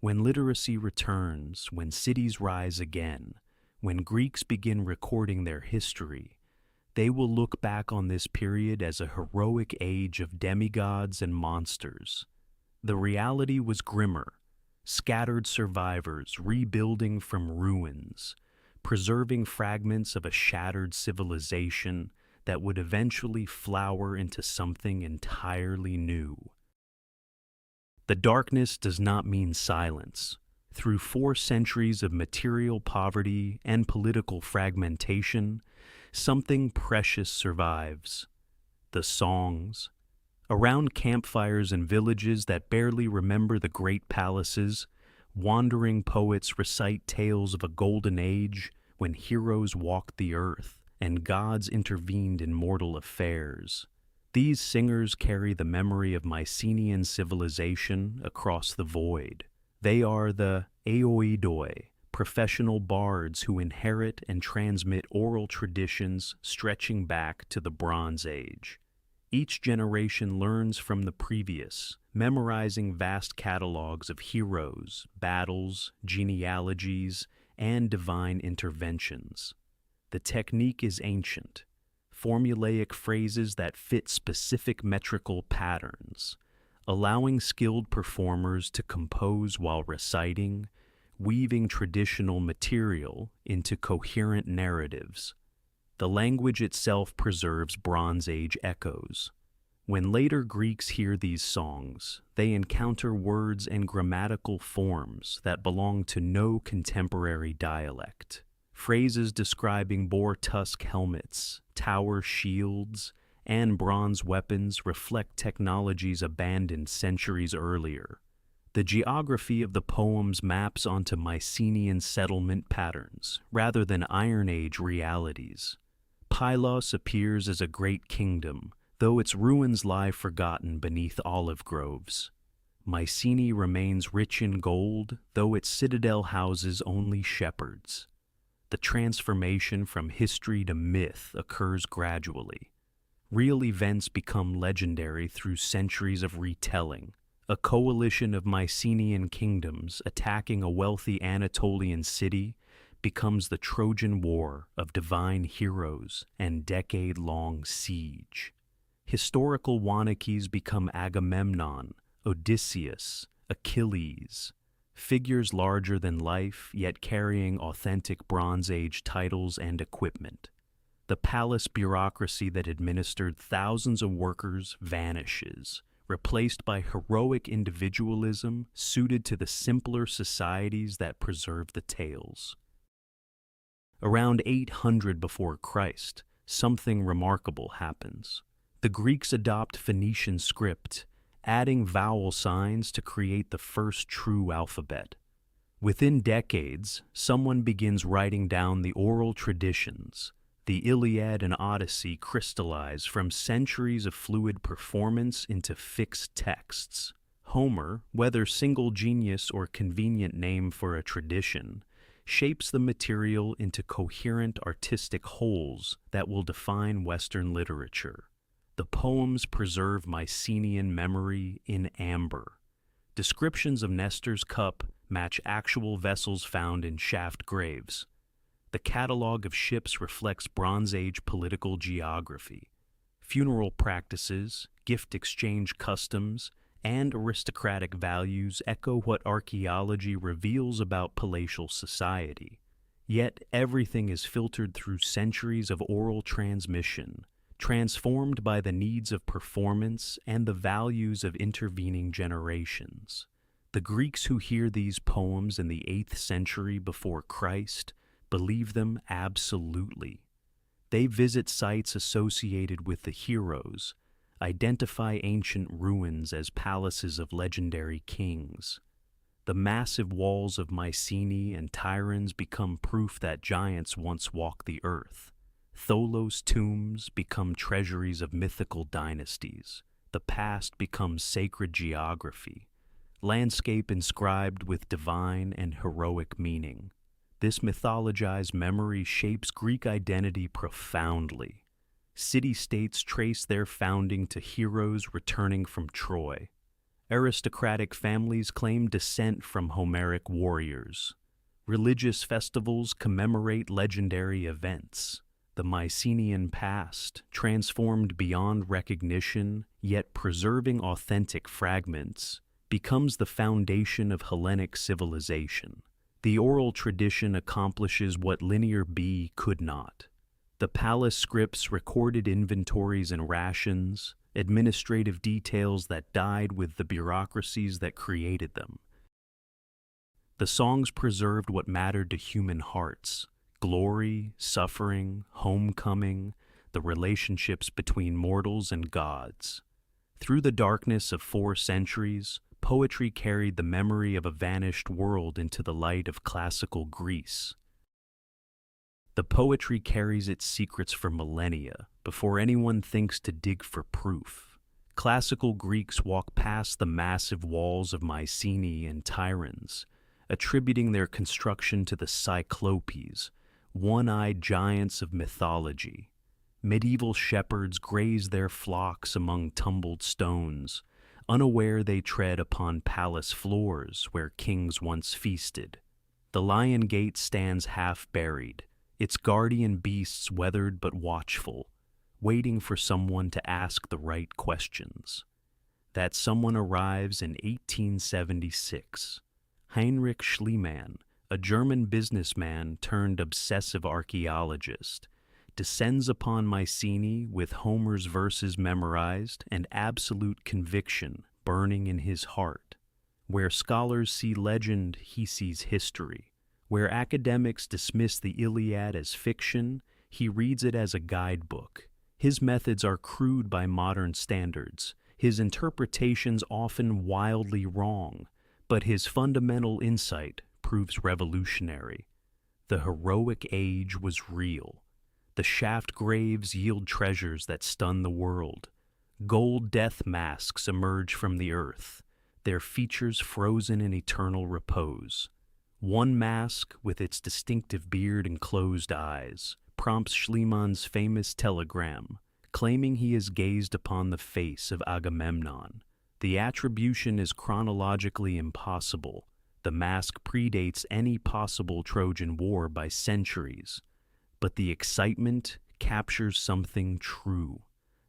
When literacy returns, when cities rise again, when Greeks begin recording their history, they will look back on this period as a heroic age of demigods and monsters. The reality was grimmer. Scattered survivors rebuilding from ruins, preserving fragments of a shattered civilization that would eventually flower into something entirely new. The darkness does not mean silence. Through 4 centuries of material poverty and political fragmentation, something precious survives. The songs. Around campfires in villages that barely remember the great palaces, wandering poets recite tales of a golden age when heroes walked the earth and gods intervened in mortal affairs. These singers carry the memory of Mycenaean civilization across the void. They are the Aoidoi, professional bards who inherit and transmit oral traditions stretching back to the Bronze Age. Each generation learns from the previous, memorizing vast catalogs of heroes, battles, genealogies, and divine interventions. The technique is ancient, formulaic phrases that fit specific metrical patterns, allowing skilled performers to compose while reciting, weaving traditional material into coherent narratives. The language itself preserves Bronze Age echoes. When later Greeks hear these songs, they encounter words and grammatical forms that belong to no contemporary dialect. Phrases describing boar tusk helmets, tower shields, and bronze weapons reflect technologies abandoned centuries earlier. The geography of the poems maps onto Mycenaean settlement patterns rather than Iron Age realities. Pylos appears as a great kingdom, though its ruins lie forgotten beneath olive groves. Mycenae remains rich in gold, though its citadel houses only shepherds. The transformation from history to myth occurs gradually. Real events become legendary through centuries of retelling. A coalition of Mycenaean kingdoms attacking a wealthy Anatolian city becomes the Trojan War of divine heroes and decade-long siege. Historical Wanakes become Agamemnon, Odysseus, Achilles, figures larger than life yet carrying authentic Bronze Age titles and equipment. The palace bureaucracy that administered thousands of workers vanishes, replaced by heroic individualism suited to the simpler societies that preserve the tales. Around 800 before Christ, something remarkable happens. The Greeks adopt Phoenician script, adding vowel signs to create the first true alphabet. Within decades, someone begins writing down the oral traditions. The Iliad and Odyssey crystallize from centuries of fluid performance into fixed texts. Homer, whether single genius or convenient name for a tradition, shapes the material into coherent artistic wholes that will define Western literature. The poems preserve Mycenaean memory in amber. Descriptions of Nestor's cup match actual vessels found in shaft graves. The catalogue of ships reflects Bronze Age political geography. Funeral practices, gift exchange customs, and aristocratic values echo what archaeology reveals about palatial society. Yet everything is filtered through centuries of oral transmission, transformed by the needs of performance and the values of intervening generations. The Greeks who hear these poems in the 8th century before Christ believe them absolutely. They visit sites associated with the heroes, identify ancient ruins as palaces of legendary kings. The massive walls of Mycenae and Tiryns become proof that giants once walked the earth. Tholos tombs become treasuries of mythical dynasties. The past becomes sacred geography, landscape inscribed with divine and heroic meaning. This mythologized memory shapes Greek identity profoundly. City-states trace their founding to heroes returning from Troy. Aristocratic families claim descent from Homeric warriors. Religious festivals commemorate legendary events. The Mycenaean past, transformed beyond recognition, yet preserving authentic fragments, becomes the foundation of Hellenic civilization. The oral tradition accomplishes what linear B could not. The palace scripts recorded inventories and rations, administrative details that died with the bureaucracies that created them. The songs preserved what mattered to human hearts: glory, suffering, homecoming, the relationships between mortals and gods. Through the darkness of 4 centuries, poetry carried the memory of a vanished world into the light of classical Greece. The poetry carries its secrets for millennia, before anyone thinks to dig for proof. Classical Greeks walk past the massive walls of Mycenae and Tiryns, attributing their construction to the Cyclopes, one-eyed giants of mythology. Medieval shepherds graze their flocks among tumbled stones, unaware they tread upon palace floors where kings once feasted. The Lion Gate stands half-buried, its guardian beasts weathered but watchful, waiting for someone to ask the right questions. That someone arrives in 1876. Heinrich Schliemann, a German businessman turned obsessive archaeologist, descends upon Mycenae with Homer's verses memorized and absolute conviction burning in his heart. Where scholars see legend, he sees history. Where academics dismiss the Iliad as fiction, he reads it as a guidebook. His methods are crude by modern standards, his interpretations often wildly wrong, but his fundamental insight proves revolutionary. The heroic age was real. The shaft graves yield treasures that stun the world. Gold death masks emerge from the earth, their features frozen in eternal repose. One mask, with its distinctive beard and closed eyes, prompts Schliemann's famous telegram, claiming he has gazed upon the face of Agamemnon. The attribution is chronologically impossible. The mask predates any possible Trojan War by centuries. But the excitement captures something true.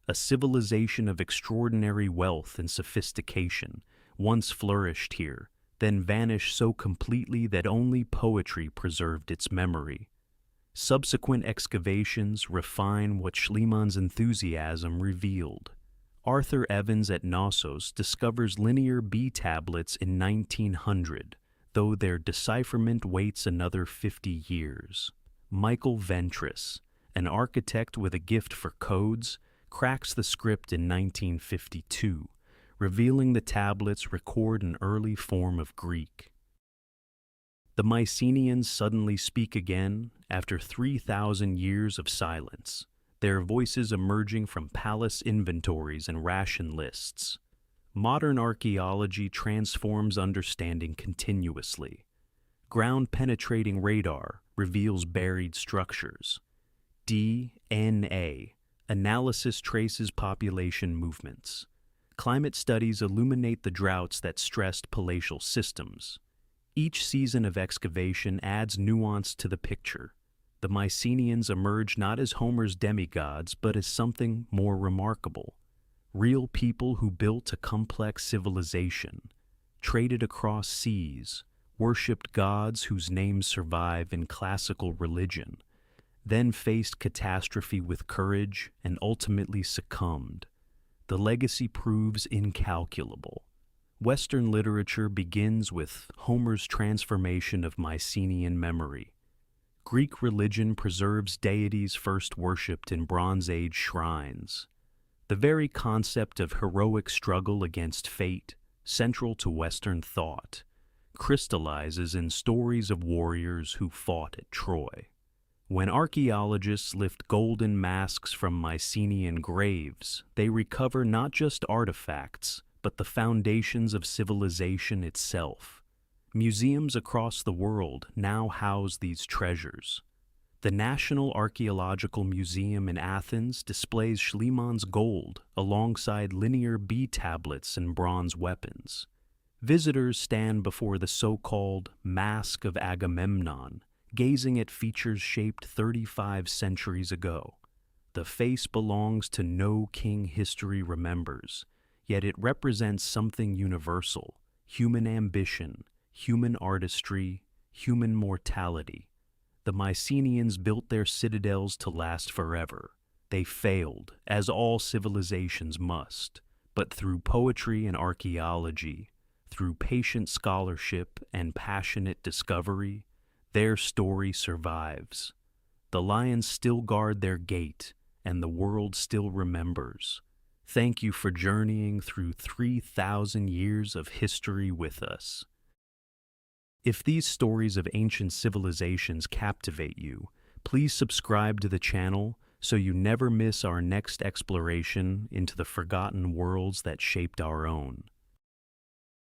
A civilization of extraordinary wealth and sophistication once flourished here, then vanished so completely that only poetry preserved its memory. Subsequent excavations refine what Schliemann's enthusiasm revealed. Arthur Evans at Knossos discovers linear B tablets in 1900, though their decipherment waits another 50 years. Michael Ventris, an architect with a gift for codes, cracks the script in 1952, revealing the tablets record an early form of Greek. The Mycenaeans suddenly speak again after 3,000 years of silence, their voices emerging from palace inventories and ration lists. Modern archaeology transforms understanding continuously. Ground-penetrating radar reveals buried structures. DNA analysis traces population movements. Climate studies illuminate the droughts that stressed palatial systems. Each season of excavation adds nuance to the picture. The Mycenaeans emerge not as Homer's demigods, but as something more remarkable. Real people who built a complex civilization, traded across seas, worshipped gods whose names survive in classical religion, then faced catastrophe with courage and ultimately succumbed. The legacy proves incalculable. Western literature begins with Homer's transformation of Mycenaean memory. Greek religion preserves deities first worshipped in Bronze Age shrines. The very concept of heroic struggle against fate, central to Western thought, crystallizes in stories of warriors who fought at Troy. When archaeologists lift golden masks from Mycenaean graves, they recover not just artifacts, but the foundations of civilization itself. Museums across the world now house these treasures. The National Archaeological Museum in Athens displays Schliemann's gold alongside linear B tablets and bronze weapons. Visitors stand before the so-called Mask of Agamemnon, gazing at features shaped 35 centuries ago. The face belongs to no king history remembers, yet it represents something universal: human ambition, human artistry, human mortality. The Mycenaeans built their citadels to last forever. They failed, as all civilizations must, but through poetry and archaeology, through patient scholarship and passionate discovery, their story survives. The lions still guard their gate, and the world still remembers. Thank you for journeying through 3,000 years of history with us. If these stories of ancient civilizations captivate you, please subscribe to the channel so you never miss our next exploration into the forgotten worlds that shaped our own.